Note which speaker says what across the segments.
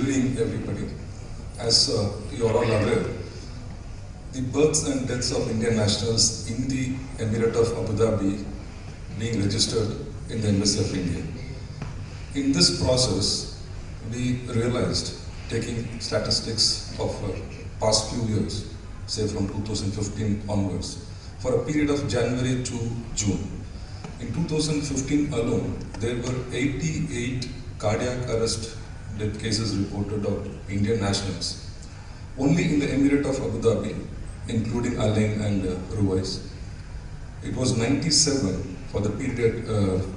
Speaker 1: evening, everybody. As you are all aware, the births and deaths of Indian nationals in the Emirate of Abu Dhabi being registered in the Embassy of India. In this process, we realized, taking statistics of past few years, say from 2015 onwards, for a period of January to June. In 2015 alone, there were 88 cardiac arrest death cases reported of Indian nationals. Only in the Emirate of Abu Dhabi, including Alain and Ruwais. It was 97 for the period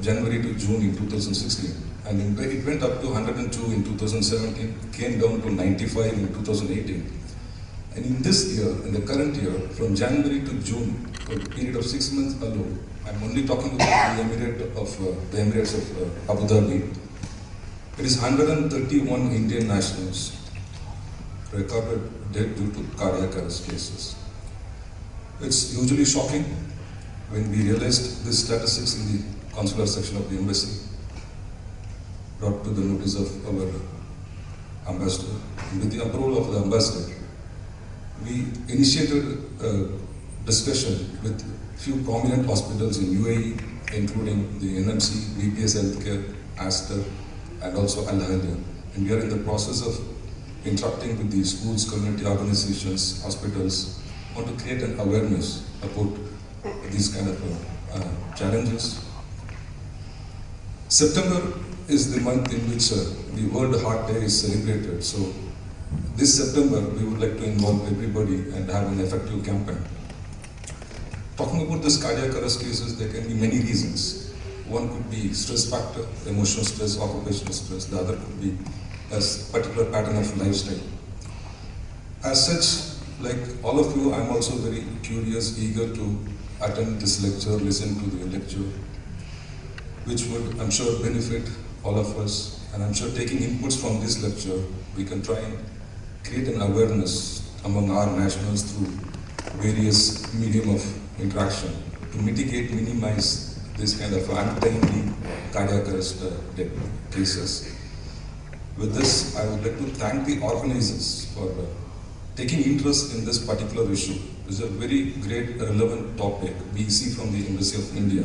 Speaker 1: January to June in 2016. And it went up to 102 in 2017, came down to 95 in 2018. And in this year, in the current year, from January to June, for a period of 6 months alone, I'm only talking about the Emirates of Abu Dhabi. It is 131 Indian nationals recorded dead due to cardiac arrest cases. It's usually shocking when we realized these statistics in the consular section of the embassy, brought to the notice of our ambassador. And with the approval of the ambassador, we initiated a discussion with few prominent hospitals in UAE, including the NMC, BPS Healthcare, Aster, and also Al Ahlia. And we are in the process of interacting with the schools, community organizations, hospitals, want to create an awareness about these kind of challenges. September is the month in which the World Heart Day is celebrated. So this September, we would like to involve everybody and have an effective campaign. Talking about this cardiac arrest cases, there can be many reasons. One could be stress factor, emotional stress, occupational stress. The other could be a particular pattern of lifestyle. As such, like all of you, I'm also very curious, eager to attend this lecture, listen to the lecture, which would, I'm sure, benefit all of us. And I'm sure taking inputs from this lecture, we can try and create an awareness among our nationals through various medium of interaction to mitigate, minimize this kind of untimely cardiac arrest death cases. With this, I would like to thank the organizers for taking interest in this particular issue. It's a very great, relevant topic. We see from the Embassy of India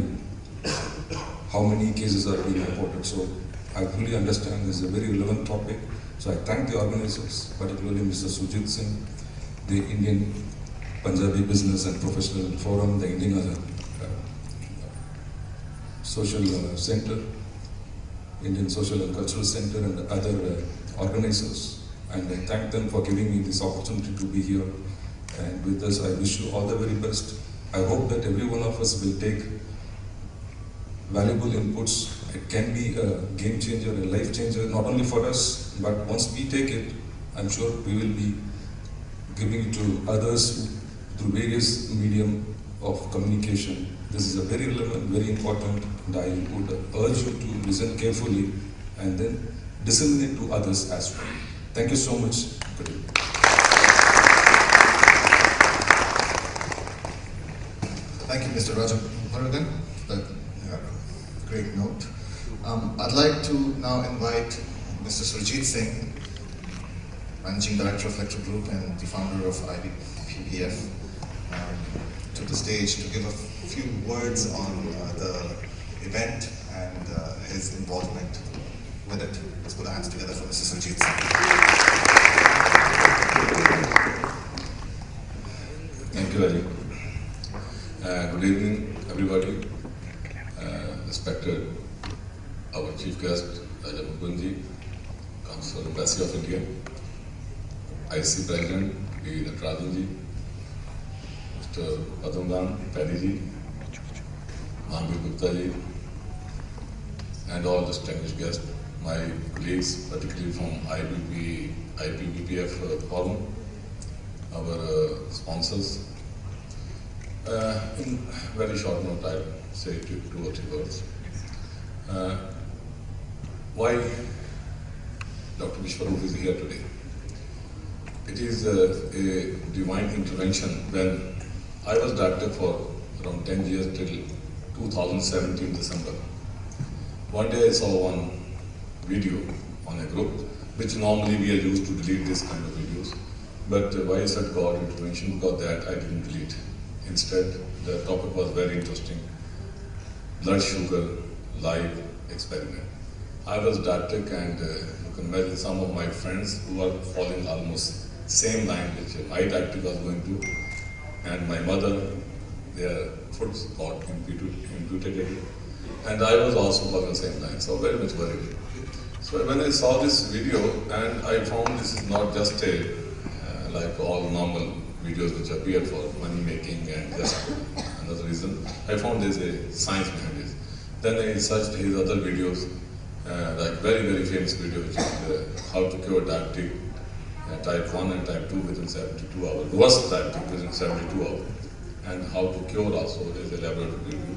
Speaker 1: how many cases are being reported. So I fully understand this is a very relevant topic. So I thank the organizers, particularly Mr. Sujit Singh, the Indian Punjabi Business and Professional Forum, the Indian Social Center, Indian Social and Cultural Center, and other organizers. And I thank them for giving me this opportunity to be here. And with this, I wish you all the very best. I hope that every one of us will take valuable inputs. It can be a game changer, a life changer, not only for us, but once we take it, I'm sure we will be giving it to others through various medium of communication. This is a very relevant, very important, and I would urge you to listen carefully and then disseminate to others as well. Thank you so much. Good evening.
Speaker 2: Thank you, Mr. Rajamurugan. That great note. I'd like to now invite Mr. Surjit Singh, Managing Director of Lecture Group and the founder of IBPPF, to the stage to give a few words on the event and his involvement with it. Let's put our hands together for Mr. Surjit Singh.
Speaker 3: Thank you, Raji. Good evening, everybody. Respected our Chief Guest, Rajamurugan, Consul Embassy of India, IC President, B. Natarajan, Mr. Padmanabhan Paddy, Mahamir Gupta, and all distinguished guests, my colleagues, particularly from IBPPF forum, our sponsors. In very short note, I'll say two or three words. Why Dr. Biswaroop is here today? It is a divine intervention. When I was director for around 10 years till 2017 December. One day I saw one video on a group which normally we are used to delete this kind of videos. But why I said God intervention, because that I didn't delete. Instead, the topic was very interesting. Blood sugar live experiment. I was diabetic, and you can imagine some of my friends who are following almost same line which my diabetic was going to, and my mother, their foods got imputed, and I was also following the same line, so very much worried. So when I saw this video, and I found this is not just a like all normal videos which appear for money making and just another reason, I found there's a science behind it. Then I searched his other videos, like very famous video, which is how to cure diabetic type 1 and type 2 within 72 hours, reverse diabetic within 72 hours, and how to cure also is a laboratory video.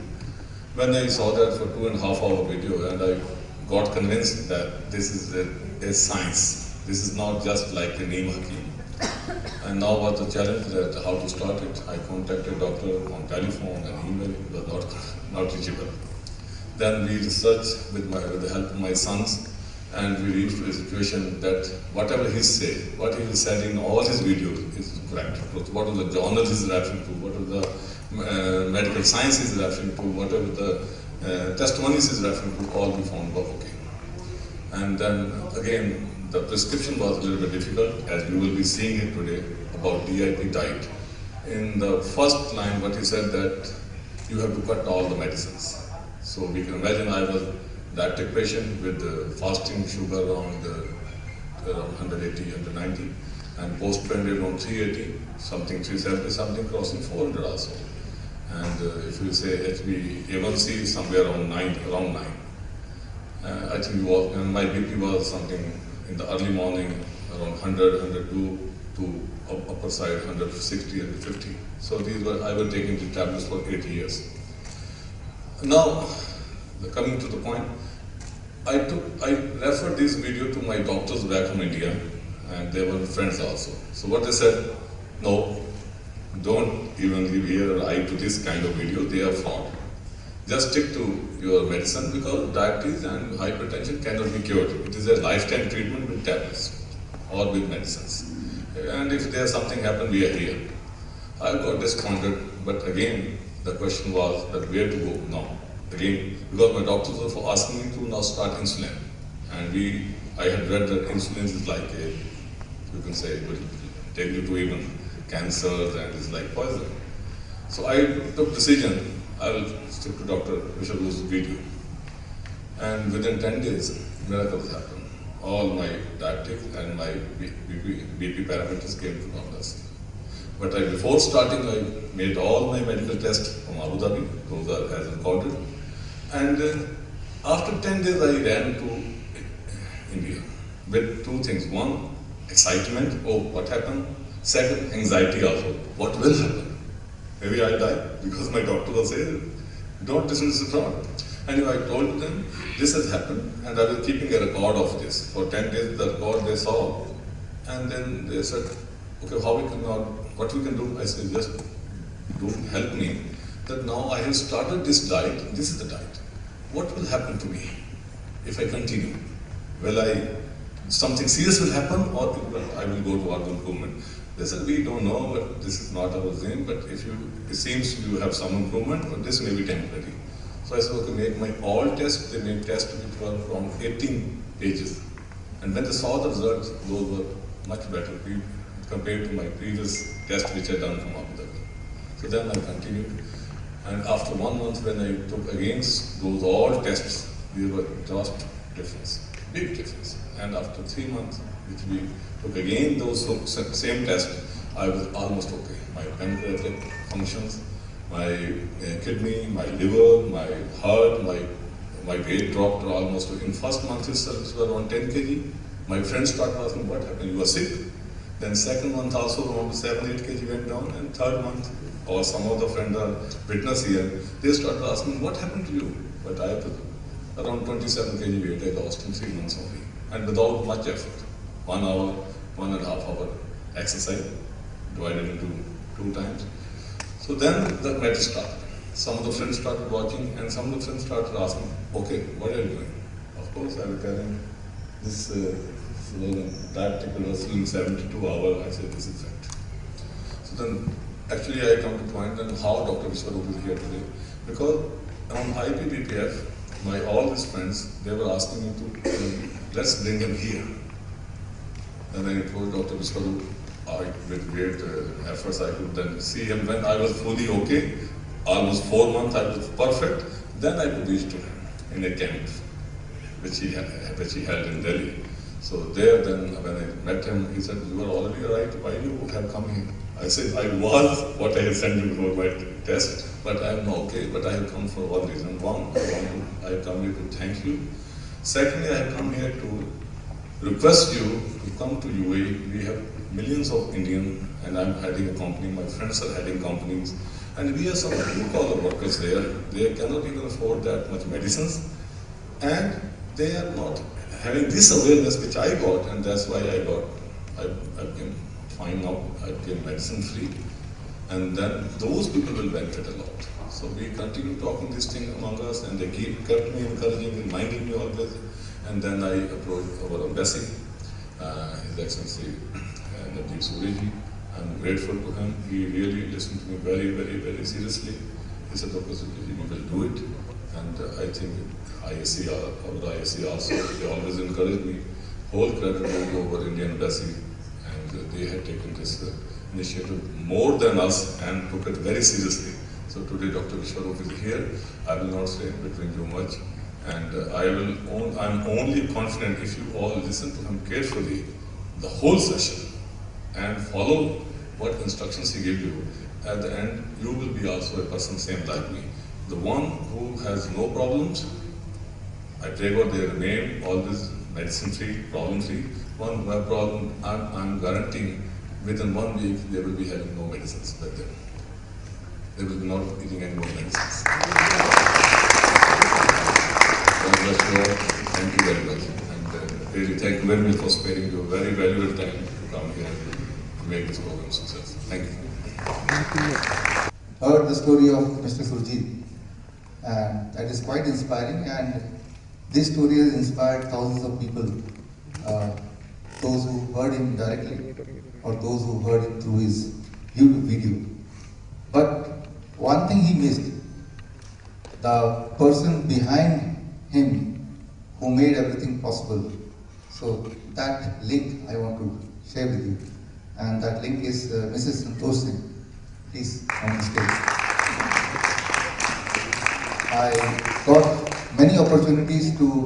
Speaker 3: When I saw that for 2.5 hour video, and I got convinced that this is a science, this is not just like a name hakim. And now was the challenge that how to start it. I contacted doctor on telephone and email, it was not reachable. Then we researched with the help of my sons, and we reached to a situation that whatever he said, what he said in all his videos is correct. What are the journals he's referring to, what are the medical science he's referring to, whatever the testimonies he's referring to, all we found were okay. And then again, the prescription was a little bit difficult, as you will be seeing it today, about DIP diet. In the first line, what he said that you have to cut all the medicines. So we can imagine I was diabetic patient with fasting sugar around 180, 190, and post-trended around 380, something 370, something crossing 400 also. And if you say HbA1c somewhere around 9, I think it was, and my BP was something in the early morning around 100, 102 to upper side 160, 150. So these were, I was taking the tablets for 8 years. Now, coming to the point, I referred this video to my doctors back from India, and they were friends also. So what they said, no, don't even give ear or eye to this kind of video, they are fraud. Just stick to your medicine, because diabetes and hypertension cannot be cured. It is a lifetime treatment with tablets or with medicines. And if there's something happen, we are here. I got discounted, but again, the question was that where to go now. Again, because my doctors were asking me to now start insulin. And I had read that insulin is like a, you can say, it will take you to even cancer, and it's like poison. So I took decision, I will stick to Dr. Biswaroop's video. And within 10 days, miracles happened. All my diabetic and my BP parameters came to normalcy. But before starting, I made all my medical tests from Abu Dhabi, those are as recorded. And after 10 days, I ran to India with two things. One, excitement, oh, what happened? Second, anxiety also, what will happen? Maybe I'll die, because my doctor was saying, don't listen to this fraud. And I told them, this has happened, and I was keeping a record of this. For 10 days, the record they saw. And then they said, okay, what we can do? I said, just help me. That now I have started this diet, this is the diet. What will happen to me if I continue? Something serious will happen, or I will go to organ improvement? They said, we don't know, but this is not our aim, but it seems you have some improvement, but this may be temporary. So I said, okay, make my all tests. They made tests which were from 18 pages. And when they saw the results, those were much better compared to my previous test which I had done from Abu Dhabi. So then I continued. And after 1 month, when I took against those all tests, we were just difference, big difference. And after 3 months, which we took again those same tests, I was almost okay. My pancreatic functions, my kidney, my liver, my heart, my weight dropped almost. In first month itself, it was around 10 kg. My friends started asking, what happened? You were sick? Then second month also around 7, 8 kg went down. And third month, or some of the friends are witness here, they started asking, what happened to you? But I have around 27 kg weight I lost in 3 months only. And without much effort. 1 hour, 1.5 hour exercise, divided into 2 times. So then the matter started. Some of the friends started watching, and some of the friends started asking, okay, what are you doing? Of course, I will tell him, this slogan, tactical wrestling 72 hours, I said this is fact. So then, actually I come to point then how Dr. Biswaroop is here today. Because on IPPPF, all these friends, they were asking me to, let's bring him here. And I told Dr. Biswaroop, with great efforts I could then see him when I was fully okay, almost 4 months I was perfect, then I could reach to him in a camp which he held in Delhi. So there then when I met him, he said, you are already right, why you have come here? I said, I was what I had sent you for my test, but I am not okay, but I have come for one reason. One, I have come here to thank you. Secondly, I have come here to request you to come to UAE. We have millions of Indians, and I'm heading a company, my friends are heading companies, and we have some blue-collar workers there. They cannot even afford that much medicines, and they are not having this awareness which I got, and that's why I became fine now, I became medicine free, and then those people will benefit a lot. So we continue talking this thing among us, and they kept me encouraging, reminding me always, and then I approached our embassy, His Excellency Nadeep Suriji. I'm grateful to him. He really listened to me very, very, very seriously. He said, Dr. Suriji, we will do it. And I think our IAC also, they always encourage me. Whole credit goes over Indian embassy, and they had taken this initiative more than us and took it very seriously. So today Dr. Biswaroop is here. I will not say in between you much. And I'm only confident if you all listen to him carefully, the whole session, and follow what instructions he gives you. At the end, you will be also a person same like me. The one who has no problems, I pray God they remain always medicine-free, problem-free. One who has problem, I'm guaranteeing within 1 week they will be having no medicines with them. They will be not eating any more medicines. God bless you all. Thank you very much. And really thank you very much for sparing your very valuable time to come here to make this program a success. Thank you.
Speaker 4: Heard the story of Mr. Surjit, and that is quite inspiring, and this story has inspired thousands of people, those who heard him directly or those who heard it through his YouTube video. But one thing he missed, the person behind him who made everything possible. So that link I want to share with you, and that link is Mrs. Santosh Singh. Please come on stage. I got many opportunities to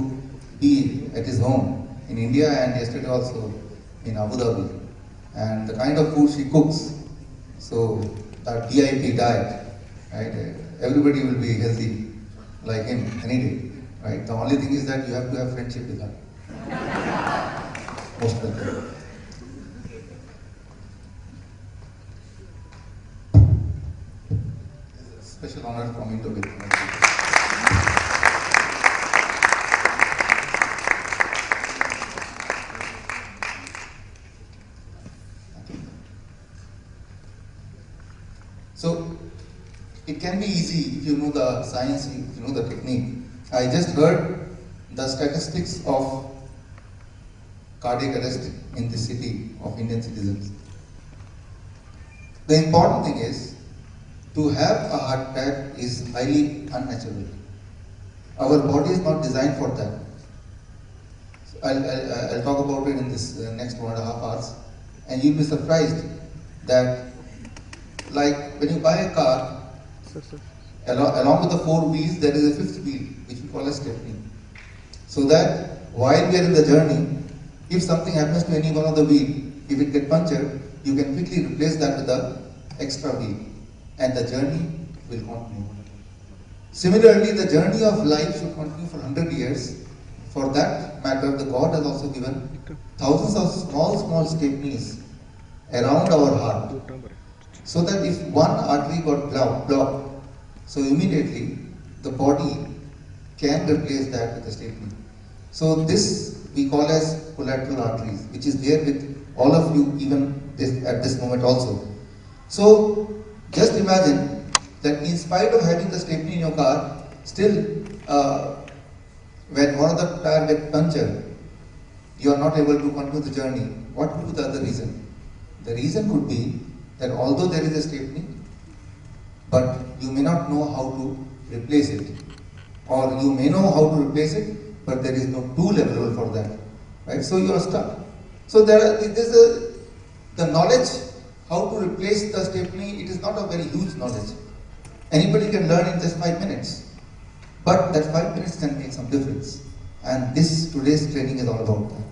Speaker 4: be at his home in India and yesterday also in Abu Dhabi. And the kind of food she cooks, so that DIP diet, right? Everybody will be healthy like him any day, right? The only thing is that you have to have friendship with her. Most welcome. Special honor for me to be. So it can be easy if you know the science, if you know the technique. I just heard the statistics of cardiac arrest in the city of Indian citizens. The important thing is, to have a heart attack is highly unnatural. Our body is not designed for that. So I'll talk about it in this next 1.5 hours, and you'll be surprised that, like when you buy a car, along with the 4 wheels, there is a 5th wheel, which we call a stepney. So that while we are in the journey, if something happens to any one of the wheel, if it gets punctured, you can quickly replace that with the extra wheel, and the journey will continue. Similarly, the journey of life should continue for 100 years. For that matter, the God has also given thousands of small stepneys around our heart, so that if one artery got blocked, so immediately the body can replace that with a stepney. So this we call as collateral arteries, which is there with all of you even at this moment also. So just imagine that in spite of having the stepney in your car, still when one of the tire gets punctured, you are not able to continue the journey, what could be the other reason? The reason could be that although there is a stepney, but you may not know how to replace it. Or you may know how to replace it, but there is no tool available for that. Right? So you are stuck. So the knowledge how to replace the stepney, it is not a very huge knowledge. Anybody can learn in just 5 minutes. But that 5 minutes can make some difference. And today's training is all about that.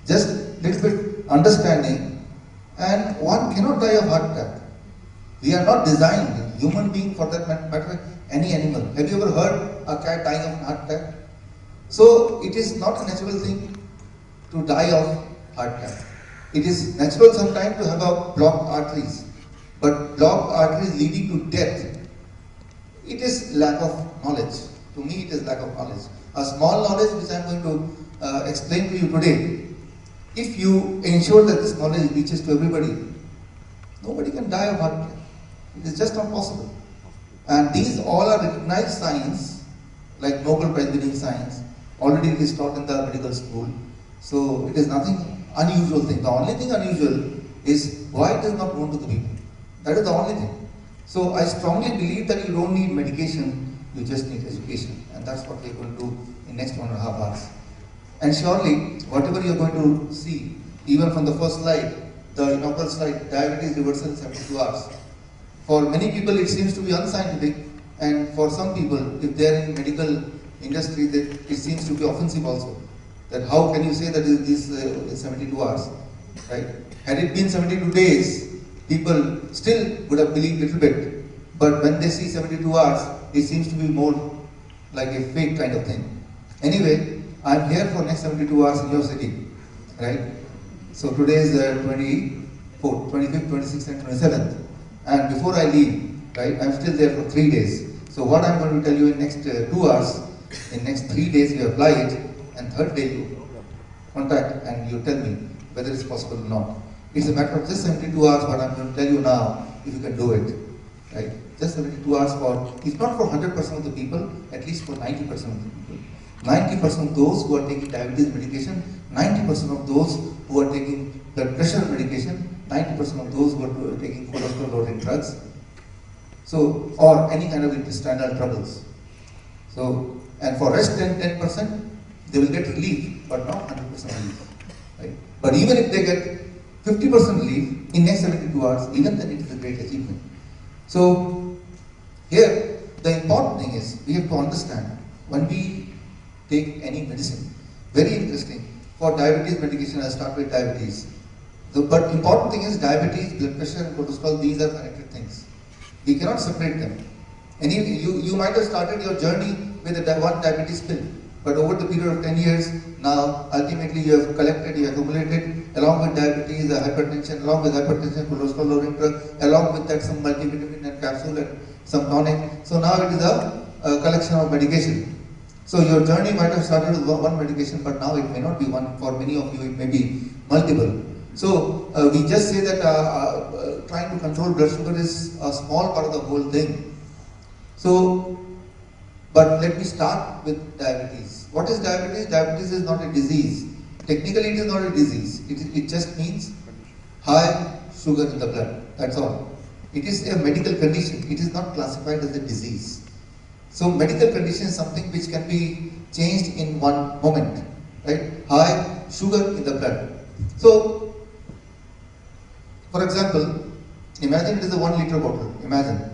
Speaker 4: Just little bit understanding, and one cannot die of heart attack. We are not designed, human being for that matter, any animal. Have you ever heard a cat dying of heart attack? So it is not a natural thing to die of heart attack. It is natural sometimes to have a blocked arteries, but blocked arteries leading to death, it is lack of knowledge. To me, it is lack of knowledge. A small knowledge which I am going to explain to you today. If you ensure that this knowledge reaches to everybody, nobody can die of heart attack. It is just not possible. And these all are recognized science, like Nobel Prize winning science. Already it is taught in the medical school. So it is nothing unusual thing. The only thing unusual is why it is not known to the people. That is the only thing. So I strongly believe that you don't need medication, you just need education. And that's what we are going to do in next 1.5 hours. And surely, whatever you are going to see, even from the first slide, the inaugural slide, diabetes reversal in 72 hours. For many people it seems to be unscientific, and for some people, if they are in medical industry, it seems to be offensive also. That how can you say that this is 72 hours, right? Had it been 72 days, people still would have believed a little bit. But when they see 72 hours, it seems to be more like a fake kind of thing. Anyway, I am here for next 72 hours in your city, right? So today is the 24th, 25th, 26th and 27th. And before I leave, right, I am still there for 3 days. So what I am going to tell you in next 2 hours, in next 3 days you apply it, and third day you contact and you tell me whether it's possible or not. It's a matter of just 72 hours, but I'm going to tell you now if you can do it, right? Just 72 hours for, if not for 100% of the people, at least for 90% of the people. 90% of those who are taking diabetes medication, 90% of those who are taking blood pressure medication, 90% of those who are taking cholesterol lowering drugs, so, or any kind of intestinal troubles. So, and for rest 10%, they will get relief, but not 100% relief. Right? But even if they get 50% relief in next 72 hours, even then it is a great achievement. So, here, the important thing is, we have to understand, when we take any medicine, very interesting, for diabetes medication, I start with diabetes. But important thing is diabetes, blood pressure and cholesterol, these are connected things. We cannot separate them. And you might have started your journey with one diabetes pill, but over the period of 10 years, now ultimately you have collected, you have accumulated, along with diabetes, hypertension, along with hypertension, cholesterol lowering drug, along with that some multivitamin and capsule and some tonic. So now it is a collection of medication. So your journey might have started with one medication, but now it may not be one. For many of you, it may be multiple. So we just say that trying to control blood sugar is a small part of the whole thing. So, but let me start with diabetes. What is diabetes? Diabetes is not a disease. Technically, it is not a disease. It just means high sugar in the blood. That's all. It is a medical condition. It is not classified as a disease. So, medical condition is something which can be changed in one moment. Right? High sugar in the blood. So, for example, imagine it is a 1 liter bottle. Imagine,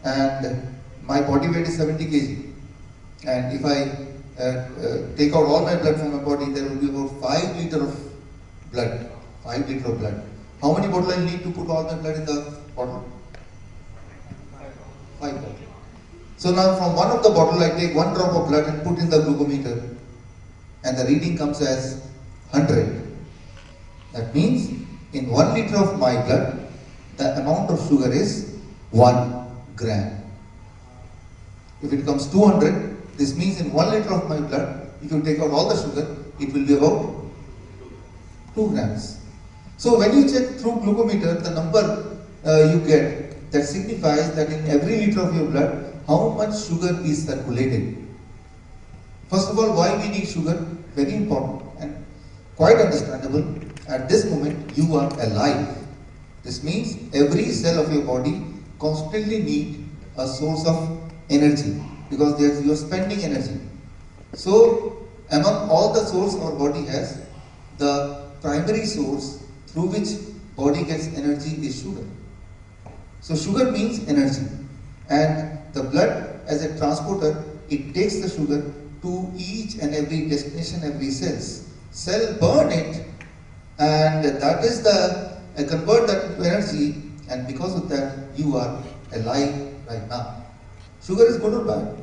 Speaker 4: and my body weight is 70 kg. And if I take out all my blood from my body, there will be about 5 liter of blood. 5 liter of blood. How many bottles I need to put all my blood in the bottle? 5 bottles. So now from one of the bottle I take 1 drop of blood and put in the glucometer, and the reading comes as 100. That means in 1 liter of my blood, the amount of sugar is 1 gram. If it comes 200, this means in 1 liter of my blood, if you take out all the sugar, it will be about 2 grams. So when you check through glucometer, the number you get, that signifies that in every liter of your blood, how much sugar is circulating. First of all, why we need sugar? Very important. And quite understandable. At this moment, you are alive. This means every cell of your body constantly need a source of energy because you are spending energy. So, among all the source our body has, the primary source through which body gets energy is sugar. So, sugar means energy, and the blood as a transporter, it takes the sugar to each and every destination, every cells. Cell burn it, and that is convert that into energy, and because of that you are alive right now. Sugar is good or bad?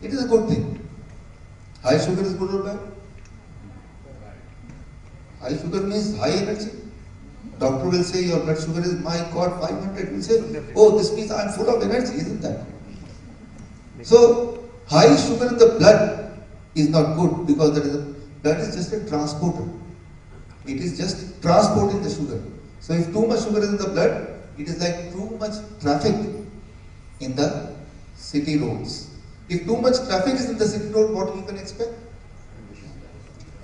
Speaker 4: It is a good thing. High sugar is good or bad? High sugar means high energy. Doctor will say your blood sugar is, my God, 500. Will say, oh, this means I am full of energy, isn't that? So high sugar in the blood is not good because blood is just a transporter. It is just transporting the sugar. So if too much sugar is in the blood, it is like too much traffic in the city roads. If too much traffic is in the city road, what you can expect?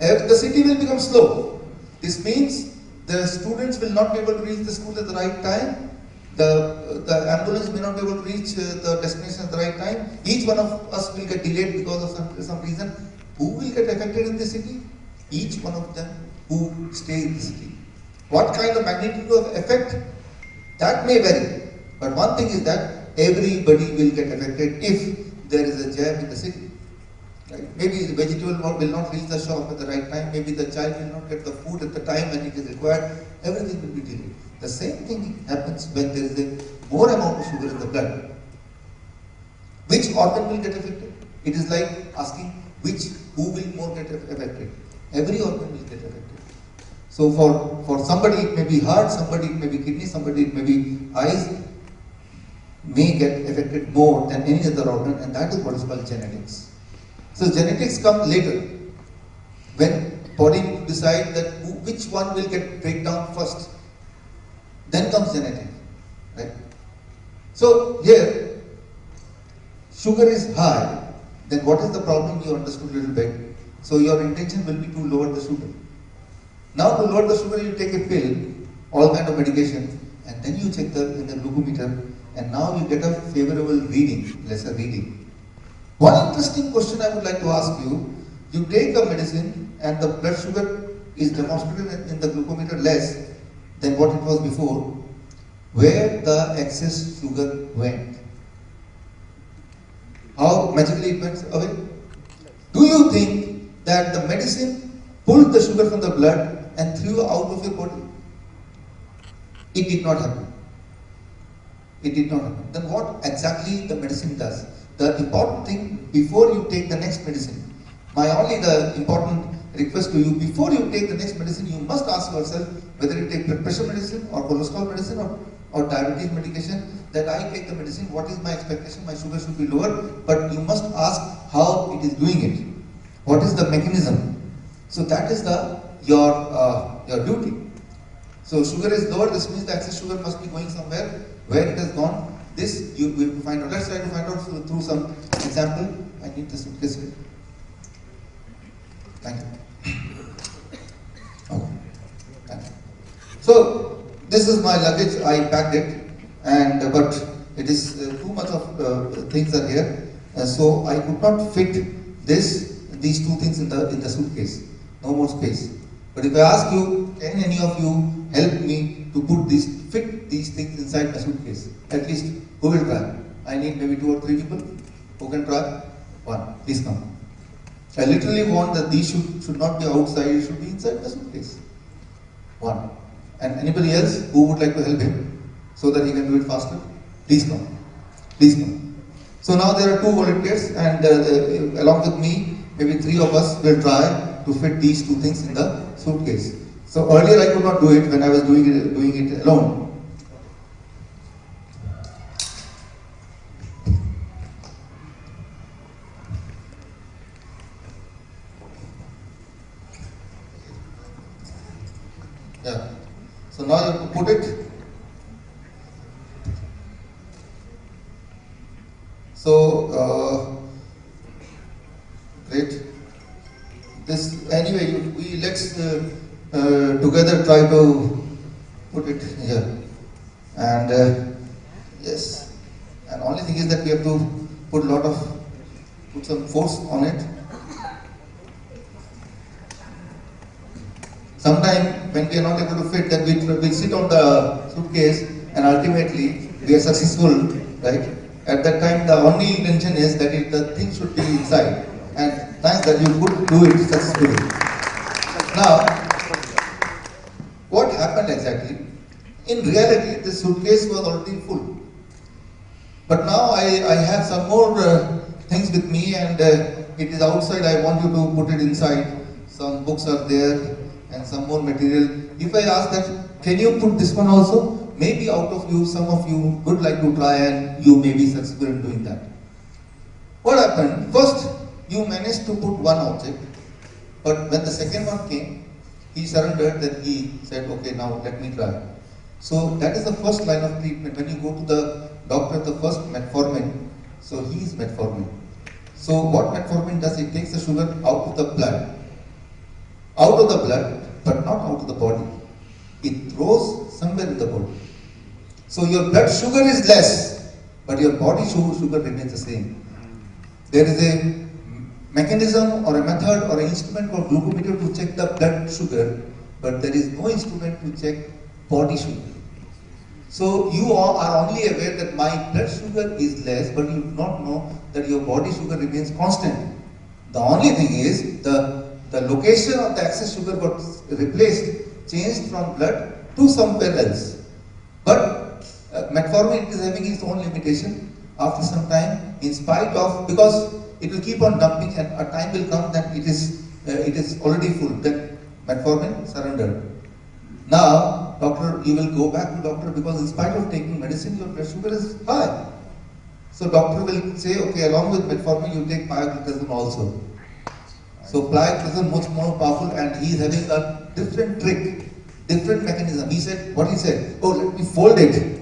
Speaker 4: The city will become slow. This means the students will not be able to reach the school at the right time. The ambulance may not be able to reach the destination at the right time. Each one of us will get delayed because of some reason. Who will get affected in the city? Each one of them who stay in the city. What kind of magnitude of effect? That may vary. But one thing is that everybody will get affected if there is a jam in the city. Right? Maybe the vegetable will not reach the shop at the right time. Maybe the child will not get the food at the time when it is required. Everything will be delayed. The same thing happens when there is a more amount of sugar in the blood. Which organ will get affected? It is like asking who will more get affected. Every organ will get affected. So for somebody it may be heart, somebody it may be kidney, somebody it may be eyes, may get affected more than any other organ, and that is what is called genetics. So genetics come later, when body decide that which one will get breakdown first. Then comes genetic, right? So here, sugar is high, then what is the problem? You understood a little bit. So your intention will be to lower the sugar. Now to lower the sugar, you take a pill, all kind of medication, and then you check in the glucometer, and now you get a favorable reading, lesser reading. One interesting question I would like to ask you: you take a medicine and the blood sugar is demonstrated in the glucometer less than what it was before. Where the excess sugar went? How magically it went away? Do you think that the medicine pulled the sugar from the blood and threw out of your body? It did not happen. It did not happen. Then what exactly the medicine does? The important thing before you take the next medicine, the important request to you, before you take the next medicine, you must ask yourself whether you take blood pressure medicine or cholesterol medicine or diabetes medication, that I take the medicine, what is my expectation? My sugar should be lower, but you must ask how it is doing it. What is the mechanism? So that is your duty. So sugar is lower, this means the excess sugar must be going somewhere. Where it has gone, this you will find out. Let's try to find out through some example. I need the suitcase here. Thank you. Okay. Thank you. So this is my luggage. I packed it, but it is too much of things are here, so I could not fit these two things in the suitcase. No more space. But if I ask you, can any of you help me to fit these things inside my suitcase? At least, who will try? I need maybe 2 or 3 people. Who can try? 1. Please come. I literally want that these should not be outside, it should be inside the suitcase. 1. And anybody else who would like to help him so that he can do it faster? Please come. Please come. So now there are 2 volunteers, and along with me, maybe 3 of us will try to fit these 2 things in the suitcase. So earlier I could not do it when I was doing it alone. Yeah. So now you have to put it. So great. This, and anyway, let's together try to put it here. And yes, and only thing is that we have to put some force on it. Sometime when we are not able to fit, then we'll sit on the suitcase and ultimately we are successful, right? At that time, the only intention is that the thing should be inside. And thanks that you could do it successfully. Now, what happened exactly? In reality, the suitcase was already full. But now I have some more things with me, and it is outside. I want you to put it inside. Some books are there and some more material. If I ask that, can you put this one also? Maybe out of you, some of you would like to try and you may be successful in doing that. What happened? First, you managed to put one object, but when the second one came, he surrendered, then he said, okay, now let me try. So that is the first line of treatment. When you go to the doctor, the first metformin, so he is metformin. So what metformin does, it takes the sugar out of the blood. Out of the blood, but not out of the body. It throws somewhere in the body. So your blood sugar is less, but your body sugar remains the same. There is a mechanism or a method or an instrument called glucometer to check the blood sugar, but there is no instrument to check body sugar. So you are only aware that my blood sugar is less, but you do not know that your body sugar remains constant. The only thing is the location of the excess sugar got replaced, changed from blood to somewhere else. But metformin is having its own limitation. After some time, in spite of, because it will keep on dumping, and a time will come that it is already full. Then metformin surrendered. Now, doctor, you will go back to doctor because in spite of taking medicine, your blood sugar is high. So doctor will say, okay, along with metformin, you take pioglitazone also. So pioglitazone much more powerful, and he is having a different trick, different mechanism. He said, what he said? Oh, let me fold it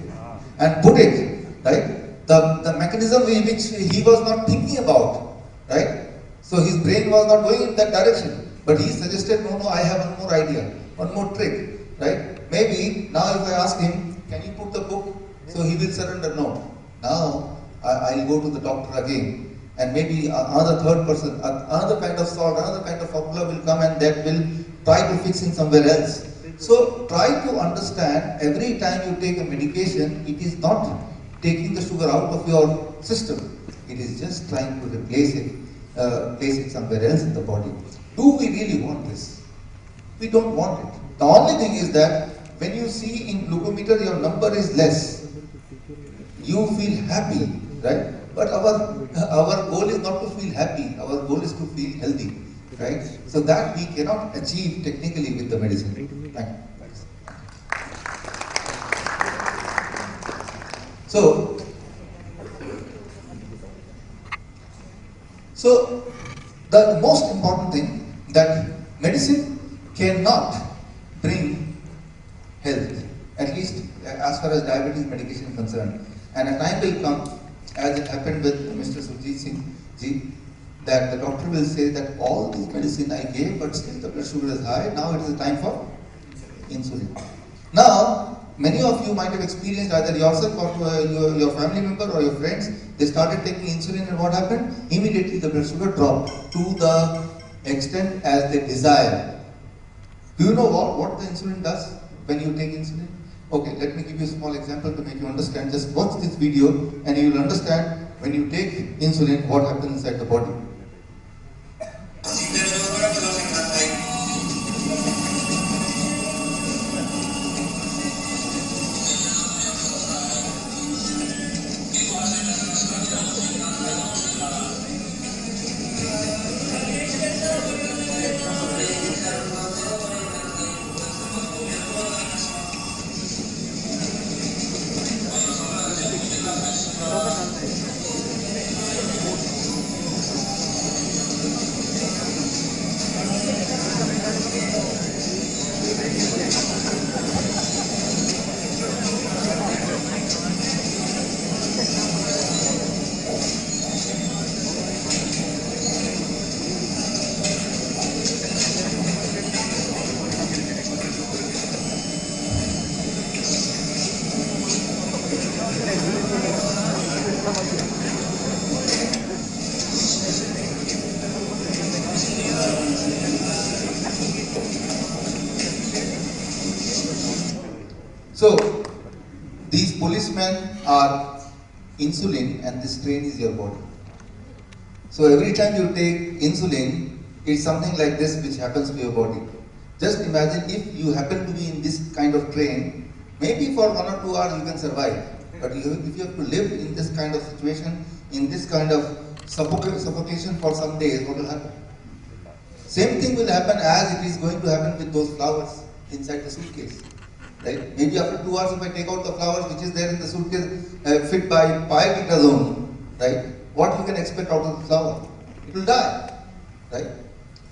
Speaker 4: and put it, right? The mechanism which he was not thinking about, right? So his brain was not going in that direction. But he suggested, no, I have one more idea, one more trick, right? Maybe now if I ask him, can you put the book? So he will surrender, no. Now I'll go to the doctor again. And maybe another third person, another kind of salt, another kind of formula will come, and that will try to fix in somewhere else. So try to understand, every time you take a medication, it is not taking the sugar out of your system. It is just trying to replace it, place it somewhere else in the body. Do we really want this? We don't want it. The only thing is that when you see in glucometer your number is less, you feel happy, right? But our goal is not to feel happy, our goal is to feel healthy, right? So that we cannot achieve technically with the medicine. Thank you. So the most important thing, that medicine cannot bring health, at least as far as diabetes medication is concerned. And a time will come, as it happened with Mr. Surjit Singh ji, that the doctor will say that all this medicine I gave, but still the blood sugar is high, now it is the time for insulin. Now, many of you might have experienced, either yourself or your family member or your friends, they started taking insulin, and what happened? Immediately the blood sugar dropped to the extent as they desire. Do you know what the insulin does when you take insulin? Okay, let me give you a small example to make you understand. Just watch this video and you will understand when you take insulin what happens inside the body. These policemen are insulin and this train is your body. So every time you take insulin, it's something like this which happens to your body. Just imagine if you happen to be in this kind of train, maybe for 1 or 2 hours you can survive. But if you have to live in this kind of situation, in this kind of suffocation for some days, what will happen? Same thing will happen as it is going to happen with those flowers inside the suitcase. Right? Maybe after 2 hours if I take out the flowers which is there in the suitcase fit by 5 liters only, right? What you can expect out of the flower? It will die. Right?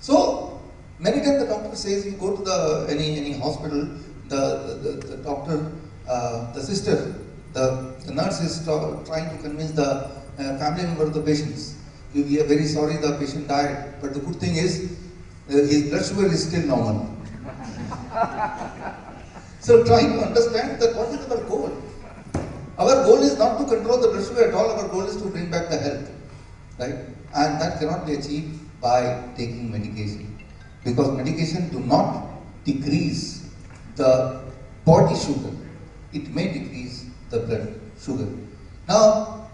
Speaker 4: So many times the doctor says you go to any hospital, the doctor, the sister, the nurse is trying to convince the family member of the patients. We are very sorry the patient died, but the good thing is his blood sugar is still normal. So trying to understand that what is our goal? Our goal is not to control the blood sugar at all, our goal is to bring back the health. Right? And that cannot be achieved by taking medication. Because medication do not decrease the body sugar. It may decrease the blood sugar. Now,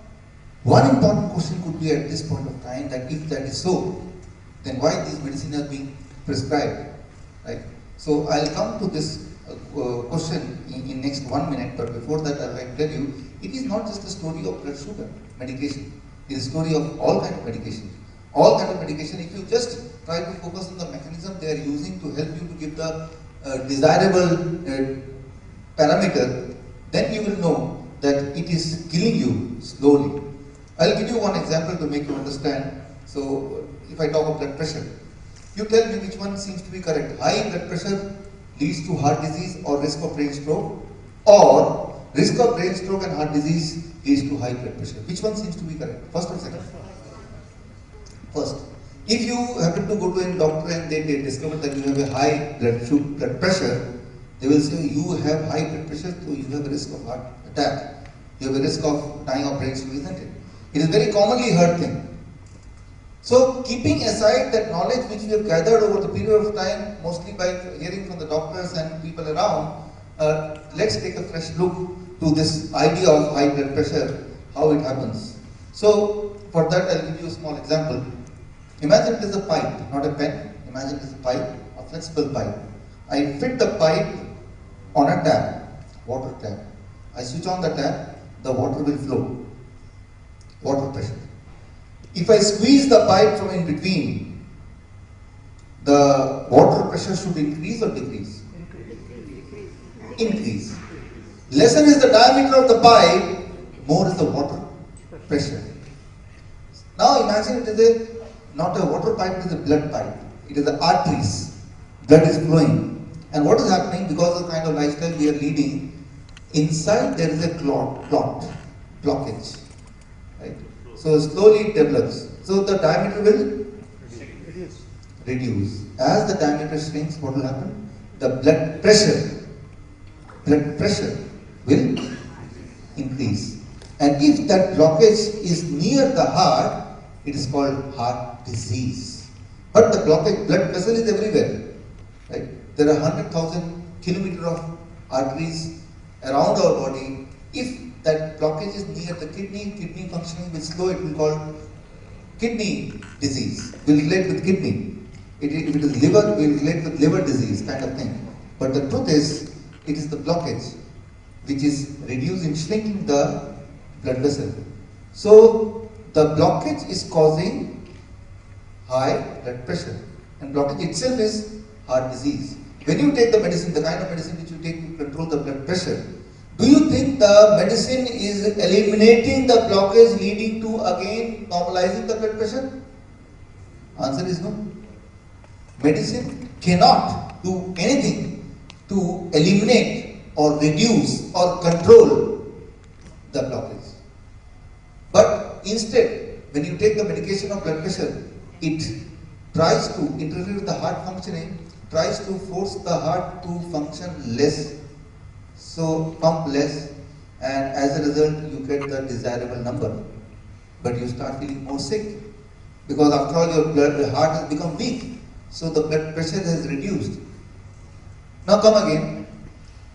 Speaker 4: one important question could be at this point of time that if that is so, then why these medicines are being prescribed? Right? So I'll come to this question in next 1 minute, but before that I'll like to tell you, it is not just a story of blood sugar medication. It is a story of all kind of medication. All kind of medication, if you just try to focus on the mechanism they are using to help you to give the desirable parameter, then you will know that it is killing you slowly. I'll give you one example to make you understand. So, if I talk of blood pressure, you tell me which one seems to be correct. High blood pressure leads to heart disease or risk of brain stroke, or risk of brain stroke and heart disease leads to high blood pressure. Which one seems to be correct? First or second? First. If you happen to go to a doctor and they discover that you have a high blood pressure, they will say you have high blood pressure, so you have a risk of heart attack. You have a risk of dying of brain stroke, isn't it? It is very commonly heard thing. So, keeping aside that knowledge which we have gathered over the period of time, mostly by hearing from the doctors and people around, let's take a fresh look to this idea of high blood pressure, how it happens. So, for that I'll give you a small example. Imagine it is a pipe, not a pen. Imagine it is a pipe, a flexible pipe. I fit the pipe on a tap, water tap. I switch on the tap, the water will flow. Water pressure. If I squeeze the pipe from in between, the water pressure should increase or decrease? Increase. Lesser is the diameter of the pipe, more is the water pressure. Now imagine it is not a water pipe, it is a blood pipe. It is the arteries. Blood is flowing. And what is happening because of the kind of lifestyle we are leading, inside there is a blockage. Right? So slowly it develops. So the diameter will reduce. As the diameter shrinks, what will happen? The blood pressure will increase. And if that blockage is near the heart, it is called heart disease. But the blood vessel is everywhere. Right? There are 100,000 kilometers of arteries around our body. If that blockage is near the kidney functioning will slow, it will be called kidney disease. Will relate with kidney. If it is liver, will relate with liver disease kind of thing. But the truth is, it is the blockage which is reducing, shrinking the blood vessel. So the blockage is causing high blood pressure, and blockage itself is heart disease. When you take the medicine, the kind of medicine which you take to control the blood pressure, do you think the medicine is eliminating the blockage leading to again normalizing the blood pressure? Answer is no. Medicine cannot do anything to eliminate or reduce or control the blockage. But instead, when you take the medication of blood pressure, it tries to interfere with the heart functioning, tries to force the heart to function less. So pump less, and as a result you get the desirable number, but you start feeling more sick because after all your heart has become weak, so the blood pressure has reduced. Now come again,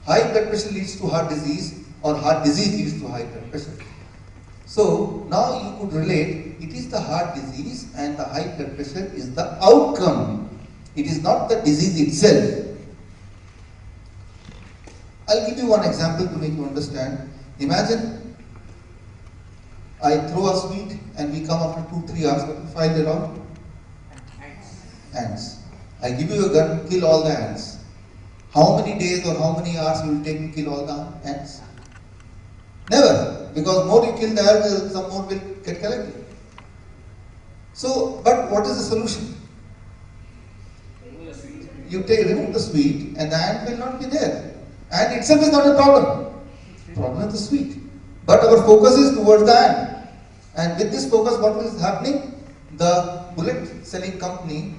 Speaker 4: high blood pressure leads to heart disease or heart disease leads to high blood pressure. So now you could relate, it is the heart disease and the high blood pressure is the outcome. It is not the disease itself. I'll give you one example to make you understand. Imagine I throw a sweet and we come after 2-3 hours, what will find around? Ants. I give you a gun, kill all the ants. How many days or how many hours will it take to kill all the ants? Never, because more you kill the ants, some more will get collected. So, but what is the solution? You remove the sweet and the ant will not be there. Ant itself is not a problem. Problem is the sweet. But our focus is towards the ant. And with this focus, what is happening? The bullet selling company,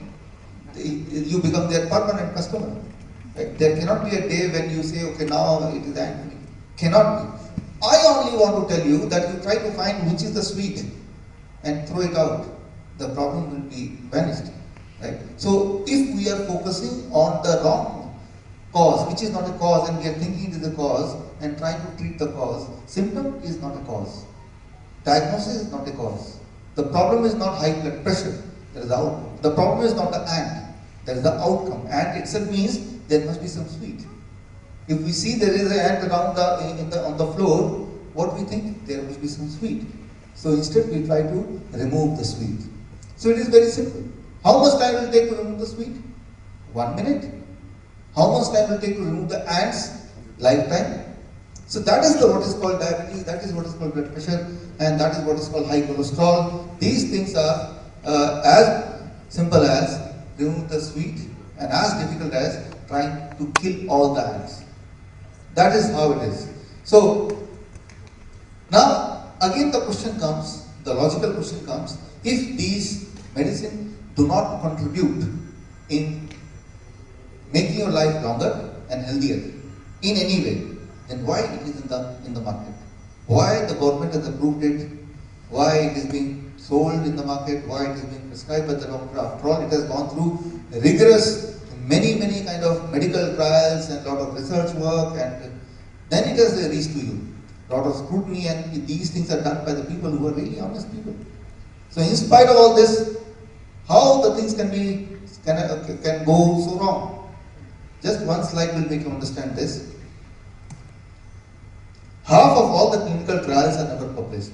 Speaker 4: you become their permanent customer. Right? There cannot be a day when you say, okay, now it is ant. Cannot be. I only want to tell you that you try to find which is the sweet and throw it out. The problem will be vanished. Right? So if we are focusing on the wrong cause, which is not a cause, and we are thinking it is a cause and trying to treat the cause, symptom is not a cause. Diagnosis is not a cause. The problem is not high blood pressure. There is the outcome. The problem is not the ant. There is the outcome. Ant itself means there must be some sweet. If we see there is an ant around on the floor, what we think? There must be some sweet. So instead we try to remove the sweet. So it is very simple. How much time will it take to remove the sweet? 1 minute. How much time will it take to remove the ants? Lifetime. So that is what is called diabetes, that is what is called blood pressure, and that is what is called high cholesterol. These things are as simple as remove the sweet and as difficult as trying to kill all the ants. That is how it is. So now again the question comes, the logical question comes, if these medicine do not contribute in making your life longer and healthier in any way, then why it is in the market? Why the government has approved it? Why it is being sold in the market? Why it is being prescribed by the doctor? After all, it has gone through rigorous, many kind of medical trials and lot of research work, and then it has reached to you. Lot of scrutiny, and these things are done by the people who are really honest people. So in spite of all this, how the things can go so wrong? Just one slide will make you understand this. Half of all the clinical trials are never published.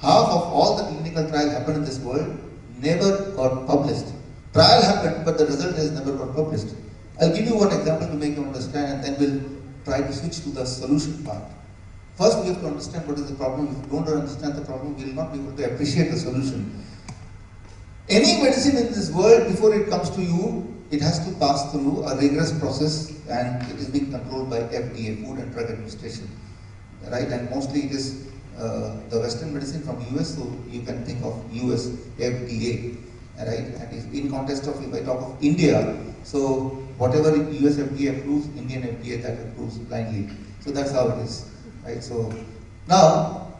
Speaker 4: Half of all the clinical trials happen in this world never got published. Trial happened, but the result has never got published. I'll give you one example to make you understand, and then we'll try to switch to the solution part. First, we have to understand what is the problem. If you don't understand the problem, we will not be able to appreciate the solution. Any medicine in this world, before it comes to you, it has to pass through a rigorous process, and it is being controlled by FDA, Food and Drug Administration, right? And mostly it is the Western medicine from US, so you can think of US FDA, right? And if in context of, if I talk of India, so whatever US FDA approves, Indian FDA that approves blindly. So that's how it is, right? So now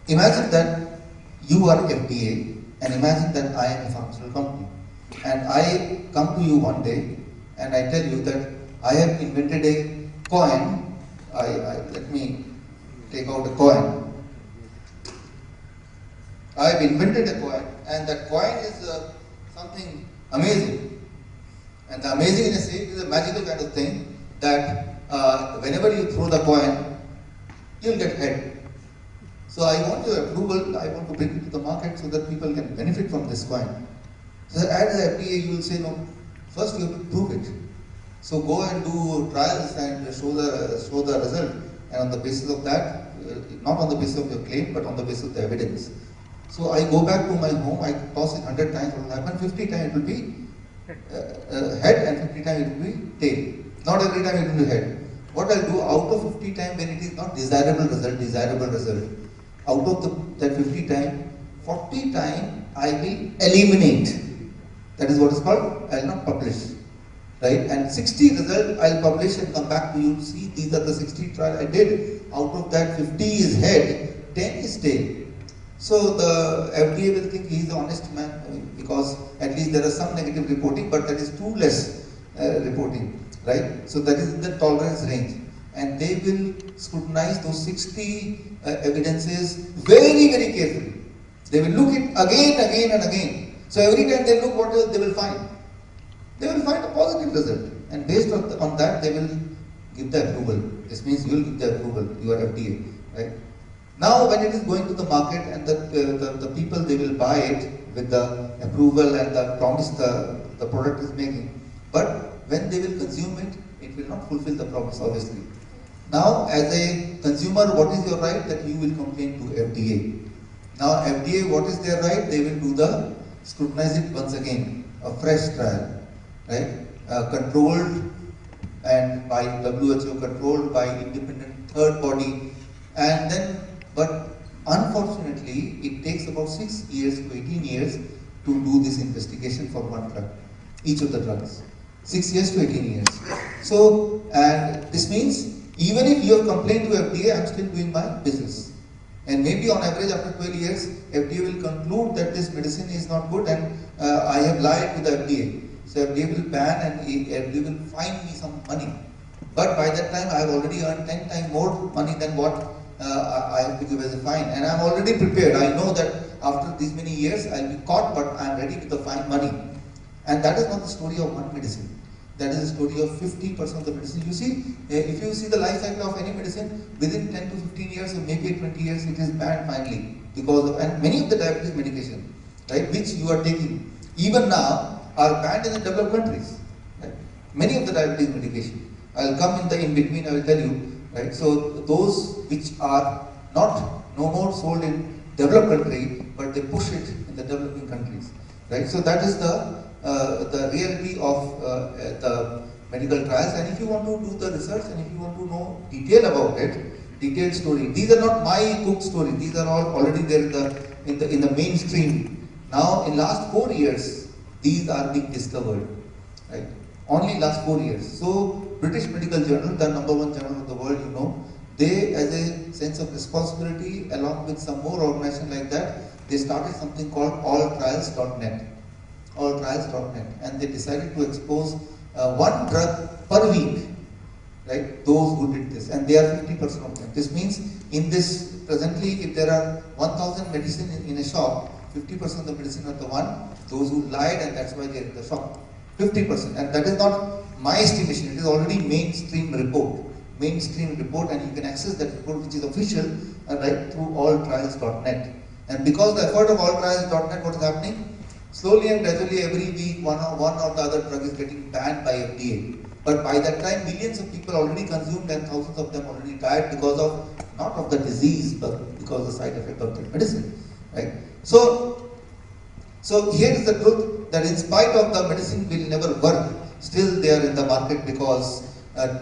Speaker 4: imagine that you are FDA, and imagine that I am a pharmaceutical company. And I come to you one day and I tell you that I have invented a coin. Let me take out a coin. I have invented a coin, and that coin is something amazing. And the amazing in a sense is a magical kind of thing that whenever you throw the coin, you'll get head. So I want your approval, I want to bring it to the market so that people can benefit from this coin. So at the FDA, you will say, no, first you have to prove it. So go and do trials and show the result, and on the basis of that, not on the basis of your claim, but on the basis of the evidence. So I go back to my home, I toss it 100 times, what will happen? 50 times it will be head, and 50 times it will be tail. Not every time it will be head. What I'll do out of 50 times when it is not desirable result, out of that 50 times, 40 times I will eliminate. That is what is called, I will not publish, right? And 60 result I will publish and come back to you. See, these are the 60 trials I did. Out of that, 50 is head, 10 is tail. So the FDA will think he is an honest man, because at least there is some negative reporting, but that is too less reporting, right? So that is in the tolerance range, and they will scrutinize those 60 evidences very, very carefully. They will look it again and again. So every time they look, what they will find? They will find a positive result. And based on that, they will give the approval. This means you will give the approval, your FDA, right? Now when it is going to the market and the people, they will buy it with the approval and the promise the product is making. But when they will consume it, it will not fulfill the promise, obviously. Now as a consumer, what is your right? That you will complain to FDA. Now FDA, what is their right? They will do the scrutinize it once again, a fresh trial, right? Controlled and by WHO, controlled by independent third body, and then, but unfortunately, it takes about 6 years to 18 years to do this investigation for one drug, each of the drugs. 6 years to 18 years. So, and this means even if you have complained to FDA, I'm still doing my business. And maybe on average after 12 years, FDA will conclude that this medicine is not good and I have lied to the FDA. So FDA will ban and FDA will fine me some money. But by that time, I have already earned 10 times more money than what I have to give as a fine. And I'm already prepared. I know that after these many years, I'll be caught, but I'm ready with the fine money. And that is not the story of one medicine. That is the story of 50% of the medicine. You see, if you see the life cycle of any medicine, within 10 to 15 years or maybe 20 years, it is banned finally. Because of, and many of the diabetes medication, right, which you are taking, even now, are banned in the developed countries. Right? Many of the diabetes medication. I'll come in between, I will tell you. Right? So those which are no more sold in developed country, but they push it in the developing countries. Right? So that is the reality of the medical trials. And if you want to do the research and if you want to know detail about it, detailed story. These are not my cooked story. These are all already there in the mainstream. Now in last 4 years, these are being discovered, right? Only last 4 years. So British Medical Journal, the #1 journal of the world, you know, they, as a sense of responsibility, along with some more organization like that, they started something called alltrials.net. Alltrials.net, and they decided to expose one drug per week, right? Those who did this, and they are 50% of them. This means in this presently, if there are 1,000 medicine in a shop, 50% of the medicine are the one, those who lied, and that's why they are in the shop. 50%, and that is not my estimation, it is already mainstream report, and you can access that report, which is official, right, through alltrials.net. And because the effort of alltrials.net, what is happening? Slowly and gradually, every week, one or the other drug is getting banned by FDA. But by that time, millions of people already consumed and thousands of them already died because of, not of the disease, but because of the side effect of the medicine, right? So here is the truth, that in spite of the medicine will never work, still they are in the market because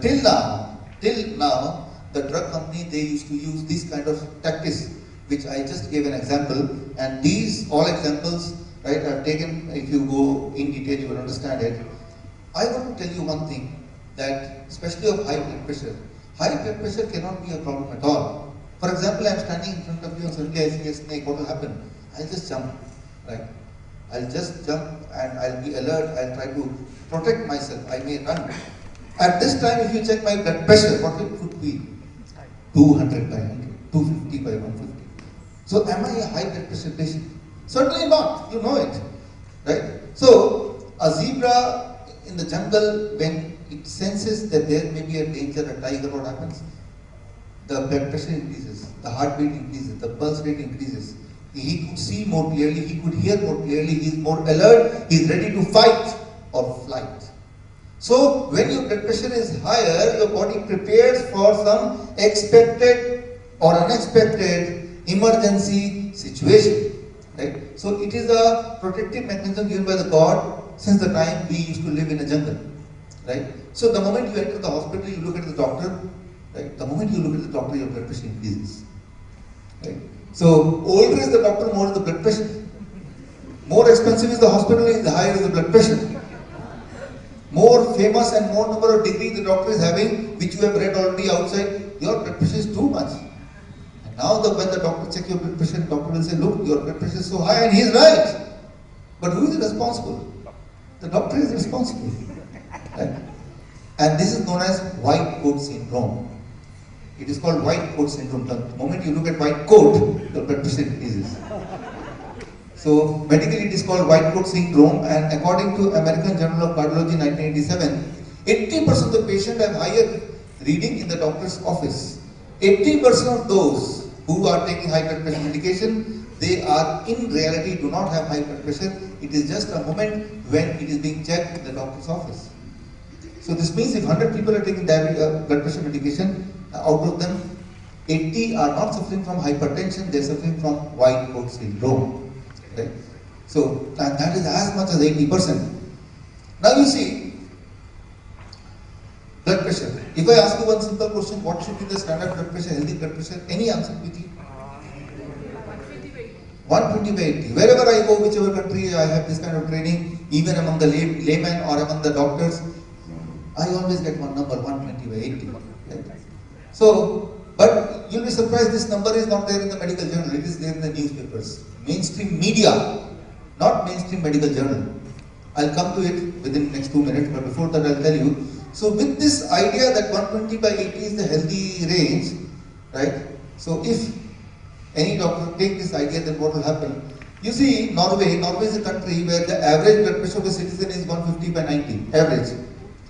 Speaker 4: till now, the drug company, they used to use these kind of tactics, which I just gave an example, and these all examples, right, I've taken, if you go in detail, you will understand it. I want to tell you one thing, that especially of high blood pressure. High blood pressure cannot be a problem at all. For example, I'm standing in front of you and suddenly I see a snake, what will happen? I'll just jump, right? I'll just jump and I'll be alert, I'll try to protect myself, I may run. At this time, if you check my blood pressure, what it could be? 200 by 100, 250 by 150. So am I a high blood pressure patient? Certainly not, you know it, right? So a zebra in the jungle, when it senses that there may be a danger, a tiger, what happens? The blood pressure increases, the heartbeat increases, the pulse rate increases. He could see more clearly, he could hear more clearly, he is more alert, he is ready to fight or flight. So when your blood pressure is higher, your body prepares for some expected or unexpected emergency situation. Right? So it is a protective mechanism given by the God since the time we used to live in a jungle. Right? So the moment you enter the hospital, you look at the doctor. Right? The moment you look at the doctor, your blood pressure increases. Right? So older is the doctor, more is the blood pressure. More expensive is the hospital, the higher is the blood pressure. More famous and more number of degrees the doctor is having, which you have read already outside, your blood pressure is too much. And now when the doctor checks your blood pressure, the doctor will say, look, your blood pressure is so high, and he is right. But who is responsible? The doctor is responsible. Right? And this is known as white coat syndrome. It is called white coat syndrome. The moment you look at white coat, the blood pressure increases. So medically it is called white coat syndrome, and according to American Journal of Cardiology 1987, 80% of the patients have higher reading in the doctor's office. 80% of those who are taking high blood pressure medication, they are in reality do not have high blood pressure. It is just a moment when it is being checked in the doctor's office. So this means if 100 people are taking blood pressure medication, out of them 80 are not suffering from hypertension, they are suffering from white coat syndrome. Right? So that is as much as 80%. Now you see, blood pressure. If I ask you one simple question, what should be the standard blood pressure, healthy blood pressure? Any answer quickly? 120/80. Wherever I go, whichever country I have this kind of training, even among the laymen or among the doctors, I always get one number, 120/80. Right? So, but you'll be surprised this number is not there in the medical journal, it is there in the newspapers. Mainstream media, not mainstream medical journal. I'll come to it within the next 2 minutes, but before that I'll tell you. So with this idea that 120/80 is the healthy range, right? So if any doctor take this idea, then what will happen? You see, Norway is a country where the average blood pressure of a citizen is 150/90, average.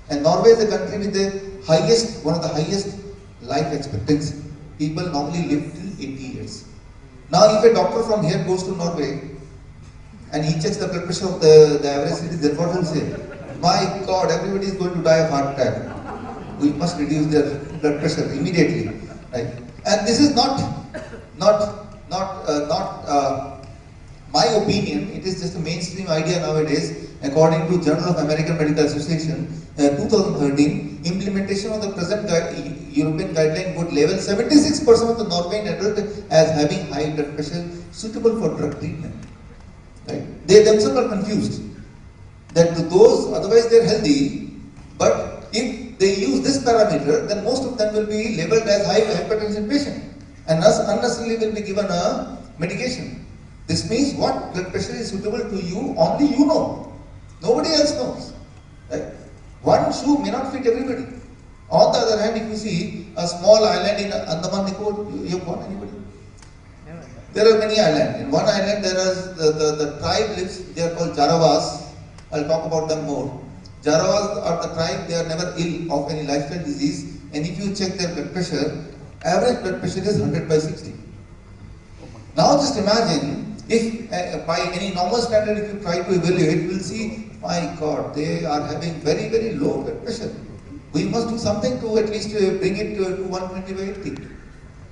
Speaker 4: And Norway is a country with the highest, one of the highest life expectancy. People normally live till 80 years. Now if a doctor from here goes to Norway and he checks the blood pressure of the average citizen, what will he say? My God, everybody is going to die of heart attack. We must reduce their blood pressure immediately. Right? And this is not my opinion, it is just a mainstream idea nowadays. According to Journal of American Medical Association, 2013, implementation of the present European guideline would label 76% of the Norwegian adult as having high blood pressure suitable for drug treatment. Right? They themselves are confused that those, otherwise they are healthy, but if they use this parameter, then most of them will be labeled as high hypertension patient and unnecessarily will be given a medication. This means what blood pressure is suitable to you, only you know. Nobody else knows. Right? One shoe may not fit everybody. On the other hand, if you see a small island in Andaman Nicobar, you have gone anybody? There are many islands. In one island there is the tribe lives, they are called Jarawas. I'll talk about them more. Jarawas are the tribe, they are never ill of any lifestyle disease, and if you check their blood pressure, average blood pressure is 100/60. Now just imagine if by any normal standard if you try to evaluate, you will see, my God, they are having very, very low blood pressure. We must do something to at least bring it to 120/80.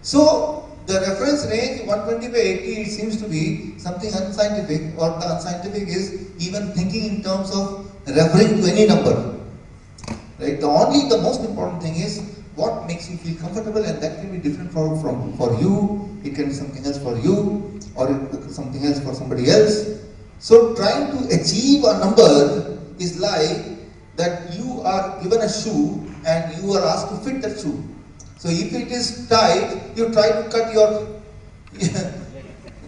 Speaker 4: So the reference range 120/80, it seems to be something unscientific, or the unscientific is even thinking in terms of referring to any number. Right? The most important thing is what makes you feel comfortable, and that can be different for you. It can be something else for you, or something else for somebody else. So trying to achieve a number is like that you are given a shoe and you are asked to fit that shoe. So if it is tight, you try to cut your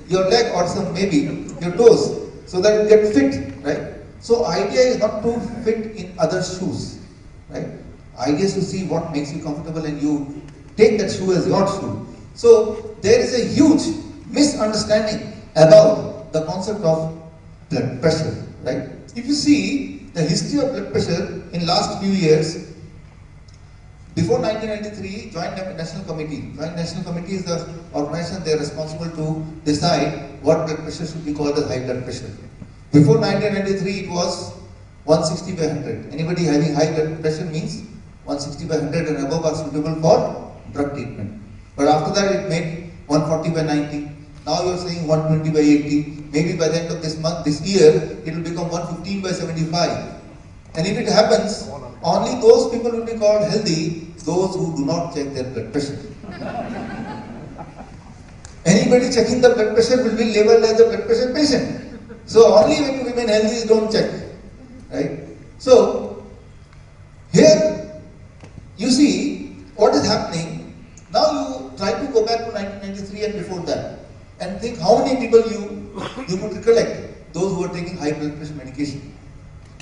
Speaker 4: leg or maybe your toes so that it gets fit, right? So idea is not to fit in other shoes, right? Idea is to see what makes you comfortable and you take that shoe as your shoe. So there is a huge misunderstanding about the concept of blood pressure, right? If you see the history of blood pressure in last few years, before 1993, Joint National Committee. Joint National Committee is the organization, they are responsible to decide what blood pressure should be called as high blood pressure. Before 1993, it was 160/100. Anybody having high blood pressure means 160/100 and above are suitable for drug treatment. But after that, it made 140/90. Now you are saying 120/80. Maybe by the end of this month, this year, it will become 115/75. And if it happens, only those people will be called healthy, those who do not check their blood pressure. Anybody checking the blood pressure will be labeled as a blood pressure patient. So only when you remain healthy, don't check. Right? So here you see what is happening. Now you try to go back to 1993 and before that and think how many people you could recollect, those who are taking high blood pressure medication.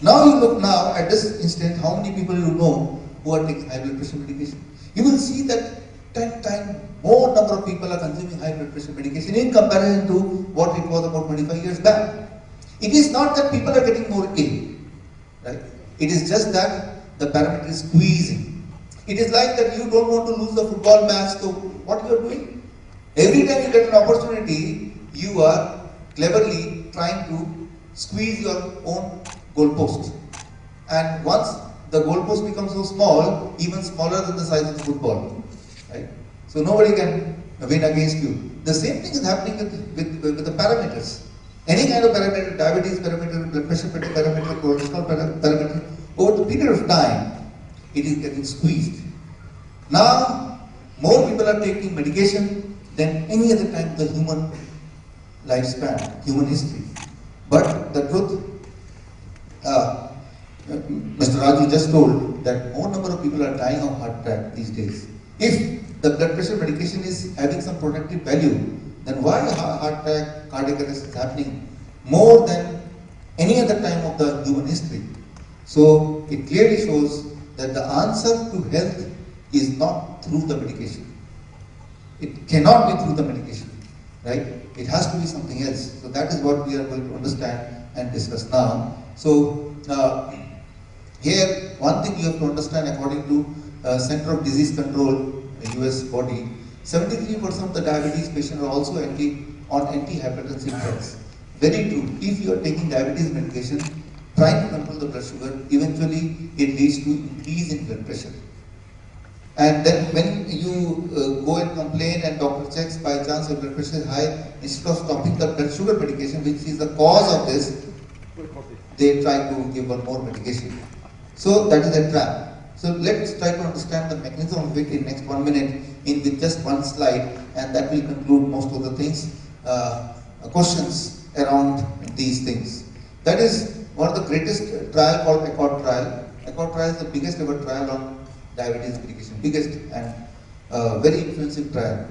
Speaker 4: Now you look now at this instant how many people you know who are taking high blood pressure medication. You will see that 10 times more number of people are consuming high blood pressure medication in comparison to what it was about 25 years back. It is not that people are getting more ill, right? It is just that the parameter is squeezing. It is like that you don't want to lose the football match, so what you are doing? Every time you get an opportunity, you are cleverly trying to squeeze your own goalpost. And once the goalpost becomes so small, even smaller than the size of the football, right? So nobody can win against you. The same thing is happening with the parameters. Any kind of parameter, diabetes parameter, blood pressure parameter, cholesterol parameter, over the period of time, it is getting squeezed. Now, more people are taking medication than any other time in the human lifespan, human history. But the truth, Mr. Raju just told that more number of people are dying of heart attack these days. If the blood pressure medication is having some protective value, then why heart attack, cardiac arrest is happening more than any other time of the human history? So it clearly shows that the answer to health is not through the medication. It cannot be through the medication, right? It has to be something else. So that is what we are going to understand and discuss now. So here, one thing you have to understand, according to Center of Disease Control, US body, 73% of the diabetes patients are also on antihypertensive drugs. Very true. If you are taking diabetes medication, trying to control the blood sugar, eventually it leads to increase in blood pressure. And then when you go and complain and doctor checks, by chance your blood pressure is high, instead of stopping the blood sugar medication, which is the cause of this, they try to give one more medication. So that is a trap. So let's try to understand the mechanism of it in next 1 minute with just one slide, and that will conclude most of the things, questions around these things. That is one of the greatest trial called ACCORD trial. ACCORD trial is the biggest ever trial on diabetes medication, biggest and very influential trial.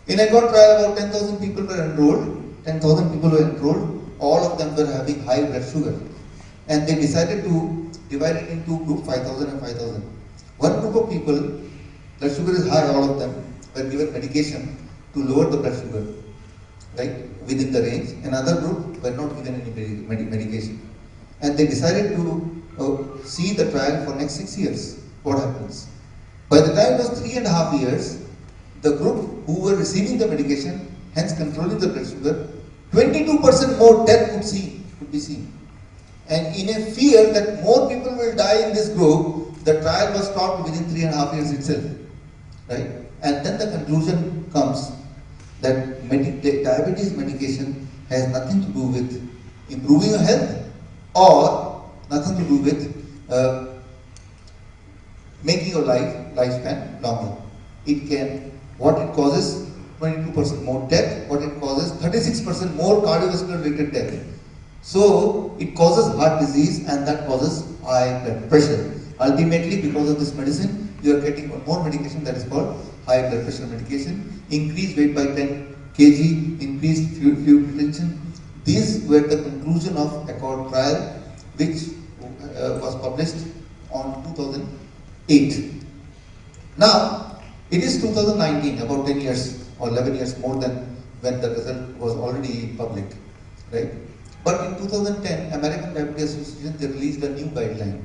Speaker 4: In ACCORD trial, about 10,000 people were enrolled. 10,000 people were enrolled. All of them were having high blood sugar, and they decided to divide it into two groups, 5,000 and 5,000. One group of people, blood sugar is high, all of them were given medication to lower the blood sugar, right, within the range. Another group were not given any medication. And they decided to see the trial for next 6 years. What happens? By the time it was 3.5 years, the group who were receiving the medication, hence controlling the blood sugar, 22% more death could be seen. And in a fear that more people will die in this group, the trial was stopped within 3.5 years itself, right? And then the conclusion comes that diabetes medication has nothing to do with improving your health or nothing to do with making your lifespan longer. What it causes 22% more death, what it causes 36% more cardiovascular related death. So it causes heart disease, and that causes high blood pressure. Ultimately, because of this medicine, you are getting one more medication that is called high blood pressure medication. Increased weight by 10 kg, increased fluid retention. These were the conclusion of ACCORD trial, which was published on 2008. Now, it is 2019, about 10 years or 11 years more than when the result was already public, right? But in 2010, American Diabetes Association, they released a new guideline,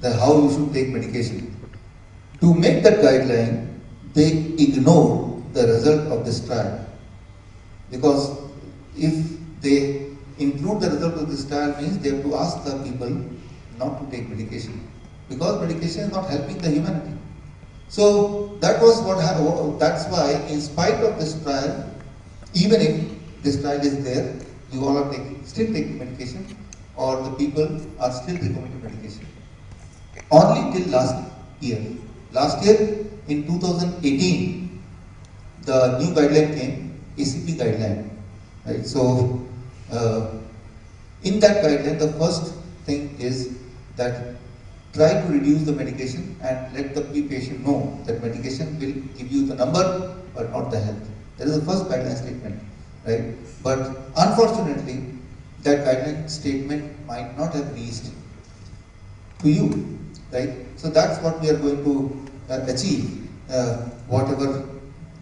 Speaker 4: that how you should take medication. To make that guideline, they ignored the result of this trial. Because if they include the result of this trial, means they have to ask the people not to take medication. Because medication is not helping the humanity. So that was what happened. That's why, in spite of this trial, even if this trial is there, you all are still taking medication, or the people are still recommending medication. Only till last year. Last year, in 2018, the new guideline came, ACP guideline. Right? So, in that guideline, the first thing is that try to reduce the medication and let the patient know that medication will give you the number but not the health. That is the first guideline statement, right? But unfortunately, that guideline statement might not have reached to you, right? So that's what we are going to achieve whatever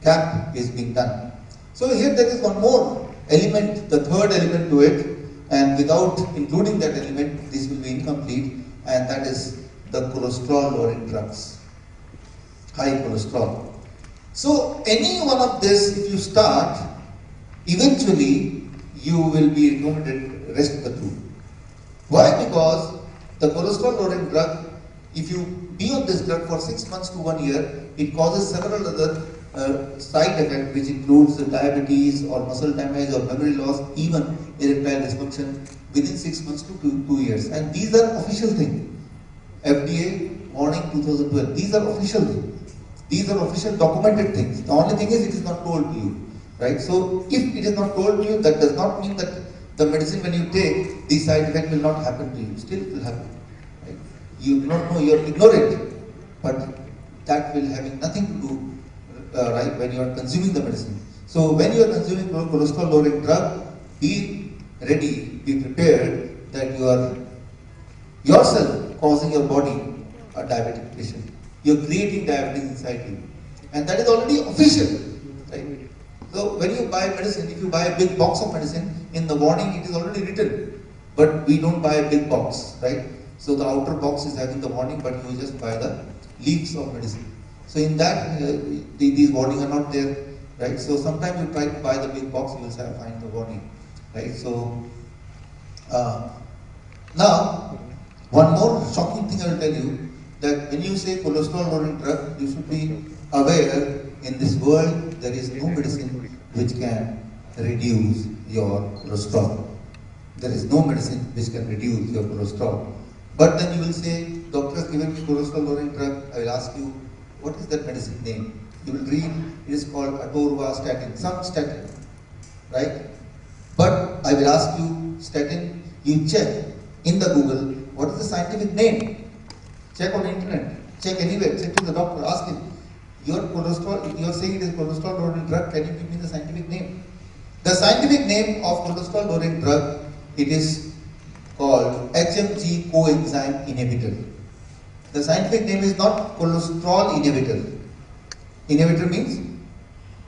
Speaker 4: cap is being done. So here there is one more element, the third element to it, and without including that element, this will be incomplete, and that is the cholesterol lowering drugs, high cholesterol. So any one of this, if you start, eventually you will be recommended rest of the two. Why? Because the cholesterol lowering drug, if you be on this drug for 6 months to 1 year, it causes several other side effects, which includes diabetes or muscle damage or memory loss, even erectile dysfunction within 6 months to 2 years. And these are official things. FDA warning 2012. These are official things. These are official documented things. The only thing is it is not told to you, right? So if it is not told to you, that does not mean that the medicine when you take, these side effects will not happen to you. Still it will happen. Right? You do not know, you are ignorant, but that will having nothing to do, right, when you are consuming the medicine. So when you are consuming cholesterol lowering drug, be ready, be prepared that you are yourself causing your body a diabetic patient. You are creating diabetes inside you, and that is already official, right? So when you buy medicine, if you buy a big box of medicine, in the warning it is already written, but we don't buy a big box, right? So the outer box is having the warning, but you just buy the leaves of medicine. So in that, these warnings are not there, right? So sometimes you try to buy the big box, you will find the warning, right? So now, one more shocking thing I will tell you, that when you say cholesterol lowering drug, you should be aware in this world there is no medicine which can reduce your cholesterol. There is no medicine which can reduce your cholesterol. But then you will say, doctor has given me cholesterol lowering drug. I will ask you, what is that medicine name? You will read, it is called atorvastatin, some statin, right? But I will ask you, statin, you check in the Google, what is the scientific name? Check on the internet, check anywhere, check to the doctor, ask him, your cholesterol, you are saying it is cholesterol lowering drug, can you give me the scientific name? The scientific name of cholesterol lowering drug, it is called HMG coenzyme inhibitor. The scientific name is not cholesterol inhibitor. Inhibitor means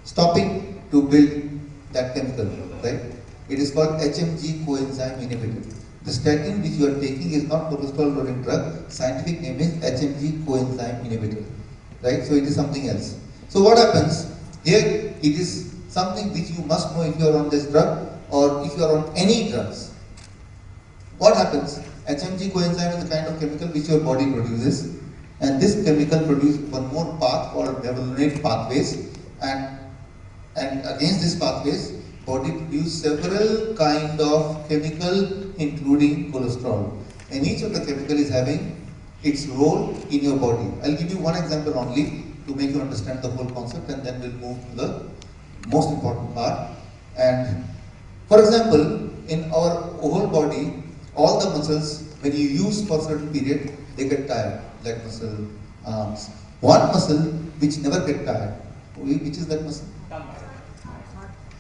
Speaker 4: stopping to build that chemical, right? It is called HMG coenzyme inhibitor. The statin which you are taking is not cholesterol lowering drug. Scientific name is HMG coenzyme inhibitor, right? So it is something else. So what happens here? It is something which you must know if you are on this drug or if you are on any drugs. What happens? HMG coenzyme is the kind of chemical which your body produces, and this chemical produces one more path called mevalonate pathways, and against this pathways, body produces several kind of chemical including cholesterol, and each of the chemical is having its role in your body. I'll give you one example only to make you understand the whole concept, and then we'll move to the most important part. And for example, in our whole body, all the muscles, when you use for a certain period, they get tired, leg muscle, arms. One muscle which never get tired, which is that muscle?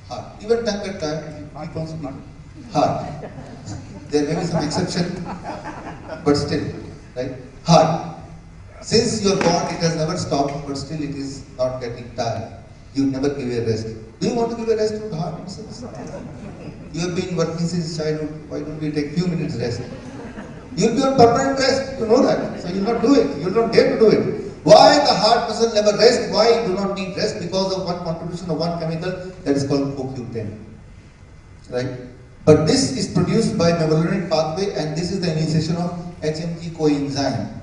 Speaker 4: Heart. Even tongue get tired if you keep on speaking. Heart. There may be some exception, but still, right? Heart. Since you are born, it has never stopped, but still it is not getting tired. You never give a rest. Do you want to give a rest to the heart muscles? You have been working since childhood. Why don't we take few minutes rest? You'll be on permanent rest. You know that. So you'll not do it. You'll not dare to do it. Why the heart muscle never rest? Why you do not need rest? Because of one contribution of one chemical that is called CoQ10. Right? But this is produced by mevalonate pathway, and this is the initiation of HMG coenzyme.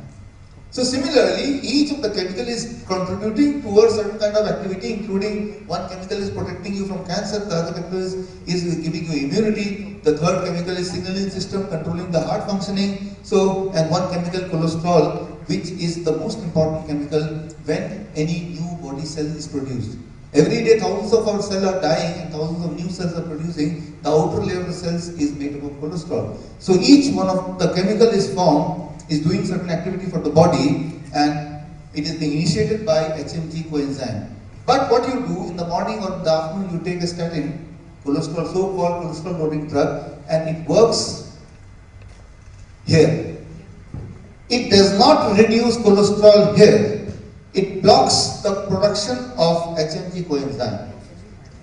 Speaker 4: So similarly, each of the chemical is contributing towards certain kind of activity, including one chemical is protecting you from cancer, the other chemical is giving you immunity, the third chemical is signaling system controlling the heart functioning. So, and one chemical, cholesterol, which is the most important chemical when any new body cell is produced. Every day thousands of our cells are dying and thousands of new cells are producing. The outer layer of the cells is made up of cholesterol. So each one of the chemical is formed, is doing certain activity for the body, and it is being initiated by HMG coenzyme. But what you do in the morning or in the afternoon, you take a statin, cholesterol, so-called cholesterol lowering drug, and it works here. It does not reduce cholesterol here. it blocks the production of HMG coenzyme.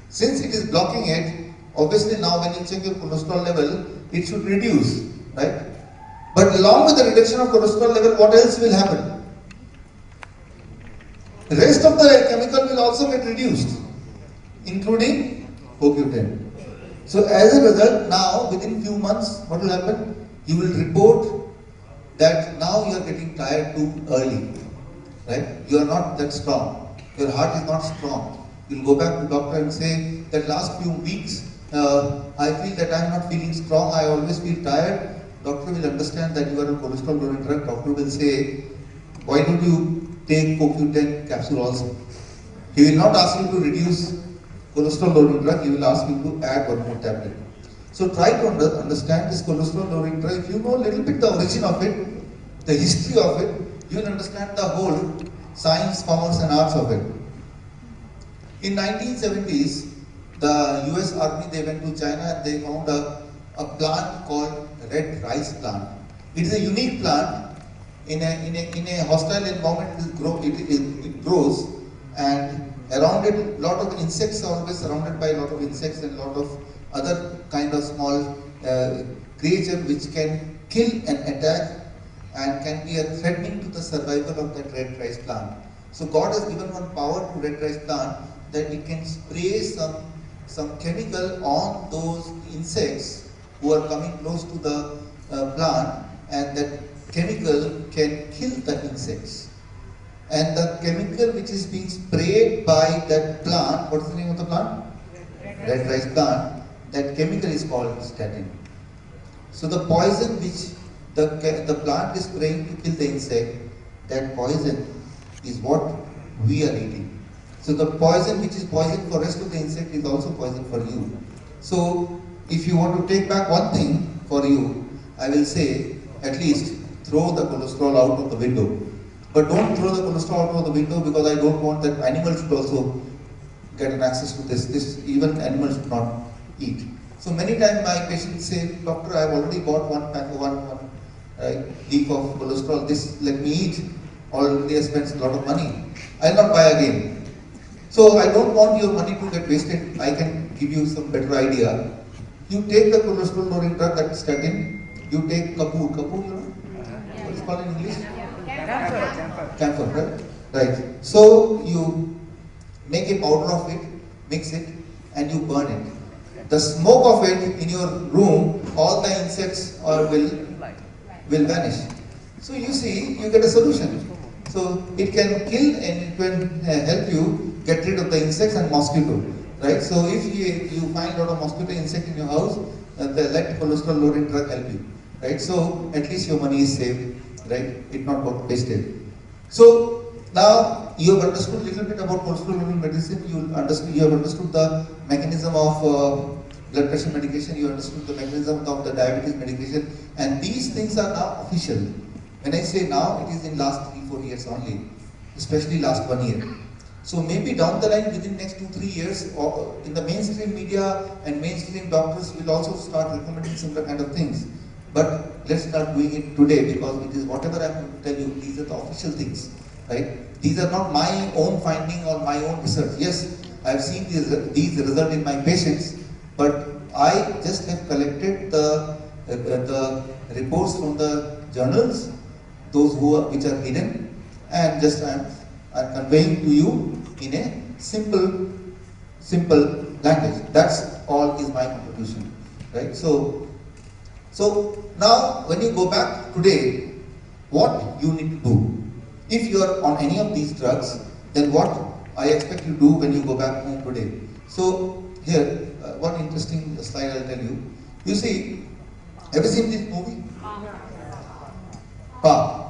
Speaker 4: Since it is blocking it, obviously now when you check your cholesterol level, it should reduce, right? But along with the reduction of cholesterol level, what else will happen? The rest of the chemical will also get reduced, including CoQ10. So as a result, now within few months, what will happen? You will report that now you are getting tired too early, right? You are not that strong. Your heart is not strong. You will go back to doctor and say that last few weeks, I feel that I am not feeling strong. I always feel tired. Doctor will understand that you are on cholesterol lowering drug. Doctor will say, why don't you take CoQ10 capsule also? He will not ask you to reduce cholesterol lowering drug. He will ask you to add one more tablet. So try to understand this cholesterol lowering drug. If you know a little bit the origin of it, the history of it, you will understand the whole science, commerce and arts of it. In 1970s, the US Army, they went to China and they found a plant called red rice plant. It is a unique plant. In a hostile environment, it grows, and around it, lot of insects are always surrounded by a lot of insects and lot of other kind of small creature which can kill and attack and can be a threatening to the survival of that red rice plant. So God has given one power to red rice plant that it can spray some chemical on those insects who are coming close to the plant, and that chemical can kill the insects. And the chemical which is being sprayed by that plant, what is the name of the plant? Red rice plant. That chemical is called statin. So the poison which the plant is spraying to kill the insect, that poison is what we are eating. So the poison which is poison for rest of the insect is also poison for you. So if you want to take back one thing for you, I will say at least throw the cholesterol out of the window. But don't throw the cholesterol out of the window, because I don't want that animals should also get an access to this. This even animals should not eat. So many times my patients say, doctor, I have already bought one leaf of cholesterol, this let me eat. Already I spent a lot of money. I will not buy again. So I don't want your money to get wasted. I can give you some better idea. You take the cholesterol lowering drug, that statin. You take kapoor, you know? What is it called in English? Camphor, right? Right. So you make a powder of it, mix it, and you burn it. The smoke of it in your room, all the insects will vanish. So you see, you get a solution. So it can kill and it can help you get rid of the insects and mosquito, right? So if you find a lot of mosquito insect in your house, let cholesterol lowering drug help you, right? So at least your money is saved, right? It not got wasted. So now you have understood a little bit about cholesterol lowering medicine. You have understood the mechanism of blood pressure medication. You understood the mechanism of the diabetes medication, and these things are now official. When I say now, it is in last 3-4 years only, especially last 1 year. So maybe down the line, within next 2-3 years, or in the mainstream media and mainstream doctors will also start recommending similar kind of things. But let's start doing it today, because it is whatever I am going to tell you, these are the official things, right? These are not my own finding or my own research. Yes, I have seen these results in my patients, but I just have collected the reports from the journals, those which are hidden, and just I'm conveying to you in a simple language. That's all is my contribution, right? So now when you go back today, what you need to do? If you are on any of these drugs, then what I expect you to do when you go back home today. So here, one interesting slide I'll tell you. You see, have you seen this movie? Pa.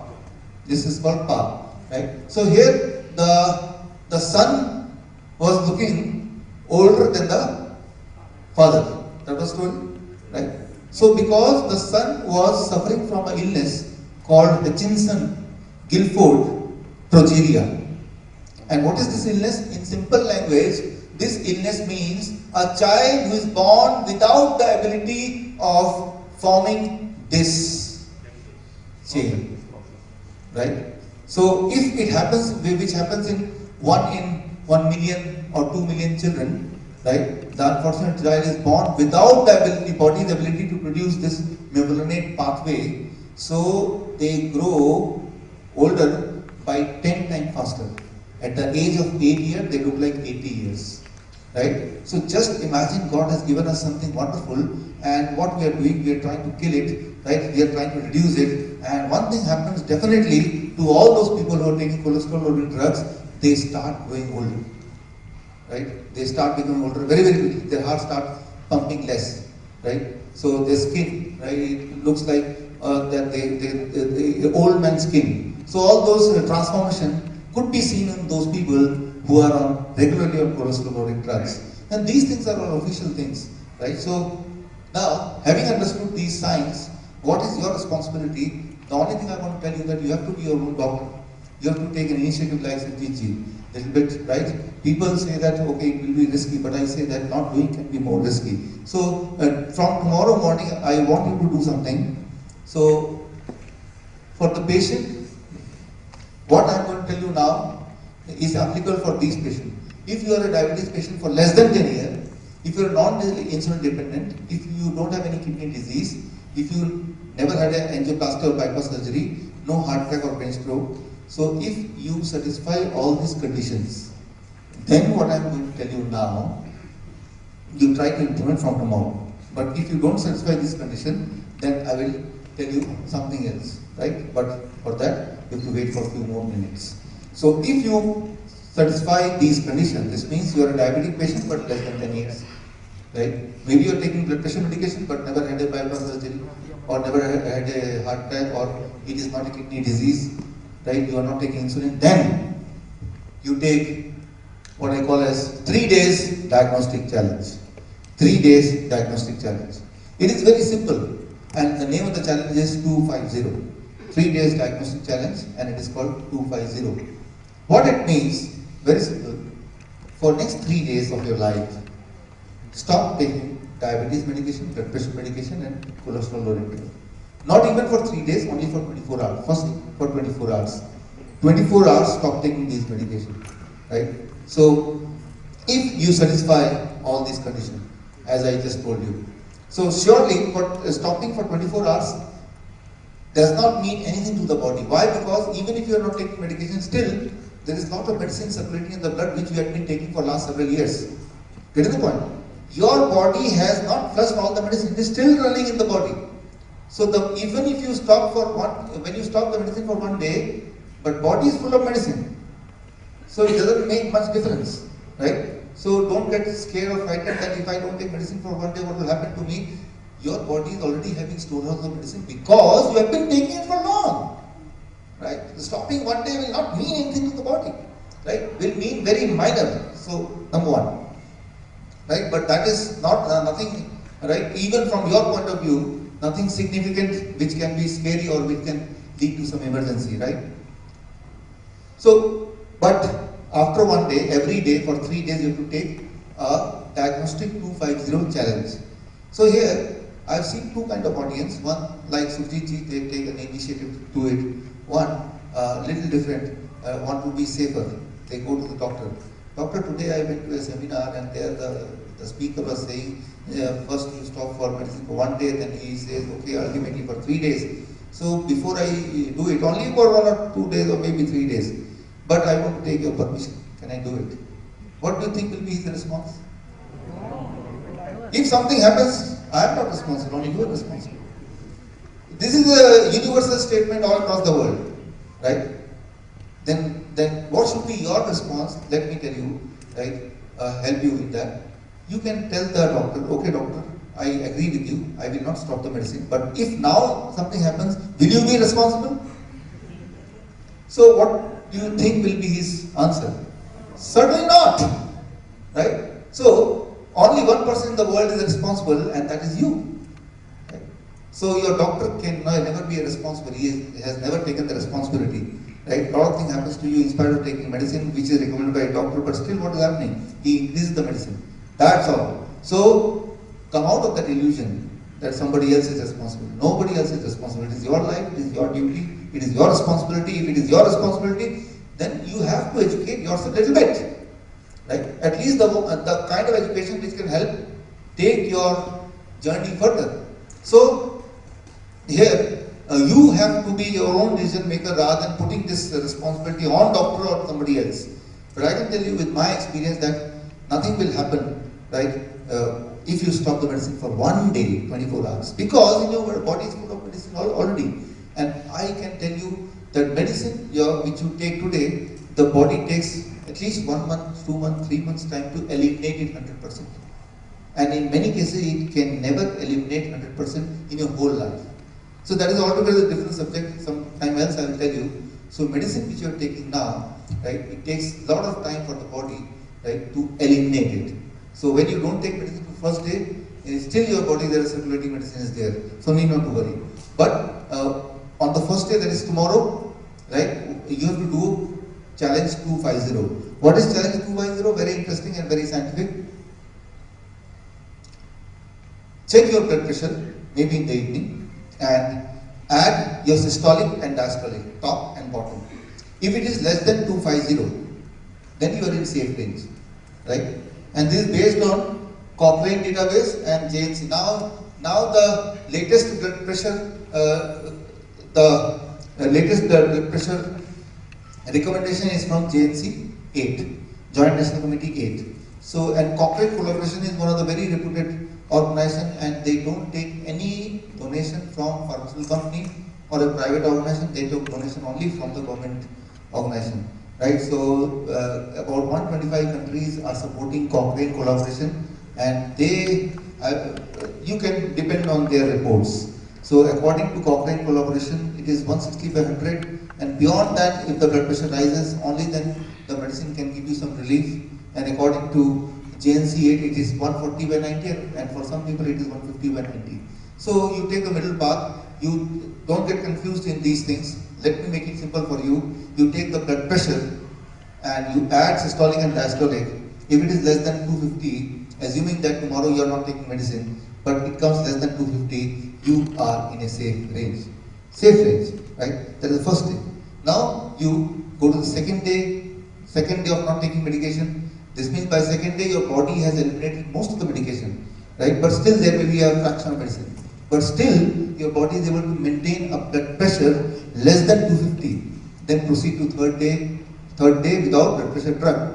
Speaker 4: This is called Pa, right? So here the son was looking older than the father. That was told, right? So because the son was suffering from an illness called Hutchinson-Gilford progeria. And what is this illness? In simple language, this illness means a child who is born without the ability of forming this chain, right? So if it happens, which happens in 1 million or 2 million children, right? The unfortunate child is born without the ability, body's ability to produce this mevalonate pathway, so they grow older by 10 times faster. At the age of 8 years, they look like 80 years. Right? So just imagine God has given us something wonderful, and what we are doing, we are trying to kill it, right? We are trying to reduce it, and one thing happens definitely to all those people who are taking cholesterol-lowering drugs, they start growing older. Right? They start becoming older very, very quickly. Their heart starts pumping less. Right? So their skin, right, it looks like the old man's skin. So all those transformation could be seen in those people who are regularly on cholesterol-lowering drugs. And these things are all official things, right? So now, having understood these signs, what is your responsibility? The only thing I want to tell you that you have to be your own doctor. You have to take an initiative like Sanjeev, little bit, right? People say that, okay, it will be risky, but I say that not doing can be more risky. So from tomorrow morning, I want you to do something. So for the patient, what I am going to tell you now is applicable for these patients. If you are a diabetes patient for less than 10 years, if you are non-insulin dependent, if you don't have any kidney disease, if you never had an angioplasty or bypass surgery, no heart attack or brain stroke, so if you satisfy all these conditions, then what I am going to tell you now, you try to implement from tomorrow. But if you don't satisfy this condition, then I will tell you something else, right? But for that, you have to wait for a few more minutes. So if you satisfy these conditions, this means you are a diabetic patient but less than 10 years, right? Maybe you are taking blood pressure medication but never had a bypass surgery, or never had a heart attack, or it is not a kidney disease, right? You are not taking insulin. Then you take what I call as 3 days diagnostic challenge. 3 days diagnostic challenge. It is very simple, and the name of the challenge is 250. 3 days diagnostic challenge, and it is called 250. What it means, very simple, for next 3 days of your life, stop taking diabetes medication, blood pressure medication, and cholesterol lowering drug. Not even for 3 days, only for 24 hours. First, for 24 hours. 24 hours, stop taking these medications, right? So, if you satisfy all these conditions, as I just told you, so surely, for stopping for 24 hours does not mean anything to the body. Why? Because even if you are not taking medication, still there is a lot of medicine circulating in the blood which you have been taking for last several years. Get the point? Your body has not flushed all the medicine; it is still running in the body. So even if you stop when you stop the medicine for 1 day, but body is full of medicine, so it doesn't make much difference, right? So don't get scared or frightened that if I don't take medicine for 1 day, what will happen to me? Your body is already having storehouse of medicine because you have been taking it for long, right? Stopping 1 day will not mean anything to the body, right? Will mean very minor. So number one, right? But that is not nothing, right? Even from your point of view, nothing significant which can be scary or which can lead to some emergency, right? So, but after 1 day, every day for 3 days you have to take a diagnostic 250 challenge. So here, I've seen two kind of audience. One, like Sujit ji, they take an initiative to it. One, little different, want to be safer. They go to the doctor. Doctor, today I went to a seminar and there the speaker was saying, first you stop for medicine for 1 day, then he says, okay, ultimately for 3 days. So before I do it, only for 1 or 2 days or maybe 3 days, but I want to take your permission. Can I do it? What do you think will be his response? If something happens, I am not responsible, only you are responsible. This is a universal statement all across the world, right? Then what should be your response? Let me tell you, right? Help you with that. You can tell the doctor, okay doctor, I agree with you, I will not stop the medicine, but if now something happens, will you be responsible? So what do you think will be his answer? Certainly not, right? So only one person in the world is responsible, and that is you. Right? So your doctor can never be responsible. He has never taken the responsibility. Right? A lot of things happens to you in spite of taking medicine which is recommended by a doctor, but still what is happening? He increases the medicine. That's all. So come out of that illusion that somebody else is responsible. Nobody else is responsible. It is your life, it is your duty It is your responsibility. If it is your responsibility, then you have to educate yourself a little bit, right? At least the kind of education which can help take your journey further. So here you have to be your own decision maker rather than putting this responsibility on doctor or somebody else. But I can tell you with my experience that nothing will happen, right? If you stop the medicine for one day, 24 hours, because your body is full of medicine already. And I can tell you that medicine which you take today, the body takes at least 1 month, 2 months, 3 months time to eliminate it 100%. And in many cases, it can never eliminate 100% in your whole life. So that is altogether a different subject. Sometime else I will tell you. So medicine which you are taking now, right, it takes a lot of time for the body, right, to eliminate it. So when you don't take medicine the first day, still your body there is circulating medicine is there. So need not to worry. But on the first day, that is tomorrow, right, you have to do challenge 250. What is challenge 250? Very interesting and very scientific. Check your blood pressure, maybe in the evening, and add your systolic and diastolic, top and bottom. If it is less than 250, then you are in safe range, right? And this is based on Cochrane database and JNC. Now the latest blood pressure, blood pressure recommendation is from JNC 8, Joint National Committee 8. So, and Cochrane collaboration is one of the very reputed organization, and they don't take any donation from pharmaceutical company or a private organization. They take donation only from the government organization, right? So about 125 countries are supporting Cochrane collaboration, and you can depend on their reports. So according to Cochrane collaboration, it is 160/100, and beyond that, if the blood pressure rises, only then the medicine can give you some relief. And according to JNC 8, it is 140/90, and for some people it is 150/90. So you take the middle path. You don't get confused in these things. Let me make it simple for you. You take the blood pressure and you add systolic and diastolic. If it is less than 250, assuming that tomorrow you are not taking medicine, but it comes less than 250, you are in a safe range. Safe range, right? That is the first thing. Now you go to the second day of not taking medication. This means by second day your body has eliminated most of the medication, right? But still there may be a fraction of medicine. But still your body is able to maintain a blood pressure less than 250. Then proceed to third day without blood pressure drug.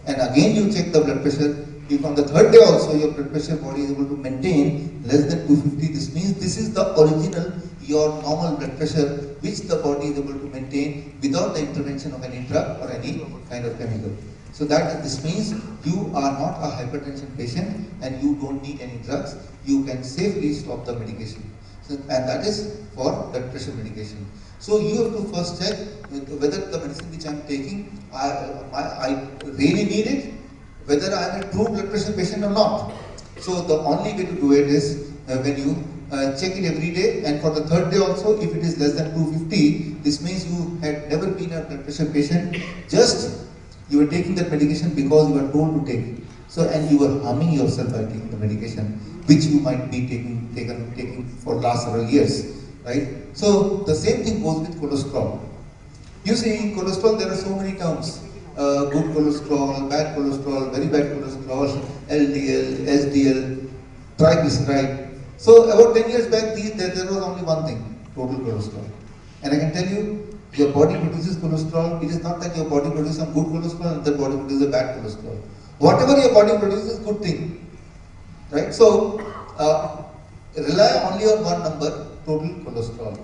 Speaker 4: And again you check the blood pressure. If on the third day also your blood pressure body is able to maintain less than 250, this means this is the original, your normal blood pressure, which the body is able to maintain without the intervention of any drug or any kind of chemical. So this means you are not a hypertension patient and you don't need any drugs. You can safely stop the medication. So, and that is for blood pressure medication. So you have to first check whether the medicine which I am taking, I really need it, whether I am a true blood pressure patient or not. So the only way to do it is when you check it every day, and for the third day also, if it is less than 250, this means you had never been a blood pressure patient, just you were taking that medication because you were told to take it. So, and you were harming yourself by taking the medication, which you might be taking for last several years, right? So the same thing goes with cholesterol. You see, in cholesterol there are so many terms. Good cholesterol, bad cholesterol, very bad cholesterol, LDL, SDL, triglyceride. So about 10 years back, there was only one thing, total cholesterol. And I can tell you, your body produces cholesterol. It is not that your body produces some good cholesterol and the body produces a bad cholesterol. Whatever your body produces is good thing, right? So rely only on one number, total cholesterol,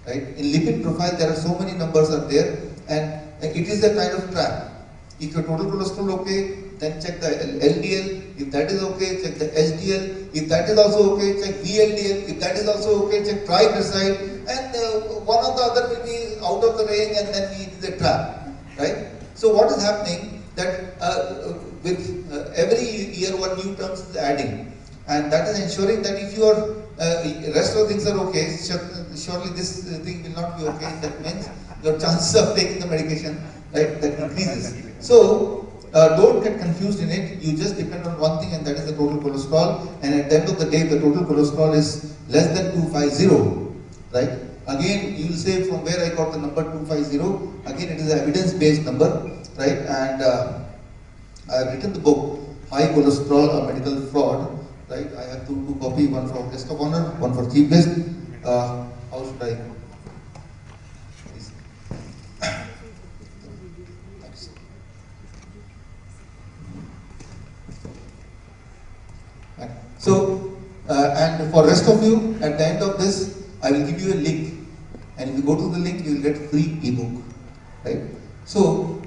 Speaker 4: right? In lipid profile, there are so many numbers are there, and it is a kind of trap. If your total cholesterol okay, then check the LDL. If that is okay, check the SDL. If that is also okay, check VLDL. If that is also okay, check triglyceride. And one or the other will be out of the range, and then it is a trap, right? So what is happening that with every year one new terms is adding, and that is ensuring that if your rest of the things are okay, surely this thing will not be okay. That means your chances of taking the medication, right, that increases. So don't get confused in it. You just depend on one thing, and that is the total cholesterol. And at the end of the day, the total cholesterol is less than 250, right? Again, you will say from where I got the number 250. Again, it is an evidence-based number, right? And I have written the book, High Cholesterol, a Medical Fraud, right? I have two copies, one for guest of honor, one for chief guest. How should I? Please. Thanks. Right. So, and for rest of you, at the end of this, I will give you a link. And if you go to the link, you will get free ebook, right? So,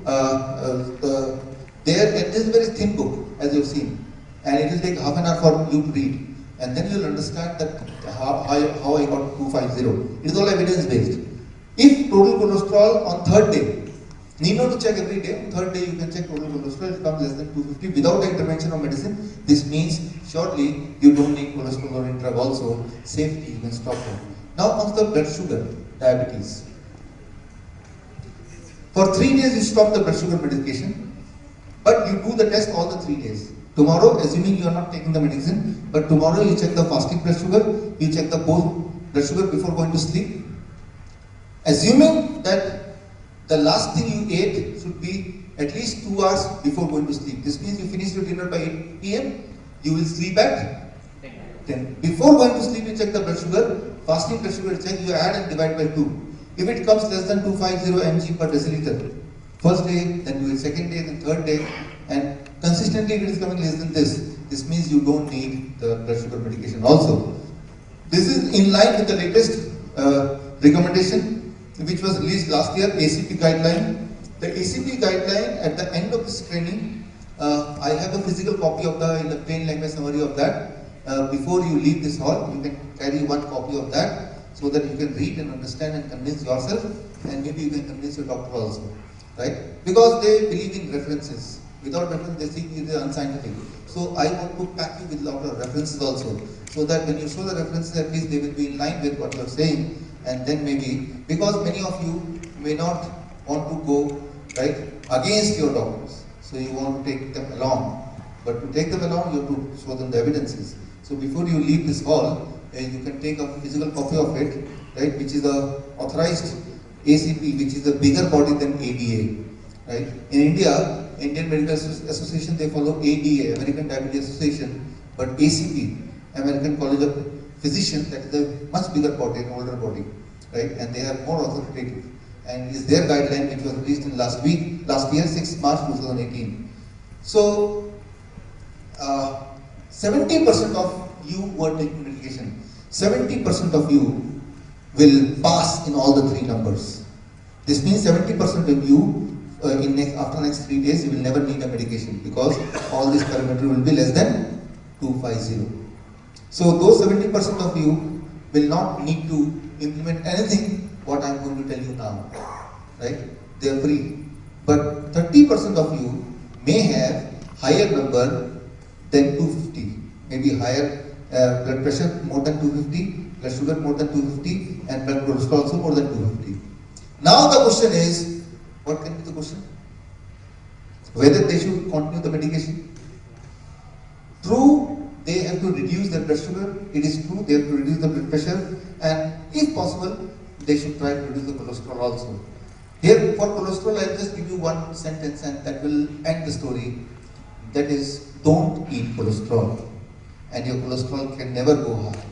Speaker 4: it is a very thin book, as you have seen, and it will take half an hour for you to read, and then you will understand that how I got 250. It is all evidence based. If total cholesterol on third day, need not to check every day. On third day, you can check total cholesterol. It comes less than 250 without the intervention of medicine. This means shortly you don't need cholesterol or drug also. Safety, you can stop it. Now comes the blood sugar, diabetes. For 3 days you stop the blood sugar medication, but you do the test all the 3 days. Tomorrow, assuming you are not taking the medicine, but tomorrow you check the fasting blood sugar, you check the post blood sugar before going to sleep. Assuming that the last thing you ate should be at least 2 hours before going to sleep. This means you finish your dinner by 8 p.m., you will sleep at 10. Before going to sleep, you check the blood sugar, fasting blood sugar check, you add and divide by 2. If it comes less than 250 mg per deciliter, first day, then do it second day, then third day, and consistently if it is coming less than this means you don't need the blood sugar medication also. This is in line with the latest recommendation which was released last year, ACP guideline. The ACP guideline, at the end of this training, I have a physical copy of in the plain language summary of that. Before you leave this hall, you can carry one copy of that so that you can read and understand and convince yourself, and maybe you can convince your doctor also, right? Because they believe in references. Without reference, they think it is unscientific. So I want to pack you with a lot of references also, so that when you show the references, at least they will be in line with what you are saying, and then maybe, because many of you may not want to go right against your doctors, so you want to take them along. But to take them along, you have to show them the evidences. So before you leave this hall, you can take a physical copy of it, right, which is the authorized ACP, which is a bigger body than ADA, right? In India, Indian Medical Association, they follow ADA, American Diabetes Association, but ACP, American College of Physicians, that is a much bigger body, an older body, right? And they are more authoritative. And it is their guideline which was released in last year, 6 March 2018. So, 70% of you who are taking medication, 70% of you will pass in all the 3 numbers. This means 70% of you after next 3 days you will never need a medication, because all these parameters will be less than 250. So those 70% of you will not need to implement anything what I am going to tell you now, right? They are free. But 30% of you may have higher number than 250, maybe higher blood pressure more than 250, blood sugar more than 250, and blood cholesterol also more than 250. Now the question is, what can be the question? Whether they should continue the medication. True, they have to reduce their blood sugar. It is true, they have to reduce the blood pressure, and if possible, they should try to reduce the cholesterol also. Here, for cholesterol, I'll just give you one sentence and that will end the story. That is, don't eat cholesterol, and your cholesterol can never go high.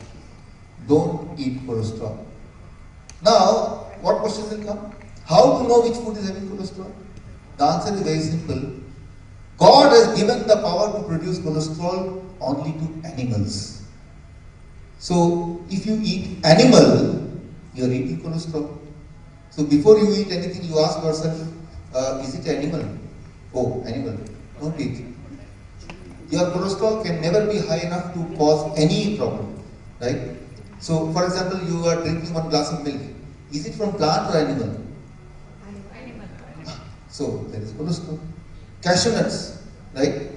Speaker 4: Don't eat cholesterol. Now, what questions will come? How to know which food is having cholesterol? The answer is very simple. God has given the power to produce cholesterol only to animals. So, if you eat animal, you are eating cholesterol. So, before you eat anything, you ask yourself, is it animal? Oh, animal. Don't eat. Your cholesterol can never be high enough to cause any problem, right? So, for example, you are drinking 1 glass of milk. Is it from plant or animal?
Speaker 5: Animal.
Speaker 4: So, there is cholesterol. Cashew nuts, right?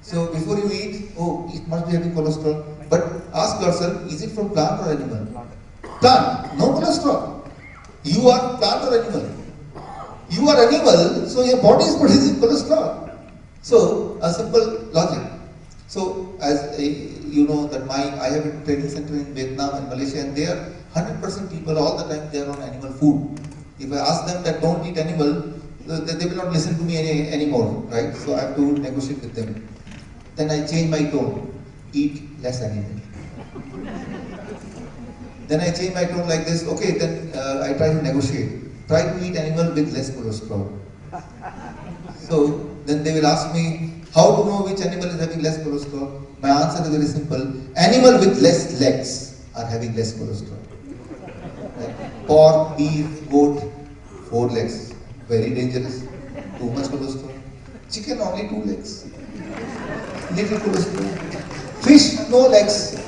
Speaker 4: So, before you eat, oh, it must be having cholesterol. But ask yourself, is it from plant or animal? Plant, no cholesterol. You are plant or animal? You are animal, so your body is producing cholesterol. So, a simple logic. So, as you know that I have a training center in Vietnam and Malaysia, and there 100% people all the time they are on animal food. If I ask them that don't eat animal, they will not listen to me anymore, right? So I have to negotiate with them. Then I change my tone, eat less animal. Then I change my tone like this, okay, then I try to negotiate. Try to eat animal with less cholesterol. So then they will ask me, how to know which animal is having less cholesterol? My answer is very simple. Animal with less legs are having less cholesterol. Right? Pork, beef, goat, 4 legs. Very dangerous. Too much cholesterol. Chicken only 2 legs. Little cholesterol. Fish, no legs.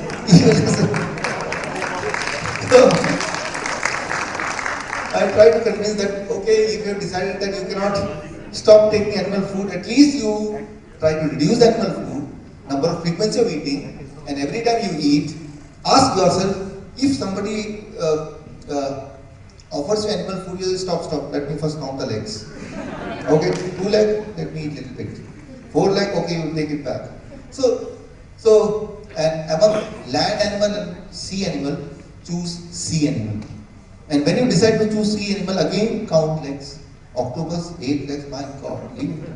Speaker 4: So, I try to convince that, okay, if you have decided that you cannot stop taking animal food, at least you try to reduce animal food, number of frequency of eating, and every time you eat, ask yourself, if somebody offers you animal food, you say, stop, let me first count the legs. Okay, 2 legs, let me eat a little bit. 4 legs, okay, you take it back. So, and among land animal and sea animal, choose sea animal. And when you decide to choose sea animal, again count legs. Octopus, 8 legs, my God, leave it.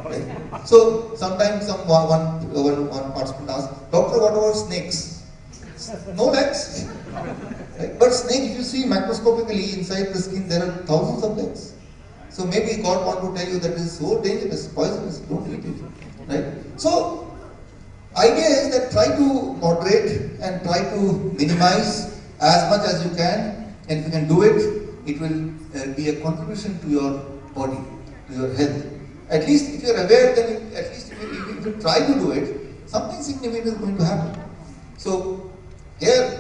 Speaker 4: Right? So sometimes one participant asks, doctor, what about snakes? No legs. Right? But snake, if you see macroscopically inside the skin, there are thousands of legs. So maybe God wants to tell you that it is so dangerous, poisonous, don't eat it. Right? So idea is that try to moderate and try to minimize as much as you can, and if you can do it, it will be a contribution to your body, to your health. At least if you are aware, then at least if you try to do it, something significant is going to happen. So here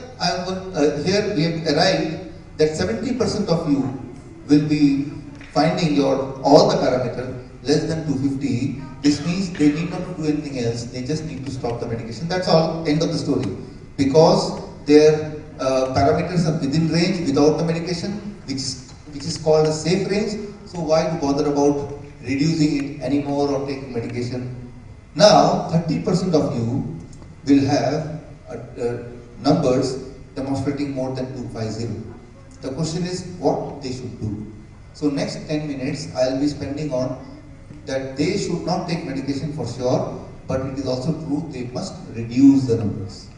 Speaker 4: here we have arrived that 70% of you will be finding your all the parameter less than 250. This means they need not to do anything else. They just need to stop the medication. That's all. End of the story. Because their parameters are within range without the medication, which is called a safe range. So why to bother about reducing it anymore or taking medication? Now 30% of you will have numbers demonstrating more than 250. The question is what they should do. So next 10 minutes I will be spending on that they should not take medication for sure, but it is also true they must reduce the numbers.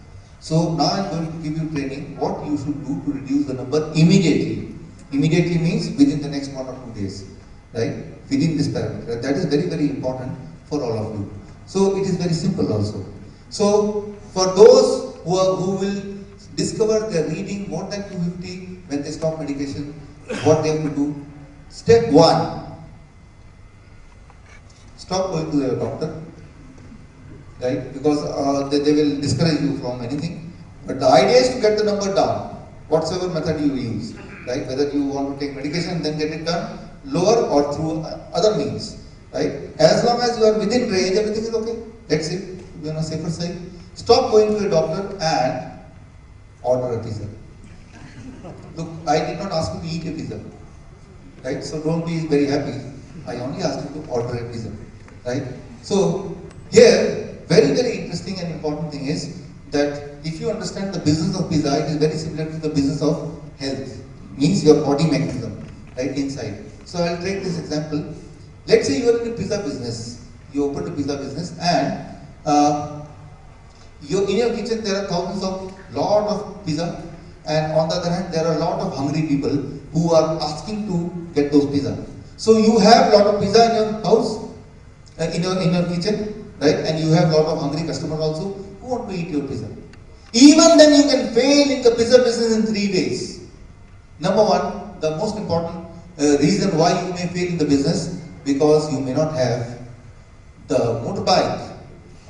Speaker 4: So now I am going to give you training what you should do to reduce the number immediately. Immediately means within the next 1 or 2 days, right? Within this parameter. That is very, very important for all of you. So it is very simple also. So for those who will discover they are reading more than 250 when they stop medication, what they have to do? Step 1. Stop going to your doctor. Right? Because they will discourage you from anything. But the idea is to get the number down, whatsoever method you use. Right? Whether you want to take medication and then get it done, lower or through other means. Right? As long as you are within range, everything is okay. That's it. To be on a safer side. Stop going to a doctor and order a pizza. Look, I did not ask you to eat a pizza. Right? So don't be very happy. I only asked you to order a pizza. Right? So here, very, very interesting and important thing is that if you understand the business of pizza, it is very similar to the business of health. Means your body mechanism, right, inside. So I will take this example. Let's say you are in a pizza business. You opened a pizza business and in your kitchen there are thousands of lot of pizza, and on the other hand there are a lot of hungry people who are asking to get those pizza. So you have a lot of pizza in your house, in your kitchen, right? And you have a lot of hungry customers also who want to eat your pizza. Even then you can fail in the pizza business in 3 days. Number one, the most important reason why you may fail in the business, because you may not have the motorbike,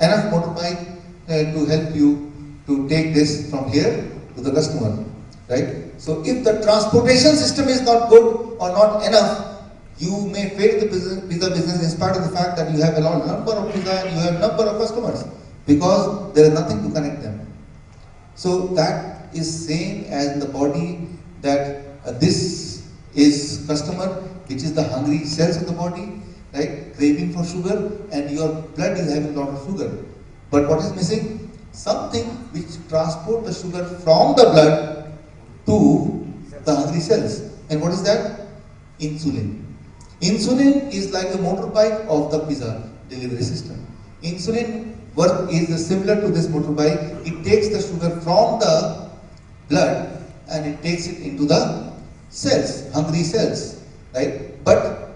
Speaker 4: enough motorbike to help you to take this from here to the customer, right? So if the transportation system is not good or not enough, you may fail the pizza business in spite of the fact that you have a lot number of pizza and you have number of customers, because there is nothing to connect them. So that is same as in the body, that this is customer, which is the hungry cells of the body, right? Craving for sugar, and your blood is having a lot of sugar. But what is missing? Something which transport the sugar from the blood to the hungry cells. And what is that? Insulin. Insulin is like the motorbike of the pizza delivery system. Insulin work is similar to this motorbike. It takes the sugar from the blood and it takes it into the cells, hungry cells, right? But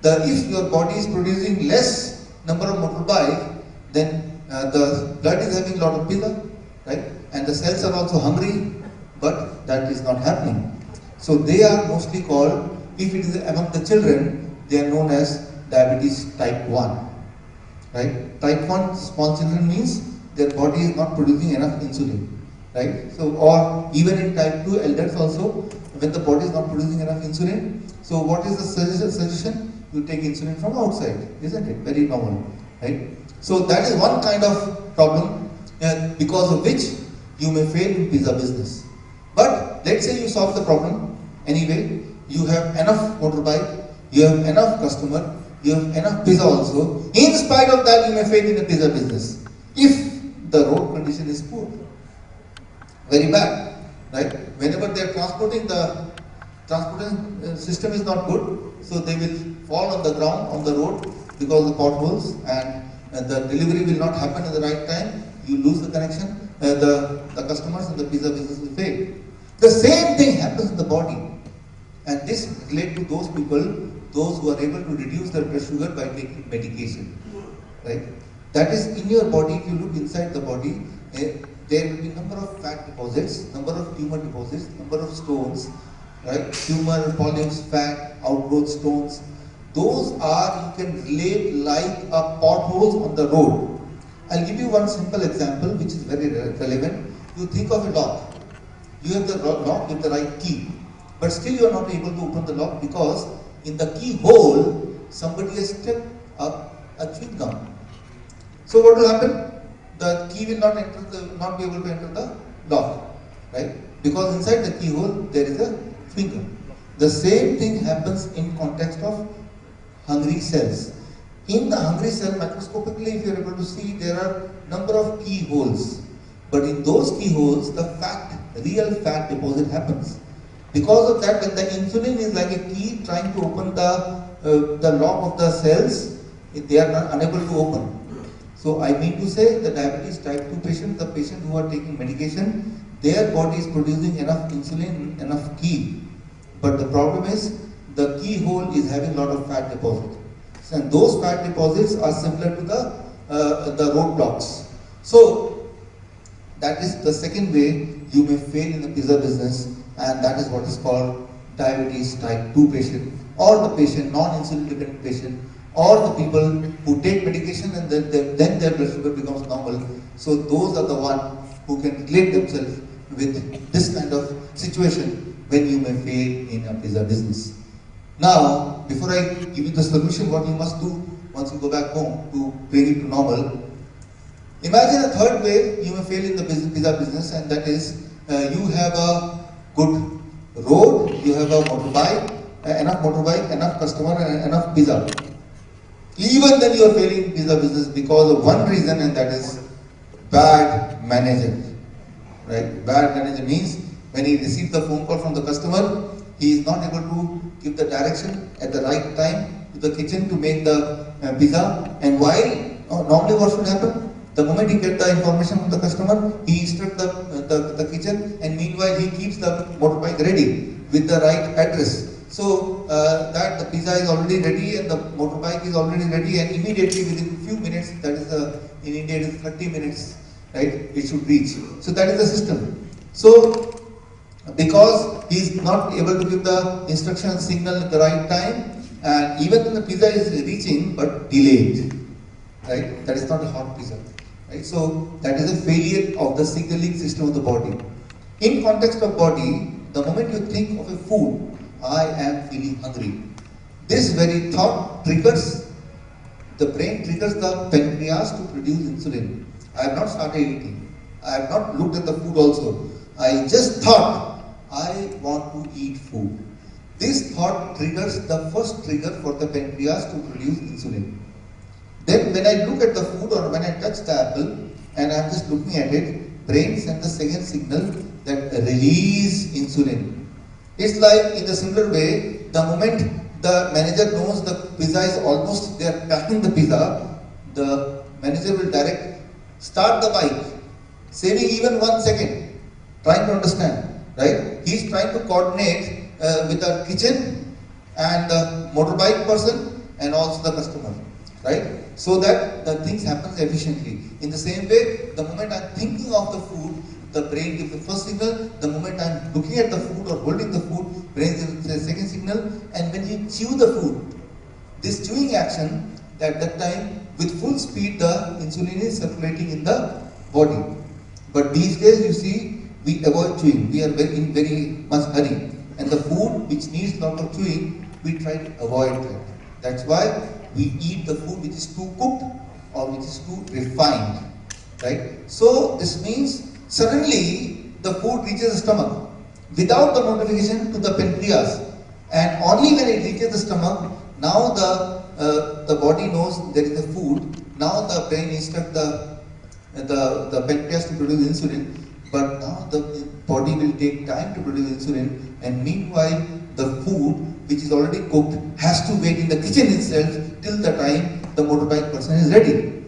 Speaker 4: if your body is producing less number of motorbike, then the blood is having a lot of pizza, right? And the cells are also hungry, but that is not happening. So they are mostly called, if it is among the children, they are known as diabetes type 1, right? Type 1 small children means their body is not producing enough insulin, right? So, or even in type 2 elders also, when the body is not producing enough insulin, so what is the suggestion? You take insulin from outside, isn't it? Very normal, right? So that is one kind of problem because of which you may fail in pizza business. But let's say you solve the problem anyway. You have enough motorbike, you have enough customer, you have enough pizza also. In spite of that, you may fail in the pizza business if the road condition is poor, very bad, right? Whenever they are transporting, the transportation system is not good, so they will fall on the ground on the road because of the potholes, and the delivery will not happen at the right time. You lose the connection. The customers in the pizza business will fail. The same thing happens in the body, and this relates to those people, those who are able to reduce their blood sugar by taking medication, right? That is in your body. If you look inside the body, there will be number of fat deposits, number of tumor deposits, number of stones, right? Tumor, polyps, fat, outgrowth stones. Those are, you can relate like a potholes on the road. I'll give you one simple example which is very relevant. You think of a lock. You have the lock with the right key, but still you are not able to open the lock because in the keyhole somebody has stuck up a chewing gum. So what will happen? The key will not be able to enter the lock, right? Because inside the keyhole there is a chewing gum. The same thing happens in context of hungry cells. In the hungry cell, microscopically, if you are able to see, there are number of keyholes. But in those keyholes, the real fat deposit happens. Because of that, when the insulin is like a key trying to open the lock of the cells, they are not unable to open. So I mean to say, the diabetes type 2 patient, the patient who are taking medication, their body is producing enough insulin, enough key. But the problem is, the keyhole is having a lot of fat deposit. And those fat deposits are similar to the roadblocks. So that is the second way you may fail in the pizza business, and that is what is called diabetes type 2 patient, or the patient, non-insulin dependent patient, or the people who take medication and then their blood sugar becomes normal. So those are the ones who can relate themselves with this kind of situation when you may fail in a pizza business. Now, before I give you the solution, what you must do once you go back home to bring it to normal, imagine a third way you may fail in the pizza business, and that is you have a good road, you have a motorbike, enough customer, and enough pizza. Even then you are failing in pizza business because of one reason, and that is bad manager. Right? Bad manager means when he receives the phone call from the customer, he is not able to give the direction at the right time to the kitchen to make the pizza. And while normally what should happen? The moment he gets the information from the customer, he instructs the kitchen, and meanwhile he keeps the motorbike ready with the right address. So that the pizza is already ready and the motorbike is already ready, and immediately within few minutes, that is in India it is 30 minutes, right? It should reach. So that is the system. So because he is not able to give the instruction signal at the right time, and even when the pizza is reaching but delayed, right? That is not a hot pizza, right? So that is a failure of the signaling system of the body. In context of body, the moment you think of a food, I am feeling hungry, this very thought triggers, the brain triggers the pancreas to produce insulin. I have not started eating. I have not looked at the food also. I just thought, I want to eat food. This thought triggers the first trigger for the pancreas to produce insulin. Then when I look at the food or when I touch the apple and I am just looking at it, brain sends the second signal that release insulin. It's like in the similar way, the moment the manager knows the pizza is almost, they are packing the pizza, the manager will direct, start the bike, saving even 1 second, trying to understand, right? He's trying to coordinate with the kitchen and the motorbike person and also the customer, right? So that the things happen efficiently. In the same way, the moment I'm thinking of the food, the brain gives the first signal. The moment I'm looking at the food or holding the food, brain gives the second signal. And when you chew the food, this chewing action, at that time, with full speed, the insulin is circulating in the body. But these days, you see, we avoid chewing. We are in very much hurry. And the food which needs lot of chewing, we try to avoid that. That's why we eat the food which is too cooked or which is too refined, right? So this means suddenly the food reaches the stomach without the notification to the pancreas, and only when it reaches the stomach, now the body knows there is a food. Now the brain instructs the pancreas to produce insulin, but now the body will take time to produce insulin, and meanwhile the food which is already cooked has to wait in the kitchen itself till the time the motorbike person is ready,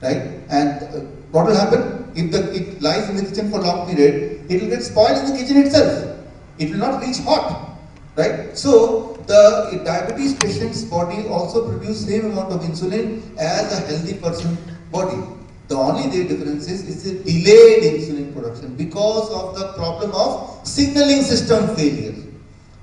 Speaker 4: right? And what will happen? If it lies in the kitchen for a long period, it will get spoiled in the kitchen itself. It will not reach hot, right? So the diabetes patient's body also produces same amount of insulin as a healthy person's body. The only difference is a delayed insulin production because of the problem of signaling system failure,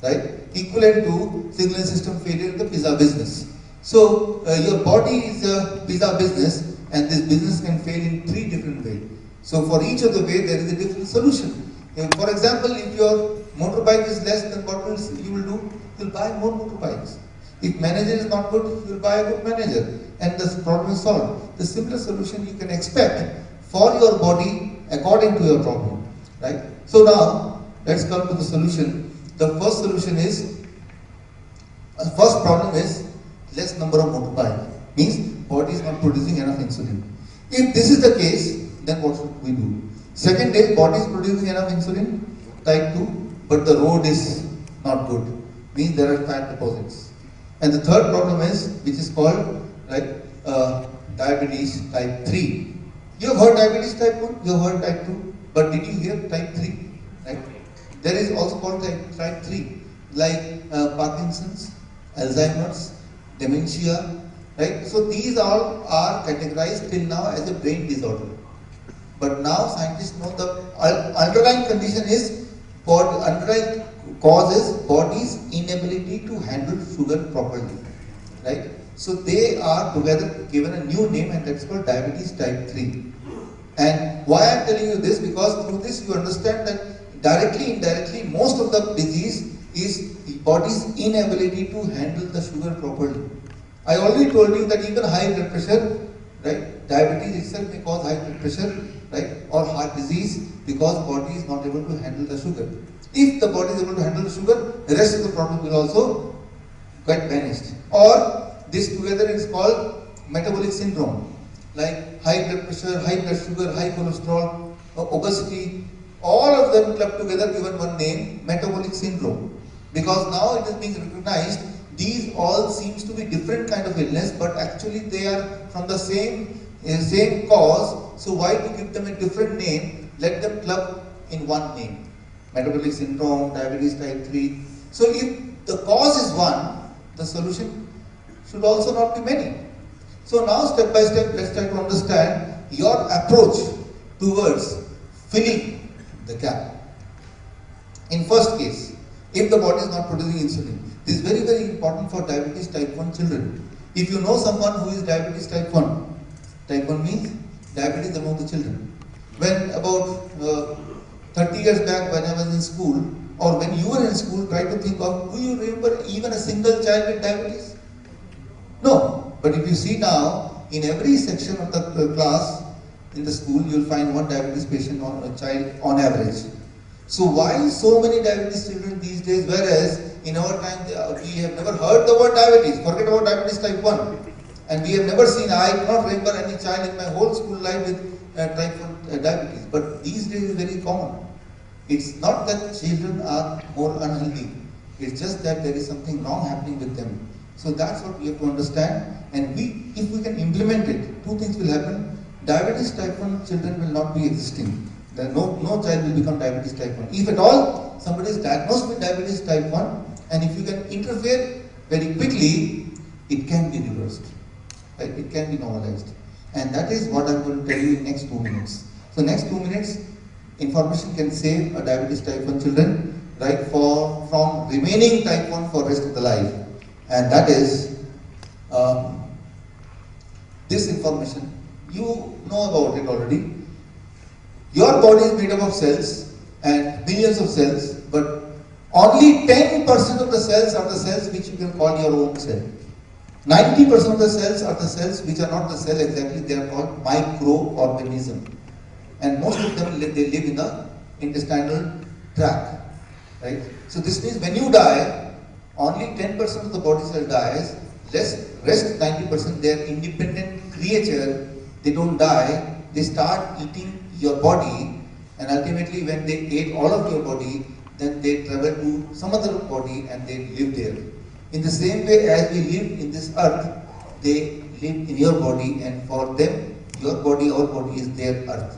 Speaker 4: right? Equivalent to signaling system failure in the pizza business. So your body is a pizza business, and this business can fail in 3 different ways. So for each of the way there is a different solution. For example, if your motorbike is less than what you will do, you will buy more motorbikes. If manager is not good, you will buy a good manager, and the problem is solved. The similar solution you can expect for your body according to your problem, right? So now let's come to the solution. The first solution is, first problem is less number of motorbike, means body is not producing enough insulin. If this is the case, then what should we do? Second is body is producing enough insulin, type 2, but the road is not good, means there are fat deposits. And the third problem is, which is called diabetes type 3. You have heard diabetes type 1, you have heard type 2, but did you hear type 3? Right? There is also called type 3, like Parkinson's, Alzheimer's, dementia, right? So these all are categorized till now as a brain disorder. But now scientists know the underlying condition is, underlying cause is body's inability to handle sugar properly, right? So they are together given a new name, and that's called diabetes type 3. And why I'm telling you this, because through this you understand that directly, indirectly, most of the disease is the body's inability to handle the sugar properly. I already told you that even high blood pressure, right? Diabetes itself may cause high blood pressure, right? Or heart disease, because body is not able to handle the sugar. If the body is able to handle the sugar, the rest of the problem will also get vanished. Or this together is called metabolic syndrome, like high blood pressure, high blood sugar, high cholesterol, obesity, all of them clubbed together given one name, metabolic syndrome. Because now it is being recognized, these all seems to be different kind of illness, but actually they are from the same cause. So why to give them a different name? Let them club in one name. Metabolic syndrome, diabetes type 3. So if the cause is one, the solution should also not be many. So now step by step, let's try to understand your approach towards filling the gap. In first case, if the body is not producing insulin, this is very, very important for diabetes type 1 children. If you know someone who is diabetes type 1 means diabetes among the children. When about 30 years back when I was in school, or when you were in school, try to think of, do you remember even a single child with diabetes? No. But if you see now, in every section of the class in the school, you will find one diabetes patient or a child on average. So why so many diabetes children these days, whereas in our time we have never heard the word diabetes, forget about diabetes type 1. And we have never seen, I cannot remember any child in my whole school life with type 1 diabetes. But these days it is very common. It's not that children are more unhealthy. It's just that there is something wrong happening with them. So that's what we have to understand. And if we can implement it, two things will happen. Diabetes type 1 children will not be existing. No child will become diabetes type 1. If at all somebody is diagnosed with diabetes type 1, and if you can interfere very quickly, it can be reversed. Right? It can be normalized. And that is what I'm going to tell you in next 2 minutes. So next 2 minutes, information can save a diabetes type 1 children, right, from remaining type 1 for rest of the life. And that is this information. You know about it already. Your body is made up of cells and billions of cells, but only 10% of the cells are the cells which you can call your own cell. 90% of the cells are the cells which are not the cell exactly, they are called microorganisms. And most of them, they live in the intestinal tract. Right? So this means when you die, only 10% of the body cell dies, rest 90% they are independent creature, they don't die, they start eating your body, and ultimately when they ate all of your body, then they travel to some other body and they live there. In the same way as we live in this earth, they live in your body, and for them, your body, our body is their earth.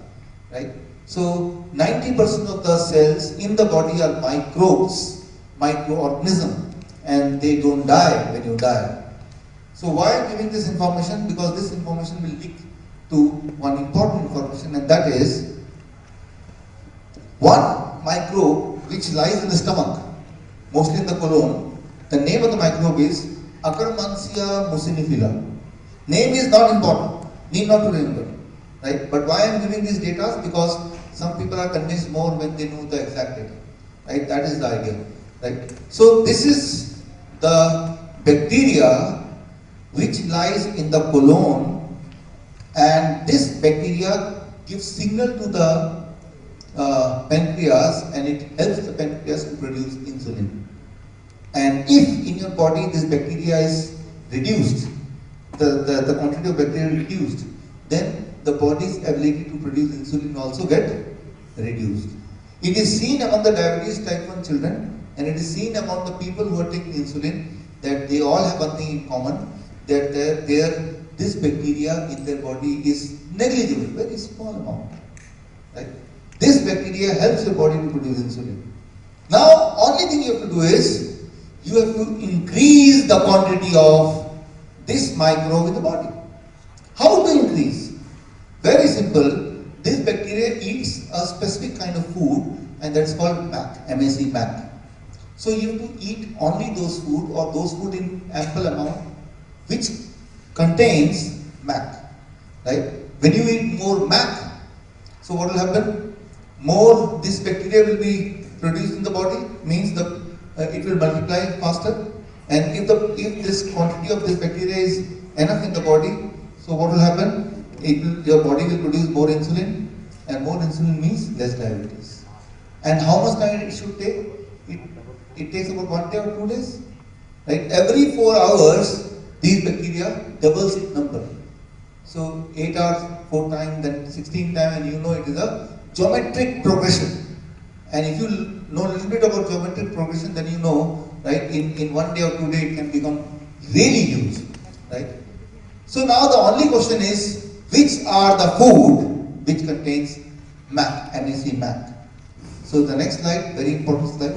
Speaker 4: Right? So 90% of the cells in the body are microbes, microorganisms, and they don't die when you die. So why I'm giving this information? Because this information will lead to one important information, and that is one microbe which lies in the stomach, mostly in the colon. The name of the microbe is Akkermansia mucinifila. Name is not important, need not to remember. Right? But why I am giving these data? Because some people are convinced more when they know the exact data. Right? That is the idea. Right? So this is the bacteria which lies in the colon, and this bacteria gives signal to the pancreas, and it helps the pancreas to produce insulin. And if in your body this bacteria is reduced, the quantity of bacteria reduced, then the body's ability to produce insulin also get reduced. It is seen among the diabetes type 1 children, and it is seen among the people who are taking insulin that they all have one thing in common, that this bacteria in their body is negligible, very small amount. Right? This bacteria helps your body to produce insulin. Now, only thing you have to do is, you have to increase the quantity of this microbe in the body. How to increase? Very simple. This bacteria eats a specific kind of food, and that's called MAC, MAC. So you have to eat only those food, or those food in ample amount which contains MAC. Right? When you eat more MAC, so what will happen? More this bacteria will be produced in the body, means it will multiply faster. And if this quantity of this bacteria is enough in the body, so what will happen? Your body will produce more insulin, and more insulin means less diabetes. And how much time it should take? It takes about 1 day or 2 days. Right? Every 4 hours, these bacteria doubles its number. So 8 hours, 4 times, then 16 times, and you know it is a geometric progression. And if you know a little bit about geometric progression, then you know, right, in 1 day or 2 days it can become really huge. Right? So now the only question is, which are the food which contains MAC, MAC. So the next slide, very important slide.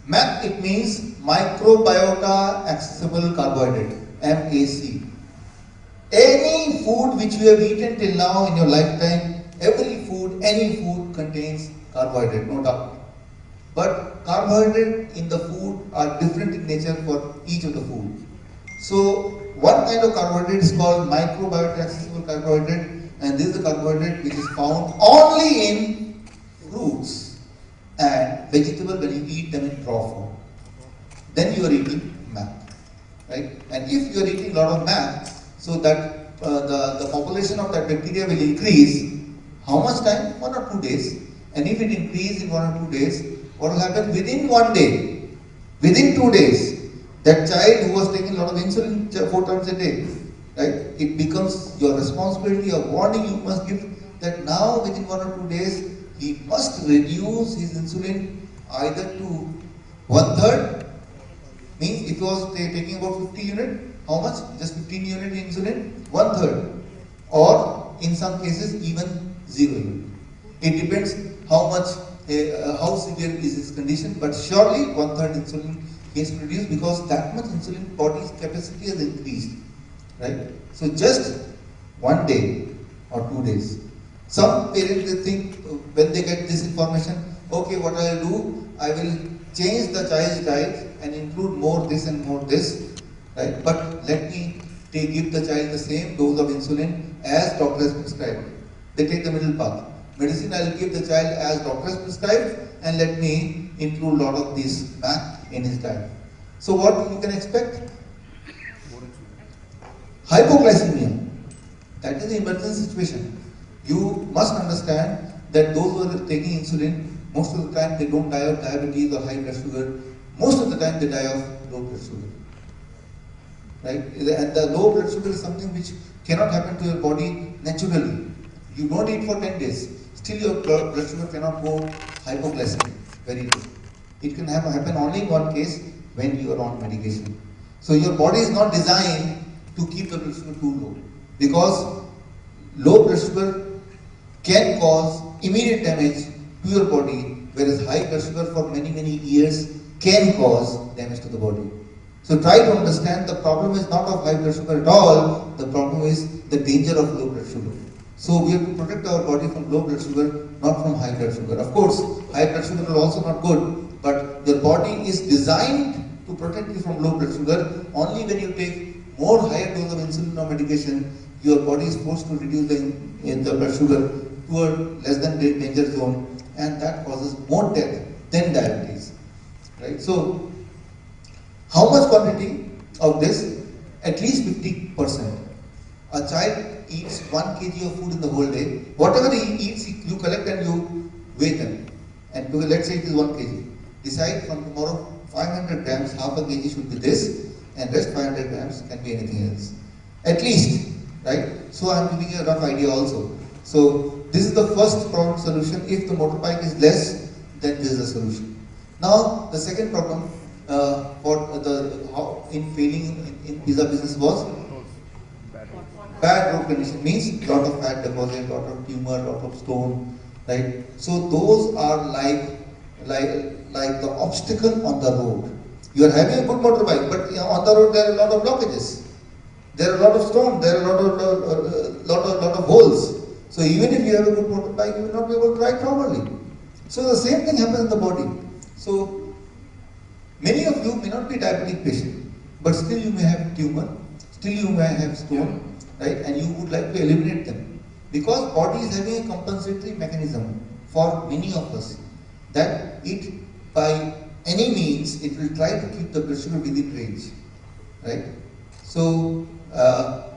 Speaker 4: MAC, it means microbiota accessible carbohydrate, MAC. Any food which you have eaten till now in your lifetime, every food, any food contains carbohydrate, no doubt. But carbohydrate in the food are different in nature for each of the food. So one kind of carbohydrate is called microbiota accessible carbohydrate, and this is the carbohydrate which is found only in fruits and vegetables when you eat them in raw form. Then you are eating MAC. Right? And if you are eating a lot of MAC, so that the population of that bacteria will increase. How much time? 1 or 2 days. And if it increases in 1 or 2 days, what will happen? Within 1 day, within 2 days, that child who was taking a lot of insulin 4 times a day, right? It becomes your responsibility, a warning you must give that now within 1 or 2 days, he must reduce his insulin either to 1/3, means if he was taking about 50 unit, how much? Just 15 unit insulin, 1/3, or in some cases even 0 unit. It depends how much, how severe is his condition, but surely 1/3 insulin he has produced because that much insulin body's capacity has increased, right? So just one day or 2 days. Some parents they think when they get this information, okay, what I will do, I will change the child's diet and include more this and more this, right? But let me give the child the same dose of insulin as doctor has prescribed. They take the middle path. Medicine I will give the child as doctor has prescribed, and let me include a lot of this math in his diet. So what you can expect? Hypoglycemia. That is the emergency situation. You must understand that those who are taking insulin, most of the time they don't die of diabetes or high blood sugar. Most of the time they die of low blood sugar. Right? And the low blood sugar is something which cannot happen to your body naturally. You don't eat for 10 days. Still your blood sugar cannot go hypoglycemic. Very good. It can happen only in one case, when you are on medication. So your body is not designed to keep the blood sugar too low, because low blood sugar can cause immediate damage to your body, whereas high blood sugar for many years can cause damage to the body. So try to understand the problem is not of high blood sugar at all, the problem is the danger of low blood sugar. So we have to protect our body from low blood sugar, not from high blood sugar. Of course, high blood sugar is also not good, but your body is designed to protect you from low blood sugar. Only when you take more higher dose of insulin or medication, your body is forced to reduce the blood sugar to a less than danger zone, and that causes more death than diabetes. Right? So, how much quantity of this? At least 50%. A child eats 1 kg of food in the whole day. Whatever he eats, you collect and you weigh them. And let's say it is 1 kg. Decide from tomorrow 500 grams, half a kg should be this, and rest 500 grams can be anything else. At least, right? So I am giving you a rough idea also. So this is the first problem solution. If the motorbike is less, then this is a solution. Now the second problem in failing in pizza business was bad road condition, means lot of fat deposit, lot of tumor, lot of stone, right? So those are like the obstacle on the road. You are having a good motorbike, but on the road there are a lot of blockages. There are a lot of stones, there are a lot of holes. So even if you have a good motorbike, you will not be able to ride properly. So the same thing happens in the body. So many of you may not be diabetic patient, but still you may have tumor, still you may have stone, right? And you would like to eliminate them, because body is having a compensatory mechanism for many of us, that it by any means it will try to keep the blood sugar within range, right? So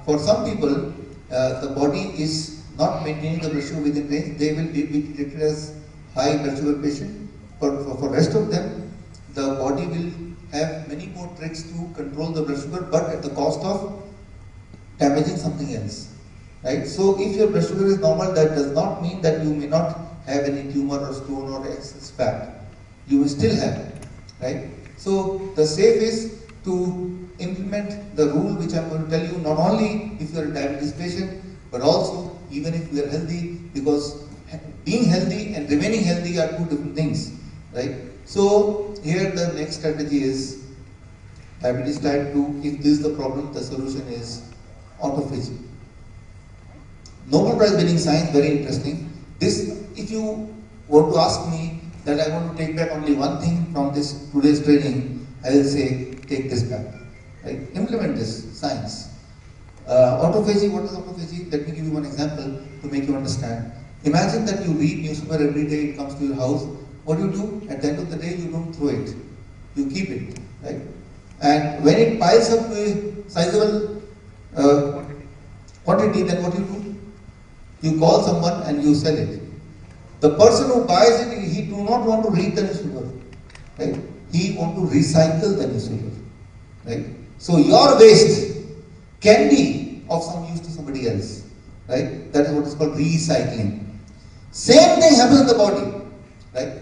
Speaker 4: for some people the body is not maintaining the blood sugar within range, they will be treated as high blood sugar patient. For rest of them, the body will have many more tricks to control the blood sugar, but at the cost of damaging something else, right? So if your blood sugar is normal, that does not mean that you may not have any tumor or stone or excess fat. You will still have it, right? So the safe is to implement the rule which I am going to tell you, not only if you are a diabetes patient, but also even if you are healthy, because being healthy and remaining healthy are two different things, right? So here the next strategy is diabetes type 2. If this is the problem, the solution is autophagy. Nobel Prize winning science, very interesting. This, if you want to ask me that I want to take back only one thing from this today's training, I will say take this back. Right? Implement this science. Autophagy, what is autophagy? Let me give you one example to make you understand. Imagine that you read newspaper every day, it comes to your house. What do you do? At the end of the day, you don't throw it. You keep it, right? And when it piles up to a sizable quantity, then what you do? You call someone and you sell it. The person who buys it, he do not want to read the newspaper, right? He want to recycle the newspaper, right? So your waste can be of some use to somebody else, right? That is what is called recycling. Same thing happens in the body, right?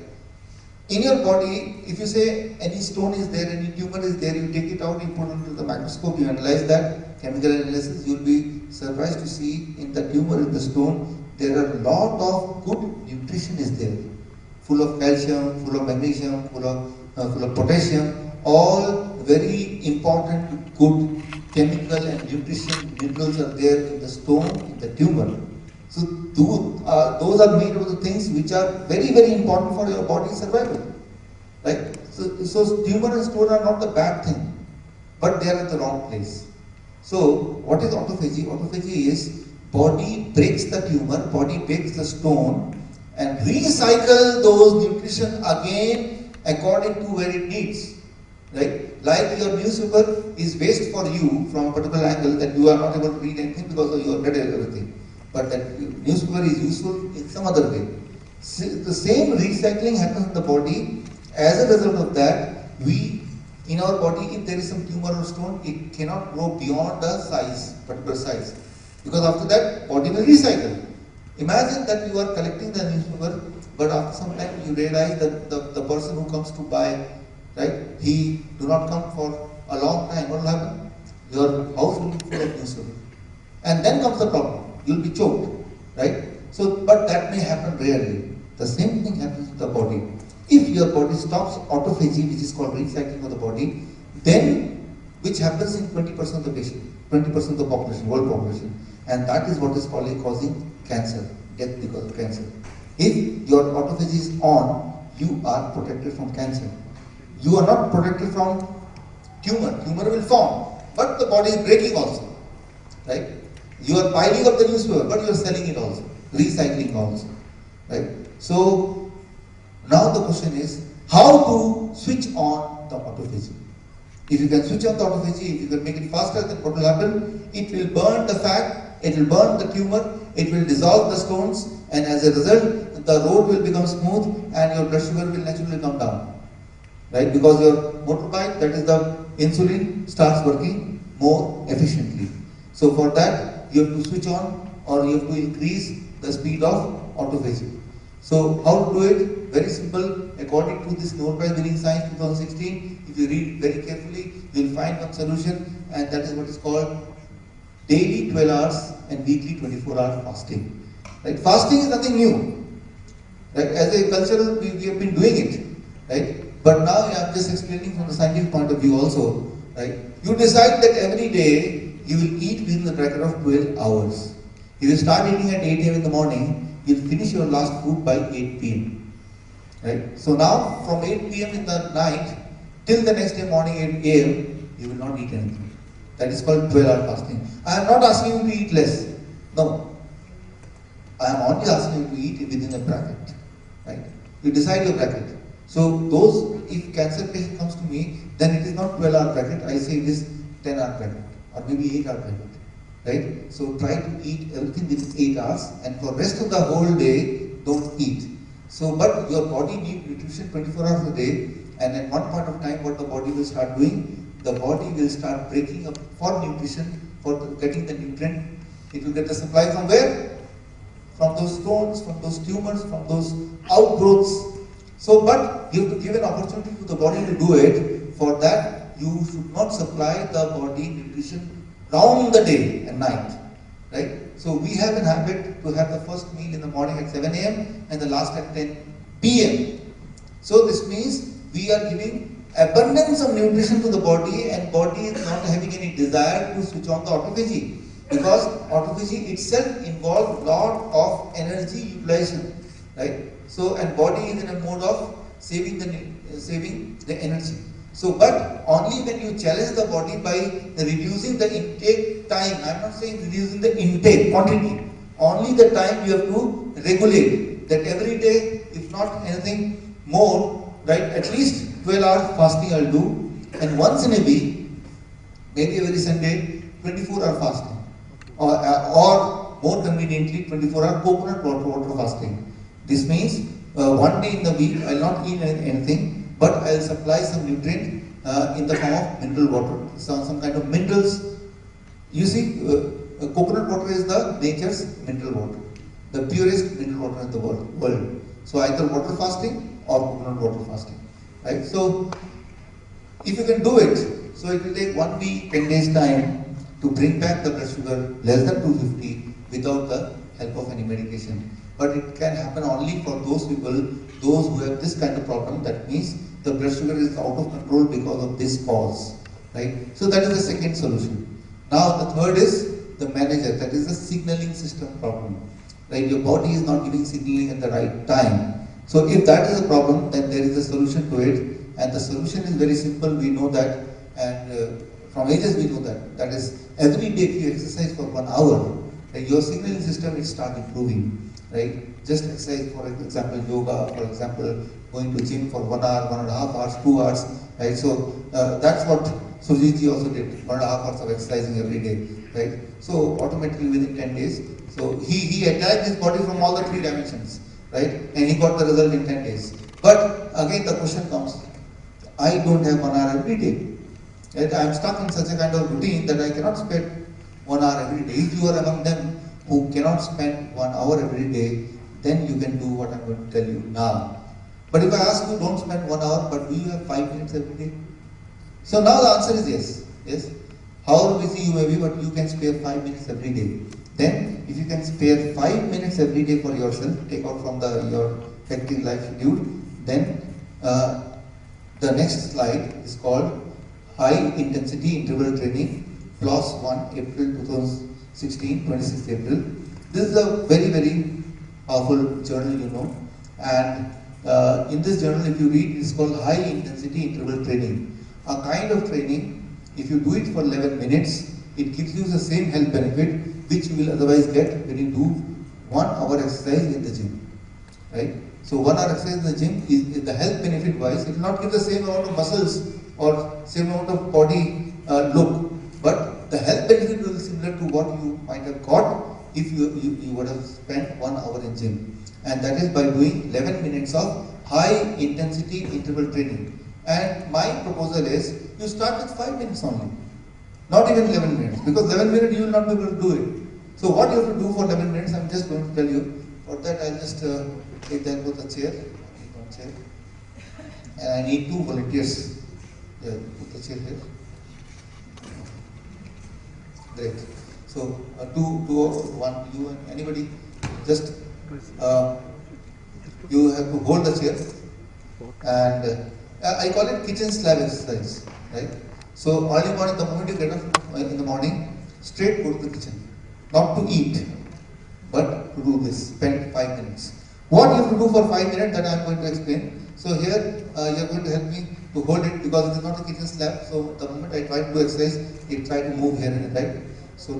Speaker 4: In your body, if you say any stone is there, any tumor is there, you take it out, you put it into the microscope, you analyze that, chemical analysis, you'll be surprised to see in the tumor, in the stone, there are a lot of good nutrition is there. Full of calcium, full of magnesium, full of potassium, all very important good chemical and nutrition minerals are there in the stone, in the tumor. So those are made of the things which are very, very important for your body's survival. Right? So tumor and stone are not the bad thing, but they are at the wrong place. So what is autophagy? Autophagy is body breaks the tumor, body breaks the stone and recycle those nutrition again according to where it needs. Right? Like your newspaper is waste for you from a particular angle that you are not able to read anything because you have read everything. But that newspaper is useful in some other way. The same recycling happens in the body. As a result of that, in our body, if there is some tumor or stone, it cannot grow beyond a size, particular size. Because after that, body will recycle. Imagine that you are collecting the newspaper, but after some time you realize that the person who comes to buy, right, he do not come for a long time. What will happen? Your house will be full of newspaper. And then comes the problem. You'll be choked, right? So, but that may happen rarely. The same thing happens with the body. If your body stops autophagy, which is called recycling of the body, then, which happens in 20% of the patient, 20% of the population, world population, and that is what is probably causing cancer, death because of cancer. If your autophagy is on, you are protected from cancer. You are not protected from tumor. Tumor will form, but the body is breaking also, right? You are piling up the newspaper, but you are selling it also, recycling also, right? So now the question is how to switch on the autophagy. If you can switch on the autophagy, if you can make it faster, then what will happen? It will burn the fat, it will burn the tumor, it will dissolve the stones, and as a result, the road will become smooth and your blood sugar will naturally come down, right? Because your motorbike, that is the insulin, starts working more efficiently. So for that, you have to switch on or you have to increase the speed of autophagy. So how to do it? Very simple. According to this Nobel Prize winning science 2016, if you read very carefully, you will find one solution, and that is what is called daily 12 hours and weekly 24-hour fasting. Right? Fasting is nothing new. Right? As a cultural, we have been doing it. Right? But now I am just explaining from the scientific point of view also. Right? You decide that every day you will eat within the bracket of 12 hours. If you start eating at 8 a.m. in the morning, you will finish your last food by 8 p.m. Right? So now, from 8 p.m. in the night till the next day morning 8 a.m., you will not eat anything. That is called 12-hour fasting. I am not asking you to eat less. No. I am only asking you to eat within a bracket. Right? You decide your bracket. So if cancer patient comes to me, then it is not 12-hour bracket. I say it is 10-hour bracket. Or maybe 8-hour bracket, right? So try to eat everything within 8 hours, and for rest of the whole day, don't eat. So, but your body needs nutrition 24 hours a day, and at one point of time, what the body will start doing, the body will start breaking up for nutrition, for getting the nutrient. It will get the supply from where? From those stones, from those tumors, from those outgrowths. So, but you have to give an opportunity to the body to do it. For that, you should not supply the body nutrition round the day and night, right? So we have an habit to have the first meal in the morning at 7 a.m. and the last at 10 p.m. So this means we are giving abundance of nutrition to the body, and body is not having any desire to switch on the autophagy, because autophagy itself involves lot of energy utilization, right? So, and body is in a mode of saving the energy. So, but only when you challenge the body by reducing the intake time, I am not saying reducing the intake quantity, only the time you have to regulate, that every day, if not anything more, right, at least 12 hours fasting I will do, and once in a week, maybe every Sunday, 24-hour fasting, or more conveniently, 24-hour coconut water fasting. This means one day in the week I will not eat anything, but I will supply some nutrient in the form of mineral water, some kind of minerals. You see, coconut water is the nature's mineral water. the purest mineral water in the world. So either water fasting or coconut water fasting, right? So if you can do it, so it will take 1 week, 10 days time to bring back the blood sugar less than 250 without the help of any medication. But it can happen only for those people, those who have this kind of problem. That means the blood sugar is out of control because of this cause, right? So that is the second solution. Now the third is the manager, that is the signaling system problem. Right? Your body is not giving signaling at the right time. So if that is a problem, then there is a solution to it, and the solution is very simple. We know that, and from ages we know that. That is, every day if you exercise for 1 hour, right, your signaling system will start improving. Right? Just exercise, for example, yoga, for example, going to gym for 1 hour, 1.5 hours, 2 hours. Right? So that's what Surjit also did. 1.5 hours of exercising every day. Right? So automatically within 10 days. So he attacked his body from all the 3 dimensions, right? And he got the result in 10 days. But again the question comes, I don't have 1 hour every day. Right? I am stuck in such a kind of routine that I cannot spend 1 hour every day. If you are among them who cannot spend 1 hour every day, then you can do what I am going to tell you now. But if I ask you, don't spend 1 hour, but do you have 5 minutes every day? So now the answer is yes. Yes. However busy you may be, but you can spare 5 minutes every day. Then, if you can spare 5 minutes every day for yourself, take out from your hectic life schedule, then the next slide is called High Intensity Interval Training, PLOS 1, April 2016, 26th April. This is a very, very powerful journal, you know, and in this journal, if you read, it's called High Intensity Interval Training. A kind of training, if you do it for 11 minutes, it gives you the same health benefit which you will otherwise get when you do 1 hour exercise in the gym, right? So 1 hour exercise in the gym is the health benefit wise, it will not give the same amount of muscles or same amount of body look, but the health benefit will be similar to what you might have got if you would have spent 1 hour in gym. And that is by doing 11 minutes of high intensity interval training. And my proposal is, you start with 5 minutes only. Not even 11 minutes, because 11 minutes you will not be able to do it. So what you have to do for 11 minutes, I am just going to tell you. For that I will just take that with a chair. I need 1 chair. And I need 2 volunteers. Yeah, put the chair here. Great. So 2 or 1, you and anybody, just you have to hold the chair. And I call it kitchen slab exercise, right? So early morning, the moment you get up in the morning, straight go to the kitchen. Not to eat, but to do this, spend 5 minutes. What you have to do for 5 minutes, that I am going to explain. So here, you are going to help me to hold it, because it is not a kitchen slab. So the moment I try to do exercise, it try to move here and right. So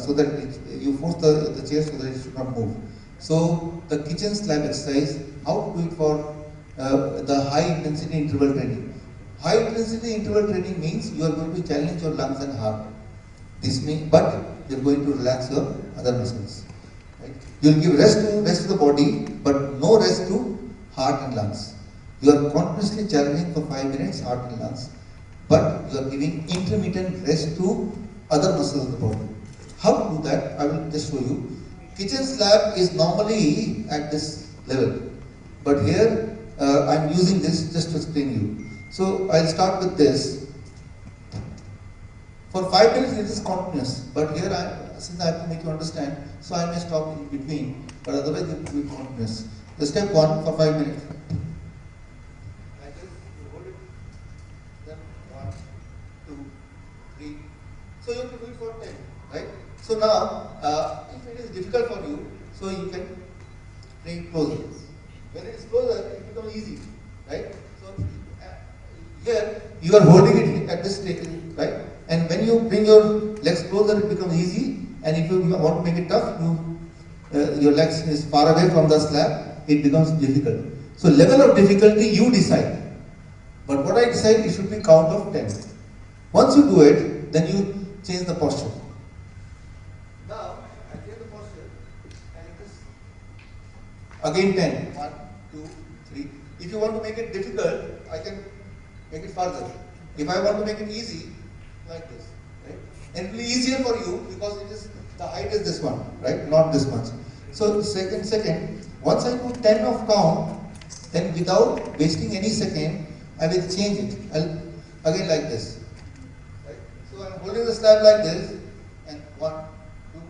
Speaker 4: so that you force the chair so that it should not move. So the kitchen slab exercise, how to do it for the high intensity interval training. High intensity interval training means you are going to challenge your lungs and heart. This means, but you are going to relax your other muscles. Right? You will give rest to the body, but no rest to heart and lungs. You are continuously challenging for 5 minutes heart and lungs, but you are giving intermittent rest to other muscles of the body. How to do that? I will just show you. Kitchen slab is normally at this level, but here I am using this just to explain you. So I will start with this. For 5 minutes it is continuous, but here since I have to make you understand, so I may stop in between, but otherwise it will be continuous. The step 1 for 5 minutes. Like this, you hold it, then 1, 2, 3. So you have to do it for 10, right? So now, if it is difficult for you, so you can bring it closer. When it is closer, it becomes easy, right? So here you are holding it at this stage, right? And when you bring your legs closer, it becomes easy. And if you want to make it tough, your legs is far away from the slab, it becomes difficult. So level of difficulty you decide. But what I decide, it should be count of 10. Once you do it, then you change the posture. Now, I change the posture, and it is again 10. 1, 2, 3. If you want to make it difficult, I can make it further. If I want to make it easy, like this, right? And it will be easier for you because the height is this one, right? Not this much. So second, once I do 10 of count, then without wasting any second, I will change it. I'll again like this. Right? So I'm holding the slab like this, and 1, 2,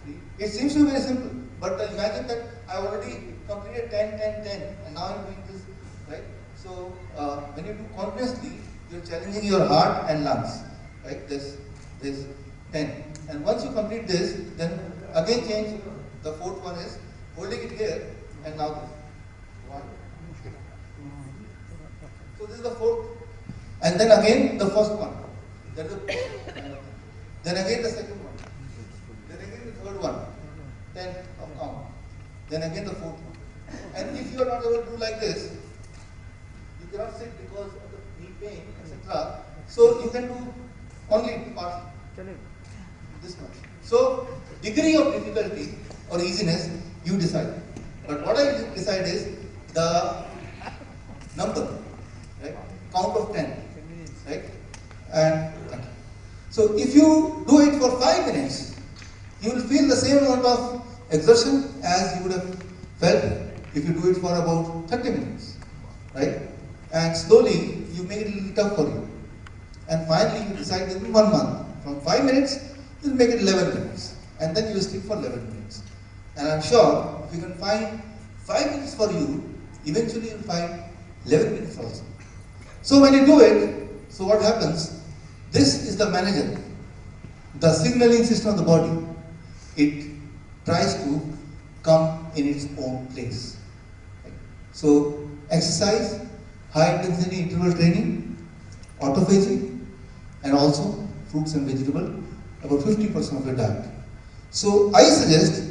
Speaker 4: 3. It seems to be very simple, but imagine that I already completed 10, 10, 10, and now I'm doing this, right? So when you do continuously, you're challenging your heart and lungs, right? This 10, and once you complete this, then again change. The fourth one is holding it here, and now this. 1. So this is the fourth, and then again the first one. That is the then again the second one. Then again the third one. 10 of count. Then again the fourth one. And if you are not able to do like this, you cannot sit because of the knee pain, etc. So you can do only partially. This much. So degree of difficulty or easiness you decide. But what I decide is the number, right? Count of 10, right? And so if you do it for 5 minutes, you will feel the same amount of exertion as you would have felt if you do it for about 30 minutes, right? And slowly you make it a little tough for you. And finally you decide in 1 month, from 5 minutes, you'll make it 11 minutes. And then you will stick for 11 minutes. And I'm sure if you can find 5 minutes for you, eventually you'll find 11 minutes also. So when you do it, so what happens? This is the manager, the signaling system of the body. It tries to come in its own place. So exercise, high intensity interval training, autophagy, and also fruits and vegetables, about 50% of your diet. So I suggest,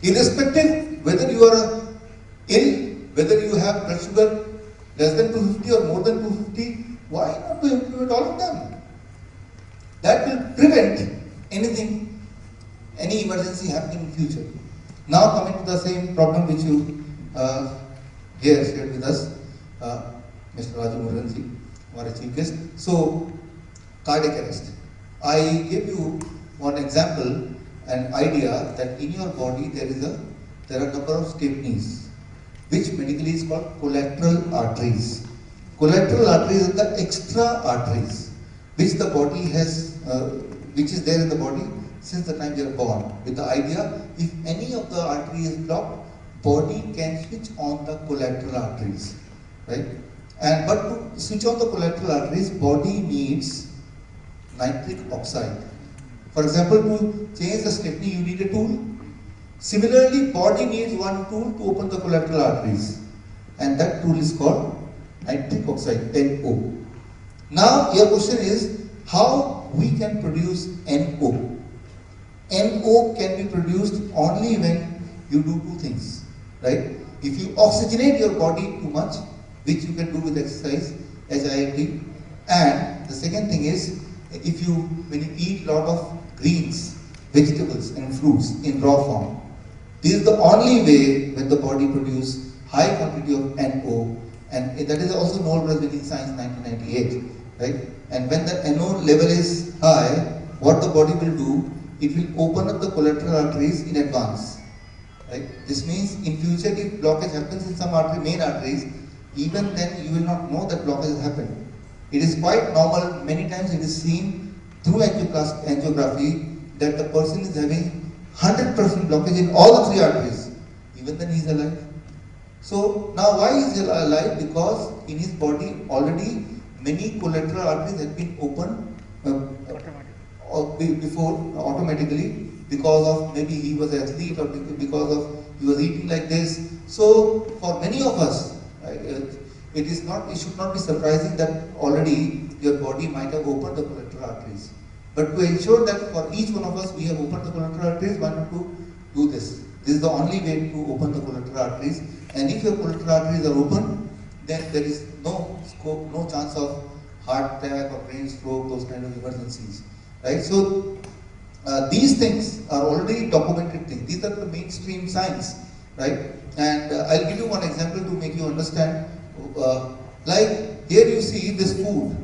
Speaker 4: irrespective whether you are ill, whether you have blood sugar less than 250 or more than 250, why not to implement all of them? That will prevent anything, any emergency happening in future. Now coming to the same problem which you here shared with us, Mr. Raju Muranji, our chief guest. So, cardiac arrest. I give you one example, an idea that in your body there are a number of stepneys, which medically is called collateral arteries. Collateral arteries are the extra arteries which the body has, which is there in the body since the time you are born. With the idea, if any of the artery is blocked, body can switch on the collateral arteries, right? And but to switch on the collateral arteries, body needs nitric oxide. For example, to change the stepney, you need a tool. Similarly, body needs one tool to open the collateral arteries, and that tool is called nitric oxide, NO. Now, your question is how we can produce NO. NO can be produced only when you do two things, right? If you oxygenate your body too much, which you can do with exercise, HIIT, and the second thing is when you eat lot of greens, vegetables and fruits in raw form. This is the only way when the body produces high quantity of NO, and that is also known as in Science 1998, right? And when the NO level is high, what the body will do, it will open up the collateral arteries in advance, right? This means in future if blockage happens in some main arteries, even then you will not know that blockage has happened. It is quite normal, many times it is seen through angiography that the person is having 100% blockage in all the three arteries. Even then he is alive. So now why is he alive? Because in his body already many collateral arteries have been opened before automatically, because of maybe he was an athlete or because of he was eating like this. So for many of us, right, it should not be surprising that already your body might have opened the collateral arteries. But to ensure that for each one of us we have opened the collateral arteries, why not to do this? This is the only way to open the collateral arteries. And if your collateral arteries are open, then there is no scope, no chance of heart attack or brain stroke, those kind of emergencies, right? So these things are already documented things. These are the mainstream science, right? And I'll give you one example to make you understand. Like here you see this food,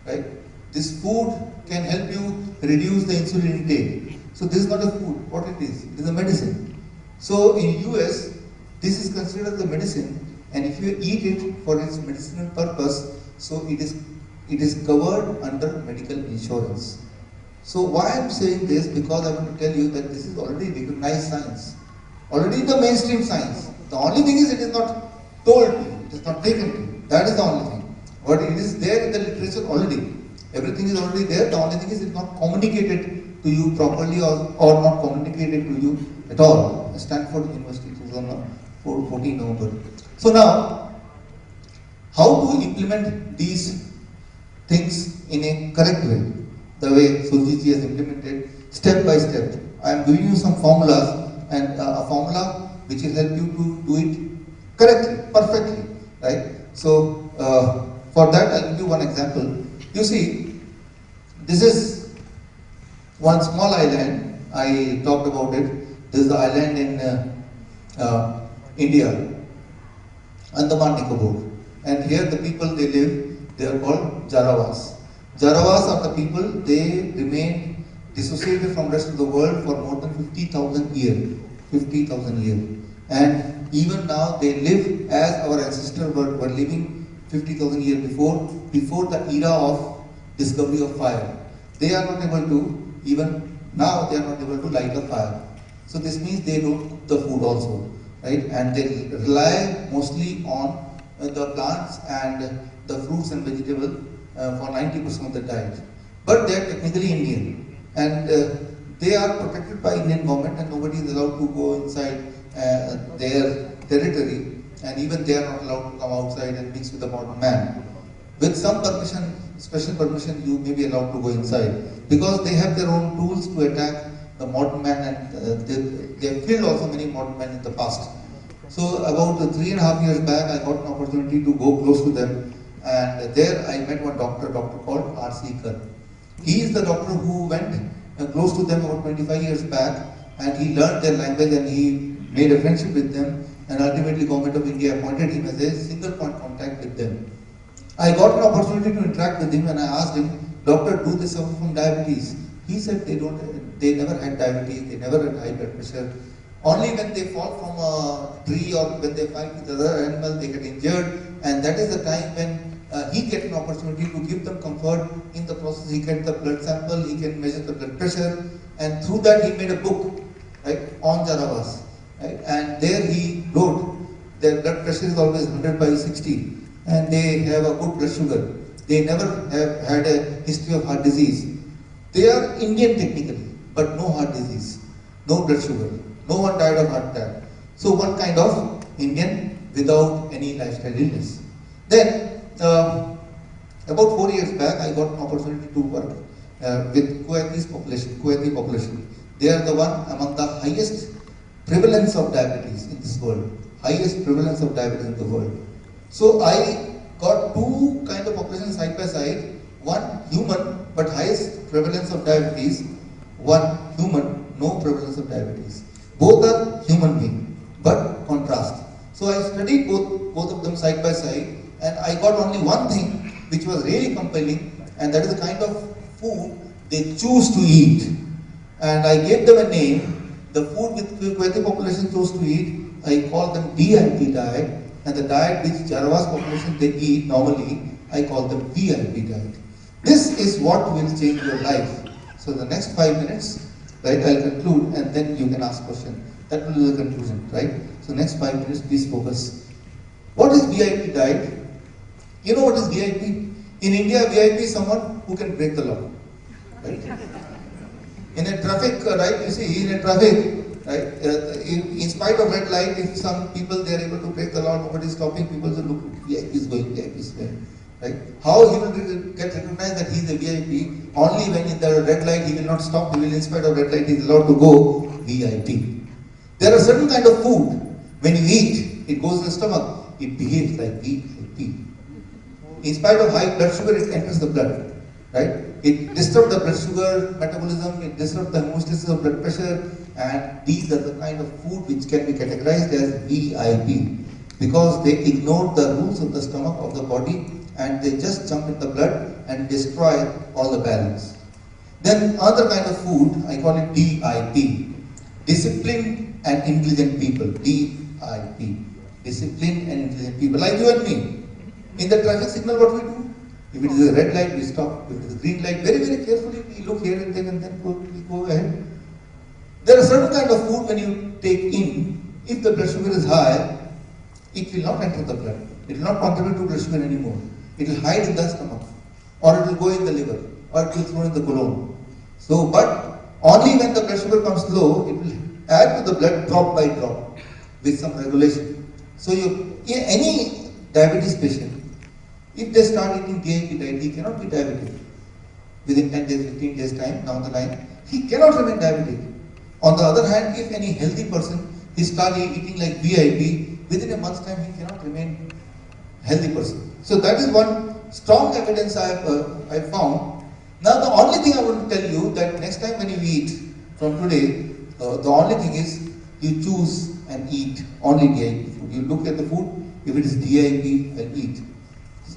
Speaker 4: right? This food can help you reduce the insulin intake. So this is not a food. What it is a medicine. So in US, this is considered as a medicine, and if you eat it for its medicinal purpose, so it is covered under medical insurance. So why I am saying this? Because I want to tell you that this is already recognized science, already the mainstream science. The only thing is it is not told to you, it is not taken to you. That is the only thing. But it is there in the literature already. Everything is already there. The only thing is it is not communicated to you properly or not communicated to you at all. Stanford University, 14 November. So now, how to implement these things in a correct way? The way Surjit ji has implemented, step by step. I am giving you some formulas, and a formula which will help you to do it correctly, perfectly, right? So for that, I'll give you one example. You see, this is one small island. I talked about it. This is the island in India, Andaman Nicobar, and here the people they live. They are called Jarawas. Jarawas are the people, they remain dissociated from the rest of the world for more than 50,000 years. 50,000 years. And even now they live as our ancestors were living 50,000 years before the era of discovery of fire. They are not able to, even now they are not able to light a fire. So this means they don't cook the food also, right? And they rely mostly on the plants and the fruits and vegetables for 90% of the diet. But they are technically Indian, and they are protected by Indian government, and nobody is allowed to go inside their territory, and even they are not allowed to come outside and mix with the modern man. With some permission, special permission, you may be allowed to go inside, because they have their own tools to attack the modern man, and they have killed also many modern men in the past. So about 3.5 years back, I got an opportunity to go close to them. And there I met one doctor called R.C. Kar. He is the doctor who went close to them about 25 years back, and he learned their language and he made a friendship with them, and ultimately Government of India appointed him as a single point contact with them. I got an opportunity to interact with him, and I asked him, Doctor, do they suffer from diabetes? He said they never had diabetes, they never had high blood pressure. Only when they fall from a tree or when they fight with other animals, they get injured, and that is the time when he gets an opportunity to give them comfort. In the process, he gets the blood sample, he can measure the blood pressure, and through that he made a book, right, on Jarawas, right? And there he wrote their blood pressure is always 100/60, and they have a good blood sugar. They never have had a history of heart disease. They are Indian technically, but no heart disease, no blood sugar. No one died of heart attack. So one kind of Indian without any lifestyle illness. Then, about 4 years back, I got an opportunity to work with Kuwaiti population. They are the one among the highest prevalence of diabetes in this world. Highest prevalence of diabetes in the world. So I got two kind of populations side by side. One human, but highest prevalence of diabetes. One human, no prevalence of diabetes. Both are human beings, but contrast. So I studied both of them side by side, and I got only one thing which was really compelling, and that is the kind of food they choose to eat. And I gave them a name. The food which the Kuwaiti population chose to eat, I call them DIP diet, and the diet which Jarawas population they eat normally, I call them VIP diet. This is what will change your life. So the next 5 minutes, right, I'll conclude, and then you can ask question. That will be the conclusion, right? So next 5 minutes, please focus. What is VIP diet? You know what is VIP? In India, VIP is someone who can break the law, right? In a traffic, right, you see, in a traffic, right, in spite of red light, if some people they are able to break the law, nobody is stopping, people say, look, VIP is going, VIP is going. Right? How he will get recognized that he is a VIP? Only when in the red light he will not stop, he will in spite of red light he is allowed to go VIP. There are certain kind of food, when you eat, it goes in the stomach, it behaves like VIP. In spite of high blood sugar, it enters the blood. Right? It disrupts the blood sugar metabolism, it disrupts the homeostasis of blood pressure, and these are the kind of food which can be categorized as VIP. Because they ignore the rules of the stomach of the body, and they just jump in the blood and destroy all the balance. Then other kind of food, I call it DIP, disciplined and intelligent people, DIP, disciplined and intelligent people, like you and me. In the traffic signal, what we do? If it is a red light, we stop. If it is a green light, very, very carefully we look here and then we go ahead. There are certain kind of food when you take in, if the blood sugar is high, it will not enter the blood. It will not contribute to blood sugar anymore. It will hide in the stomach, or it will go in the liver, or it will flow in the colon. So, but only when the blood sugar comes low, it will add to the blood drop by drop with some regulation. So, any diabetes patient, if they start eating DIP diet, he cannot be diabetic. Within 10 days, 15 days time down the line, he cannot remain diabetic. On the other hand, if any healthy person, he starts eating like VIP, within a month's time, he cannot remain healthy person. So that is one strong evidence I found. Now the only thing I want to tell you that next time when you eat from today, the only thing is you choose and eat only DIP food. You look at the food, if it is DIP, and eat.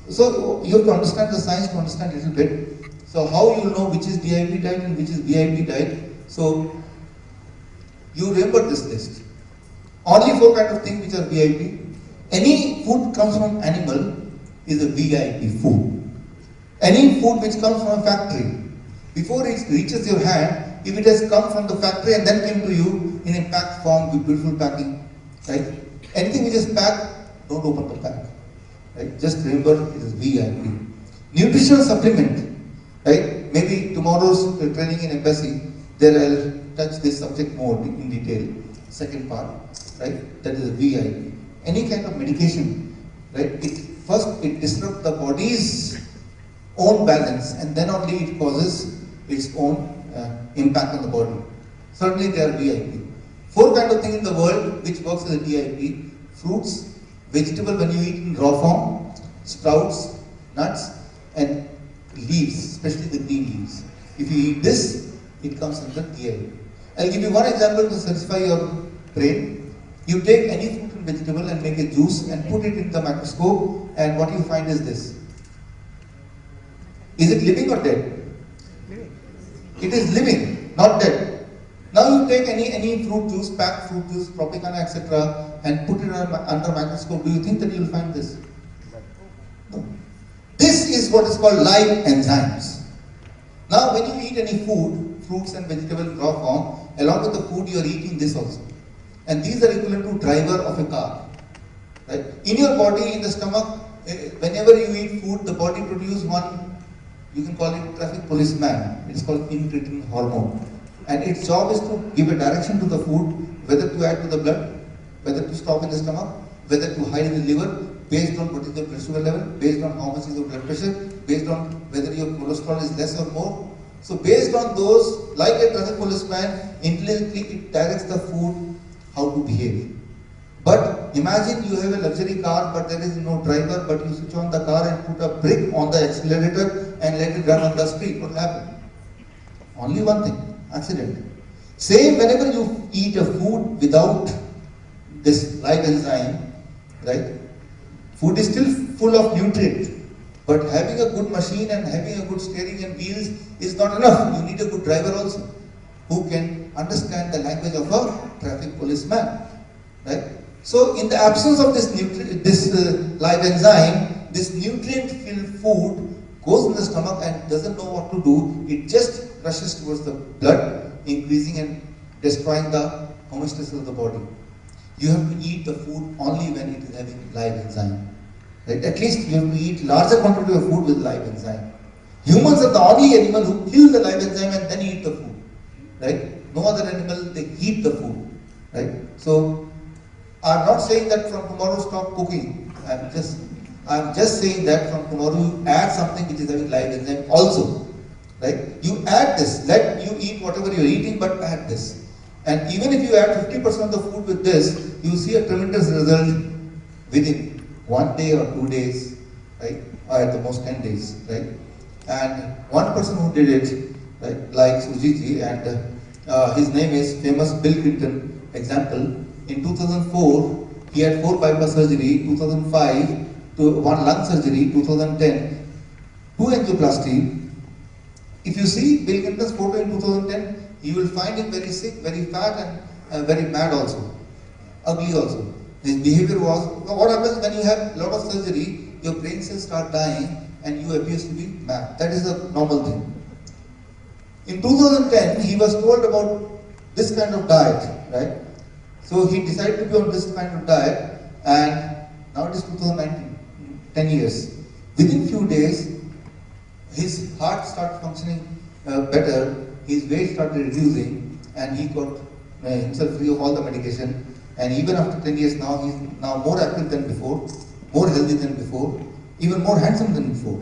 Speaker 4: So you have to understand the science to understand a little bit. So how you will know which is DIP diet and which is VIP diet? So you remember this list. Only 4 kind of things which are VIP. Any food comes from animal is a VIP food. Any food which comes from a factory, before it reaches your hand, if it has come from the factory and then came to you in a packed form with beautiful packing, right? Anything which is packed, don't open the pack, right? Just remember it is VIP. Nutritional supplement, right? Maybe tomorrow's training in embassy, there I'll touch this subject more in detail. Second part, right? That is a VIP. Any kind of medication, right? First it disrupts the body's own balance, and then only it causes its own impact on the body. Certainly they are VIP. 4 kind of thing in the world which works as a VIP: fruits, vegetable when you eat in raw form, sprouts, nuts, and leaves, especially the green leaves. If you eat this, it comes under DIP. I'll give you one example to satisfy your brain. You take any fruit and vegetable and make a juice and put it in the microscope, and what you find is this. Is it living or dead? It is living, not dead. Now you take any fruit juice, packed fruit juice, Tropicana, etc., and put it under microscope. Do you think that you will find this? No. This is what is called live enzymes. Now when you eat any food, fruits and vegetable in raw form, along with the food you are eating this also. And these are equivalent to driver of a car. Right? In your body, in the stomach, whenever you eat food, the body produces one, you can call it traffic policeman. It is called incretin hormone. And its job is to give a direction to the food, whether to add to the blood, whether to stop in the stomach, whether to hide in the liver, based on what is the blood sugar level, based on how much is your blood pressure, based on whether your cholesterol is less or more. So based on those, like a traffic policeman, intelligently it directs the food how to behave. But imagine you have a luxury car, but there is no driver, but you switch on the car and put a brick on the accelerator and let it run on the street. What will happen? Only one thing, accident. Same whenever you eat a food without this live enzyme, right? Food is still full of nutrients, but having a good machine and having a good steering and wheels is not enough. You need a good driver also, who can understand the language of a traffic policeman, right? So in the absence of this live enzyme, this nutrient-filled food goes in the stomach and doesn't know what to do. It just rushes towards the blood, increasing and destroying the homeostasis of the body. You have to eat the food only when it is having live enzyme. Right? At least you have to eat larger quantity of food with live enzyme. Humans are the only animal who kill the live enzyme and then eat the food. Right? No other animal, they heat the food. Right? So I'm not saying that from tomorrow stop cooking. I'm just saying that from tomorrow you add something which is having live enzyme also. Right? You add this. Let you eat whatever you're eating, but add this. And even if you add 50% of the food with this, you see a tremendous result within 1 day or 2 days, right? Or at the most 10 days, right? And one person who did it, right, like Sujiji, and his name is famous Bill Clinton example. In 2004, he had 4 bypass surgery, 2005, 1 lung surgery, 2010, 2 angioplasty. If you see Bill Clinton's photo in 2010, you will find him very sick, very fat, very mad also, ugly also. His behavior was, what happens when you have a lot of surgery, your brain cells start dying and you appears to be mad. That is a normal thing. In 2010, he was told about this kind of diet, right? So he decided to be on this kind of diet, and now it is 2019, 10 years. Within few days, his heart started functioning better, his weight started reducing, and he got himself free of all the medication. And even after 10 years now, he's now more active than before, more healthy than before, even more handsome than before.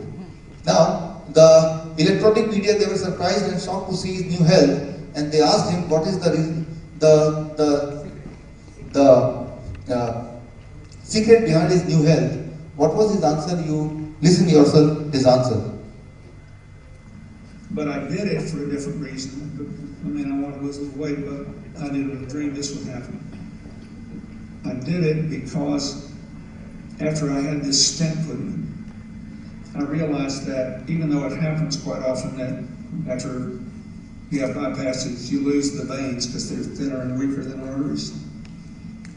Speaker 4: Now, the electronic media, they were surprised and shocked to see his new health, and they asked him what is the reason, the secret behind his new health. What was his answer? You listen yourself, his answer.
Speaker 6: But I did it for a different reason. I mean, I wanted to lose a little weight, but I didn't dream this would happen. I did it because after I had this stent put in, I realized that even though it happens quite often that after you have bypasses, you lose the veins because they're thinner and weaker than arteries.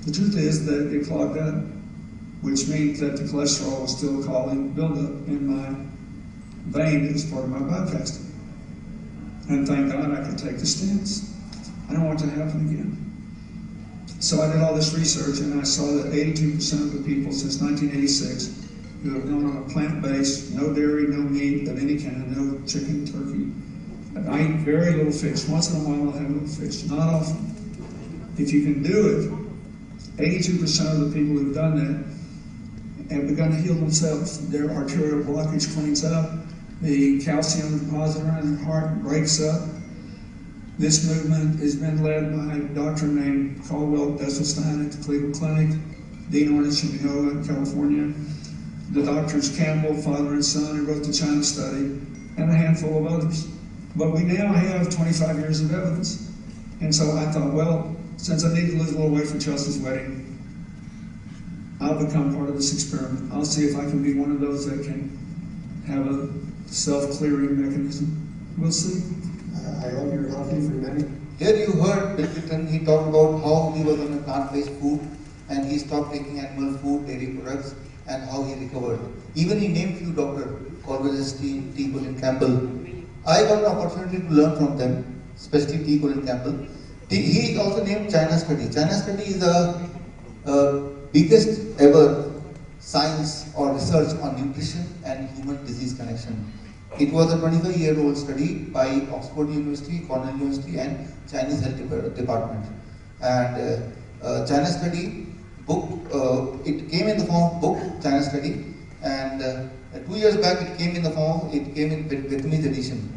Speaker 6: The truth is that it clogged up, which means that the cholesterol was still causing buildup in my vein that was part of my bypass. And thank God I could take the stents. I don't want it to happen again. So I did all this research and I saw that 82% of the people since 1986 who have gone on a plant-based, no dairy, no meat of any kind, no chicken, turkey. I eat very little fish. Once in a while I'll have a little fish, not often. If you can do it, 82% of the people who've done that have begun to heal themselves. Their arterial blockage cleans up, the calcium deposit around their heart breaks up. This movement has been led by a doctor named Caldwell Esselstyn at the Cleveland Clinic, Dean Ornish in Iowa, California, the doctors Campbell, father and son, who wrote the China study, and a handful of others. But we now have 25 years of evidence. And so I thought, well, since I need to lose a little weight for Chelsea's wedding, I'll become part of this experiment. I'll see if I can be one of those that can have a self-clearing mechanism. We'll see.
Speaker 7: I hope you're healthy for many.
Speaker 4: Here you heard Bill Clinton, he talked about how he was on a plant-based food and he stopped taking animal food, dairy products, and how he recovered. Even he named few doctors, Corvallis, T. Colin Campbell. I got an opportunity to learn from them, especially T. Colin Campbell. He also named China study. China study is the biggest ever science or research on nutrition and human disease connection. It was a 25-year-old study by Oxford University, Cornell University, and Chinese Health Department. And China study book, it came in the form of book, China study, and 2 years back it came in Vietnamese edition.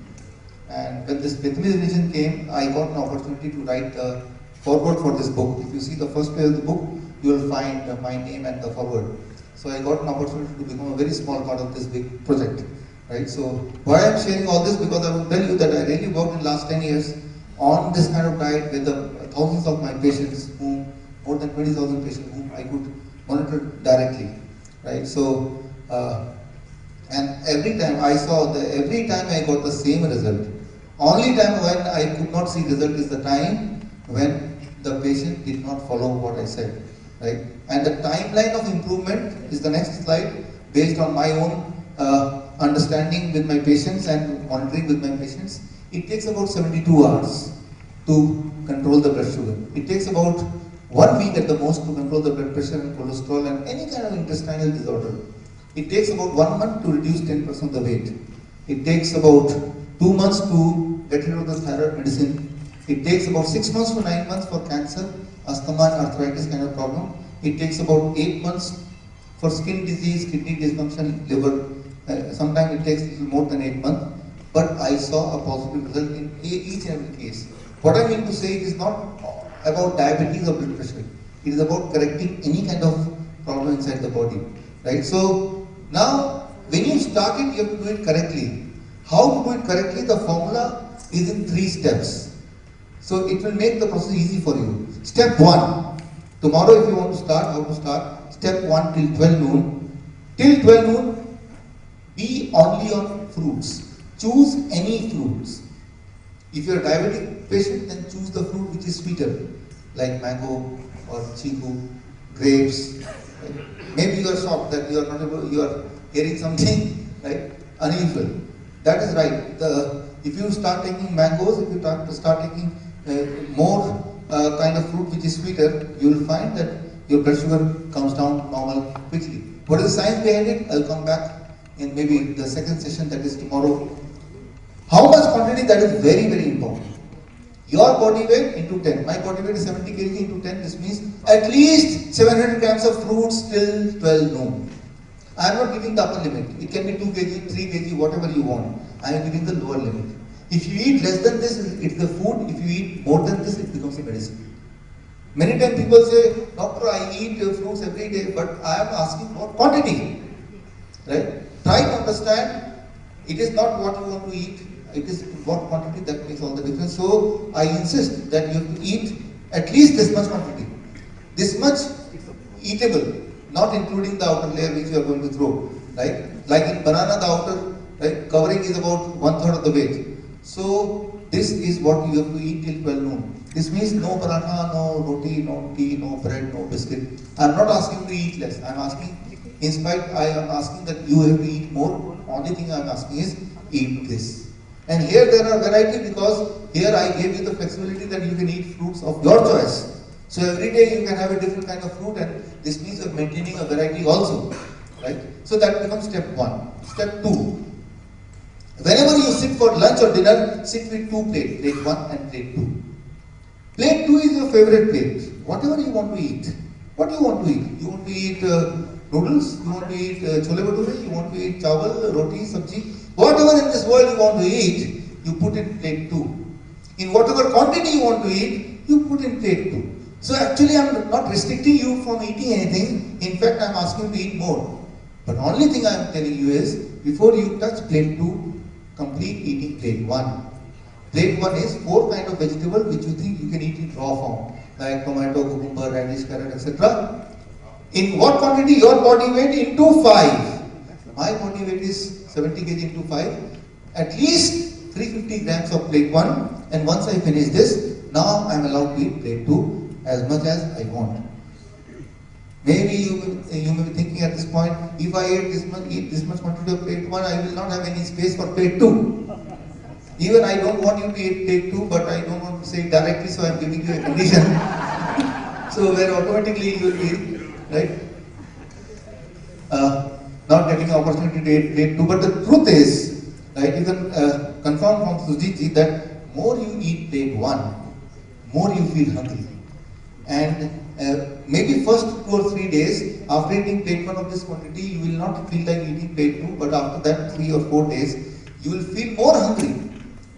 Speaker 4: And when this Vietnamese edition came, I got an opportunity to write the foreword for this book. If you see the first page of the book, you will find my name and the foreword. So I got an opportunity to become a very small part of this big project. Right? So why I'm sharing all this, because I will tell you that I really worked in the last 10 years on this kind of diet with thousands of my patients, more than 20,000 patients whom I could monitor directly. Right? So, and every time I got the same result. Only time when I could not see result is the time when the patient did not follow what I said. Right? And the timeline of improvement is the next slide, based on my own understanding with my patients and monitoring with my patients. It takes about 72 hours to control the blood sugar. It takes about 1 week at the most to control the blood pressure and cholesterol and any kind of intestinal disorder. It takes about 1 month to reduce 10% of the weight. It takes about 2 months to get rid of the thyroid medicine. It takes about 6 months to 9 months for cancer, asthma and arthritis kind of problem. It takes about 8 months for skin disease, kidney dysfunction, liver. Sometimes it takes a little more than 8 months, but I saw a positive result in each and every case. What I mean to say, it is not about diabetes or blood pressure. It is about correcting any kind of problem inside the body. Right? So now, when you start it, you have to do it correctly. How to do it correctly? The formula is in 3 steps. So it will make the process easy for you. Step 1. Tomorrow, if you want to start, how to start? Step 1 till 12 noon. Till 12 noon, be only on fruits. Choose any fruits. If you are a diabetic patient, then choose the fruit which is sweeter. like mango or chiku, grapes. Right? Maybe you are shocked that you are not able, you are hearing something right unusual. That is right. If you start taking mangoes, if you start taking more kind of fruit which is sweeter, you will find that your blood sugar comes down normal quickly. What is the science behind it? I'll come back in maybe the second session, that is tomorrow. How much quantity? That is very, very important. Your body weight into 10. My body weight is 70 kg into 10. This means at least 700 grams of fruits till 12 noon. I am not giving the upper limit. It can be 2 kg, 3 kg, whatever you want. I am giving the lower limit. If you eat less than this, it's the food. If you eat more than this, it becomes a medicine. Many times people say, doctor, I eat fruits every day, but I am asking for quantity. Right? Try to understand, it is not what you want to eat, it is what quantity that makes all the difference. So I insist that you have to eat at least this much quantity. This much eatable, not including the outer layer which you are going to throw. Right? Like in banana, the outer covering is about 1/3 of the weight. So this is what you have to eat till 12 noon. This means no paratha, no roti, no tea, no bread, no biscuit. I am not asking you to eat less. I am asking, I am asking that you have to eat more. Only thing I am asking is eat this. And here there are variety, because here I gave you the flexibility that you can eat fruits of your choice. So every day you can have a different kind of fruit, and this means you are maintaining a variety also. Right? So that becomes step 1. Step 2. Whenever you sit for lunch or dinner, sit with 2 plates, plate 1 and plate 2. Plate 2 is your favorite plate. Whatever you want to eat. What do you want to eat? You want to eat noodles? You want to eat chole bhature? You want to eat chawal, roti, sabji? Whatever in this world you want to eat, you put in plate 2. In whatever quantity you want to eat, you put in plate 2. So actually I am not restricting you from eating anything. In fact, I am asking you to eat more. But only thing I am telling you is, before you touch plate 2, complete eating plate 1. Plate 1 is 4 kind of vegetable which you think you can eat in raw form, like tomato, cucumber, radish, carrot, etc. In what quantity? Your body weight into 5. My body weight is 70 kg into 5. At least 350 grams of plate 1, and once I finish this, now I am allowed to eat plate 2 as much as I want. Maybe you may be thinking at this point, if I eat this much quantity of plate 1, I will not have any space for plate 2. Even I don't want you to eat plate 2, but I don't want to say it directly, so I am giving you a condition. So where automatically you will be, right, not getting an opportunity to eat plate 2. But the truth is, right, you can confirm from Sujit that more you eat plate 1, more you feel hungry. And maybe first 2 or 3 days after eating plate 1 of this quantity, you will not feel like eating plate 2, but after that 3 or 4 days, you will feel more hungry.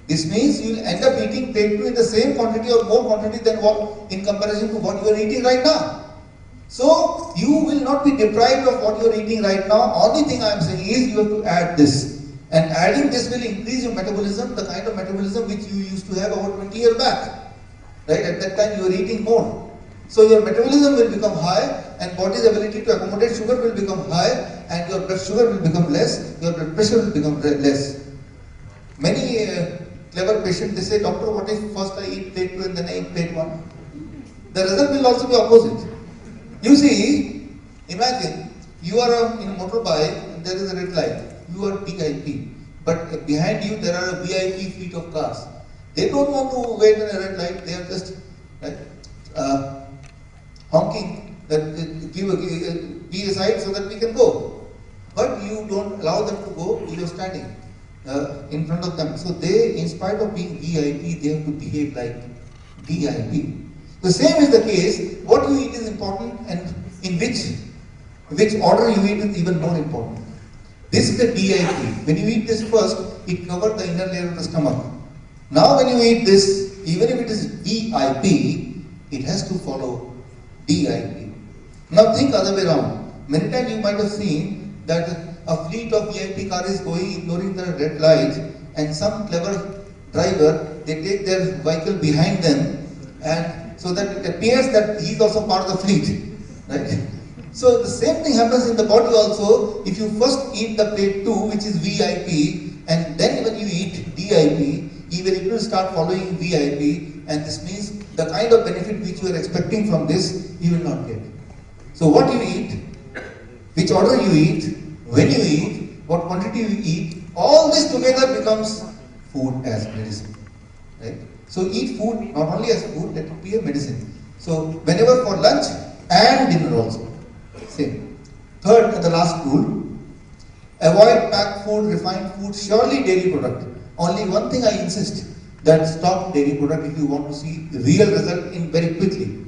Speaker 4: This means you will end up eating plate 2 in the same quantity or more quantity than what in comparison to what you are eating right now. So you will not be deprived of what you are eating right now. Only thing I am saying is you have to add this. And adding this will increase your metabolism, the kind of metabolism which you used to have about 20 years back. Right? At that time you were eating more. So your metabolism will become high, and body's ability to accommodate sugar will become high, and your blood sugar will become less, your blood pressure will become less. Many clever patients, they say, doctor, what if first I eat plate 2 and then I eat plate 1? The result will also be opposite. You see, imagine you are in a motorbike and there is a red light. You are VIP, but behind you there are a VIP fleet of cars. They don't want to wait in a red light. They are just honking that be aside so that we can go. But you don't allow them to go. You are standing in front of them. So they, in spite of being VIP, they have to behave like VIP. The same is the case. What you eat is important, and in which order you eat is even more important. This is the VIP. When you eat this first, it covers the inner layer of the stomach. Now when you eat this, even if it is VIP, it has to follow DIP. Now think other way around. Many times you might have seen that a fleet of VIP car is going, ignoring the red light, and some clever driver, they take their vehicle behind them, and so that it appears that he is also part of the fleet, right? So the same thing happens in the body also. If you first eat the plate 2, which is VIP, and then when you eat DIP, even it will start following VIP, and this means the kind of benefit which you are expecting from this, you will not get. So what you eat, which order you eat, when you eat, what quantity you eat, all this together becomes food as medicine. Right? So eat food not only as food, let it be a medicine. So whenever for lunch and dinner also. Same. Third and the last rule, avoid packed food, refined food, surely dairy product. Only one thing I insist, that stop dairy product if you want to see real result in very quickly.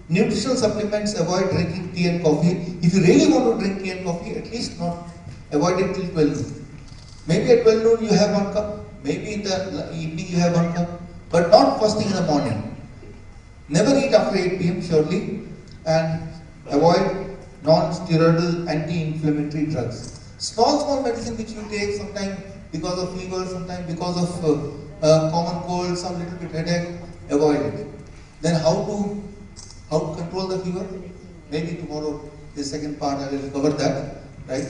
Speaker 4: Nutritional supplements, avoid drinking tea and coffee. If you really want to drink tea and coffee, at least not avoid it till 12 noon. Maybe at 12 noon you have 1 cup, maybe in the evening you have 1 cup, but not first thing in the morning. Never eat after 8 p.m. surely, and avoid non-steroidal anti-inflammatory drugs. Small medicine which you take sometimes because of fever, sometimes because of common cold, some little bit headache, avoid it. Then how to control the fever? Maybe tomorrow, the second part I will cover that, right?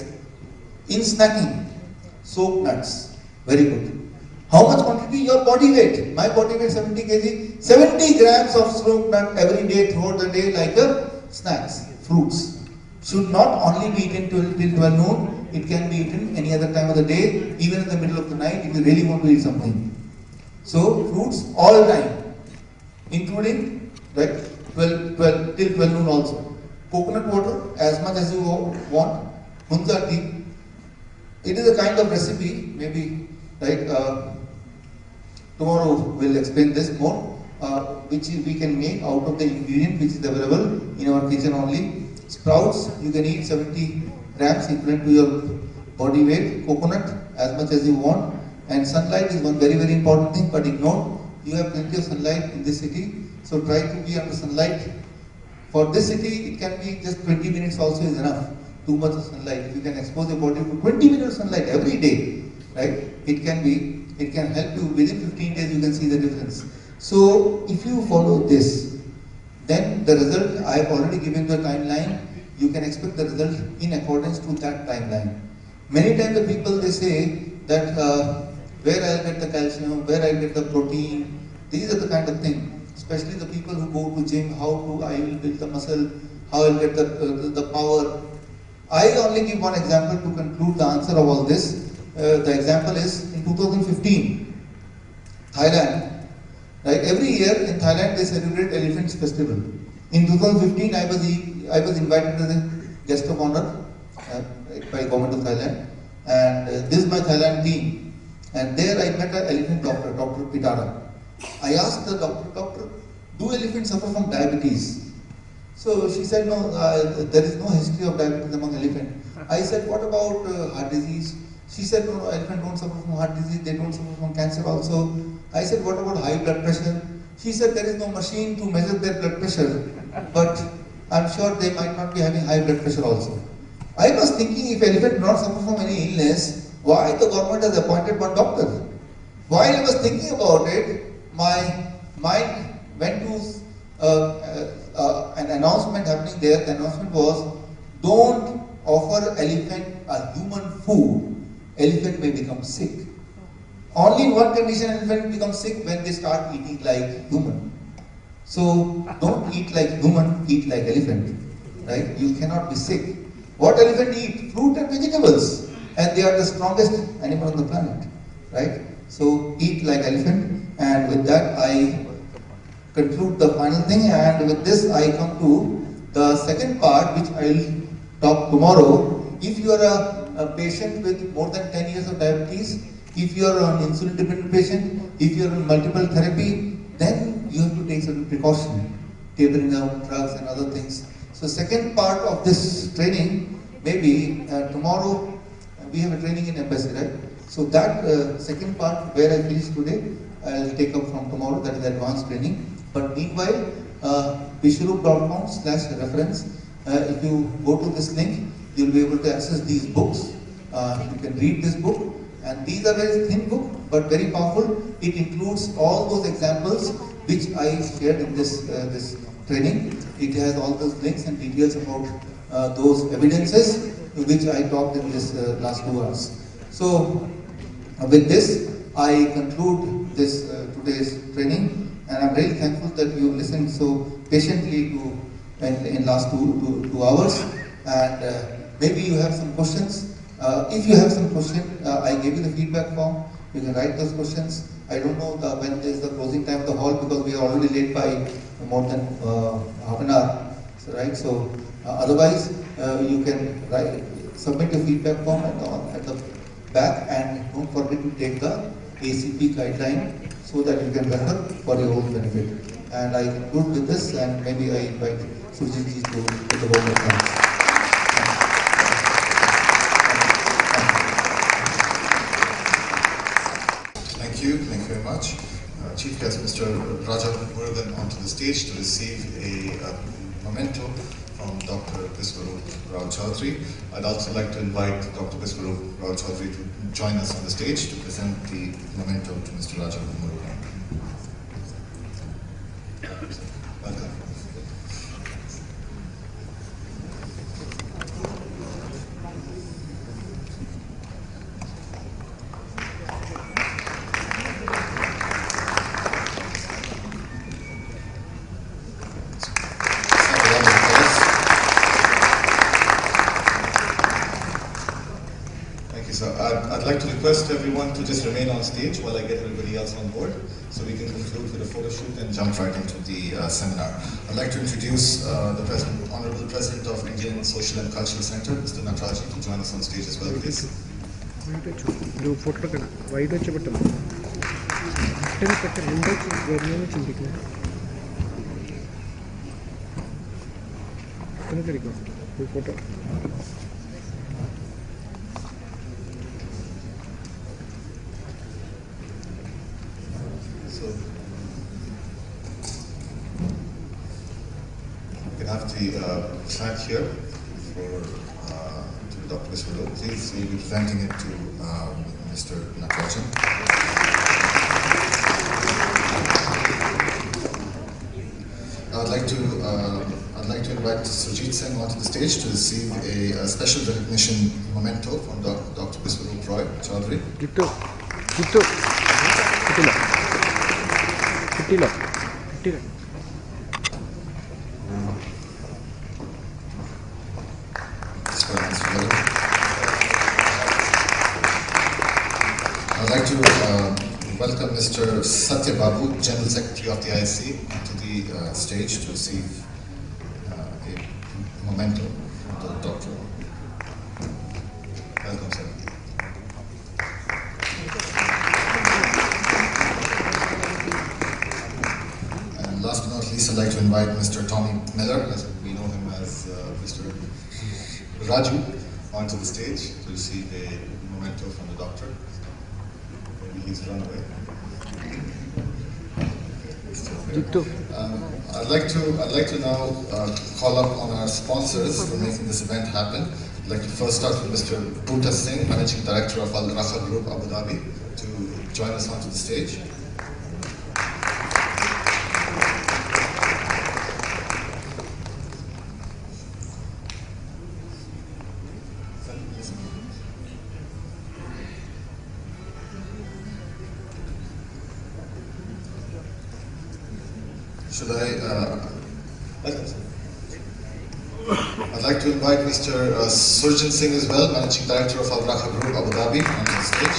Speaker 4: In snacking, soaked nuts, very good. How much quantity? Your body weight. My body weight 70 kg, 70 grams of soaked nut every day throughout the day like snacks, fruits. Should not only be eaten till 12 noon, it can be eaten any other time of the day, even in the middle of the night if you really want to eat something. So fruits all time, including right 12 till 12 noon also. Coconut water as much as you want. Hunza tea. It is a kind of recipe, maybe right. Tomorrow we'll explain this more, which we can make out of the ingredient which is available in our kitchen only. Sprouts, you can eat 70 grams equivalent to your body weight. Coconut as much as you want. And sunlight is one very important thing, but ignore. You have plenty of sunlight in this city, so try to be under sunlight. For this city, it can be just 20 minutes also is enough. Too much of sunlight. If you can expose your body to 20 minutes of sunlight every day, right? It can help you. Within 15 days, you can see the difference. So if you follow this, then the result, I have already given the timeline. You can expect the result in accordance to that timeline. Many times the people, they say that where I'll get the calcium, where I'll get the protein. These are the kind of thing. Especially the people who go to gym, I will build the muscle, how I'll get the power. I only give one example to conclude the answer of all this. The example is in 2015, Thailand. Right, every year in Thailand they celebrate Elephants Festival. In 2015, I was invited as a guest of honor by government of Thailand, and this is my Thailand team. And there I met an elephant doctor, Dr. Pitara. I asked the doctor, do elephants suffer from diabetes? So she said, no, there is no history of diabetes among elephants. I said, what about heart disease? She said, no, elephants don't suffer from heart disease, they don't suffer from cancer also. I said, what about high blood pressure? She said, there is no machine to measure their blood pressure, but I'm sure they might not be having high blood pressure also. I was thinking, if elephants do not suffer from any illness, why the government has appointed one doctor? While I was thinking about it, my mind went to an announcement happening there. The announcement was, don't offer elephant a human food. Elephant may become sick. Only in one condition elephant becomes sick, when they start eating like human. So don't eat like human, eat like elephant. Right? You cannot be sick. What elephant eat? Fruit and vegetables. And they are the strongest animal on the planet. Right? So eat like elephant. And with that I conclude the final thing, and with this I come to the second part, which I will talk tomorrow. If you are a patient with more than 10 years of diabetes, if you are an insulin dependent patient, if you are on multiple therapy, then you have to take certain precaution, tapering down drugs and other things. So second part of this training, maybe tomorrow we have a training in embassy, right? So that second part where I finished today, I will take up from tomorrow, that is advanced training. But meanwhile, biswaroop.com/reference, if you go to this link, you will be able to access these books. You can read this book, and these are very thin book, but very powerful. It includes all those examples which I shared in this training. It has all those links and details about those evidences which I talked in this last 2 hours. So with this, I conclude this today's training, and I'm really thankful that you listened so patiently to in last two hours. And maybe you have some questions. If you have some question, I gave you the feedback form. You can write those questions. I don't know when is the closing time of the hall, because we are already late by more than half an hour. So, right? So otherwise, you can submit your feedback form at the back, and don't forget to take the ACP guideline so that you can refer for your own benefit. And I conclude with this, and maybe I invite Surjit ji to put the word of thanks.
Speaker 2: Thank you very much. Chief Guest Mr. Raja Murugan onto the stage to receive a memento from Dr. Biswaroop Rao Chowdhary. I'd also like to invite Dr. Biswaroop Rao Chowdhary to join us on the stage to present the memento to Mr. Raja Murugan. Welcome. I'd like to request everyone to just remain on stage while I get everybody else on board, so we can conclude with a photo shoot and jump right into the seminar. I'd like to introduce the Honorable President of Indian Social and Cultural Center, Mr. Natarajan, to join us on stage as well, please. So, we can have the plaque here for to Dr. Biswaroop. Please, we'll be presenting it to Mr. Natarajan. I'd like to invite Surjit Singh onto the stage to receive a special recognition memento from Dr. Biswaroop Roy Chowdhary. I'd like to welcome Mr. Satya Babu, General Secretary of the ISC, to the stage to receive a memento from the doctor. Welcome, sir. And last but not least, I'd like to invite Mr. Tommy Miller, as we know him as Mr. Raju, onto the stage to receive a memento from the doctor. Maybe he's run away. I'd like to now call up on our sponsors for making this event happen. I'd like to first start with Mr. Bhuta Singh, Managing Director of Al Rakha Group, Abu Dhabi, to join us onto the stage. I'd like to invite Mr. Surjan Singh as well, Managing Director of Al Rakha Group, Abu Dhabi, onto the stage.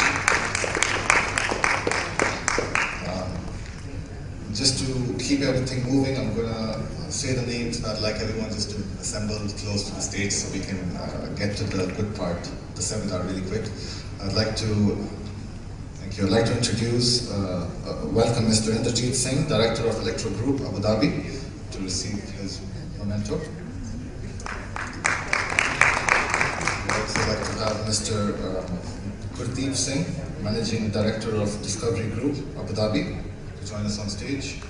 Speaker 2: Just to keep everything moving, I'm going to say the names, and I'd like everyone just to assemble close to the stage so we can get to the good part, the seminar, really quick. I'd like to introduce, welcome Mr. Inderjeet Singh, Director of Electro Group, Abu Dhabi, to receive his memento. I'd also like to have Mr. Gurdeep Singh, Managing Director of Discovery Group, Abu Dhabi, to join us on stage.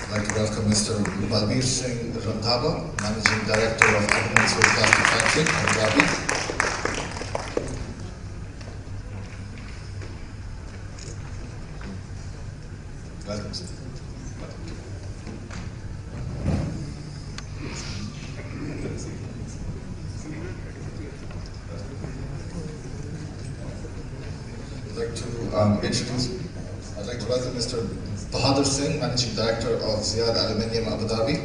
Speaker 2: I'd like to welcome Mr. Balbir Singh Randhava, Managing Director of Agricultural Plastic Factory, Abu Dhabi. Welcome, sir. like to I'd like to welcome Mr. Bahadur Singh, Managing Director of Ziyad Aluminium Abu Dhabi,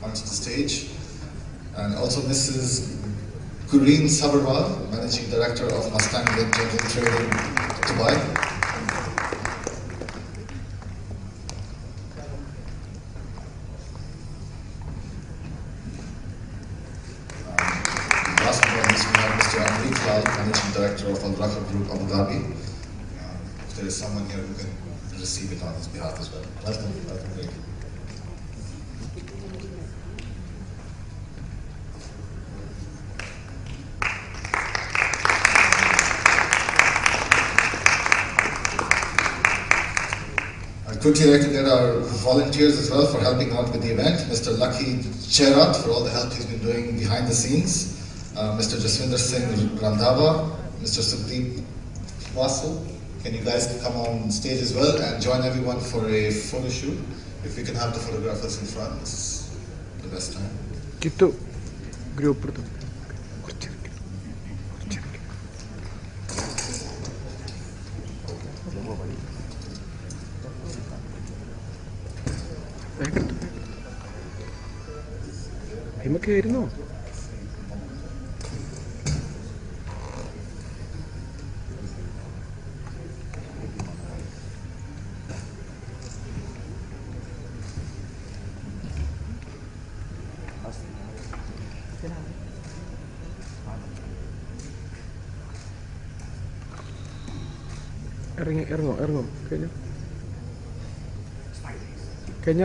Speaker 2: onto the stage. And also Mrs. Gureen Sabarwal, Managing Director of Mustang General Trading, Dubai. Last but not least, we have Mr. Amrit Lal, Managing Director of Al Rakha Group, Abu Dhabi. If there is someone here who can receive it on his behalf as well. Welcome, welcome. I'd quickly like to get our volunteers as well for helping out with the event. Mr. Lucky Cherat for all the help he's been doing behind the scenes. Mr. Jaswinder Singh Randhawa, Mr. Sukhdeep Vasu. Can you guys come on stage as well and join everyone for a photo shoot? If we can have the photographers in front, this is the best time.
Speaker 8: Gitu. Grup itu. Himakerino. Erngom kayaknya. Kayaknya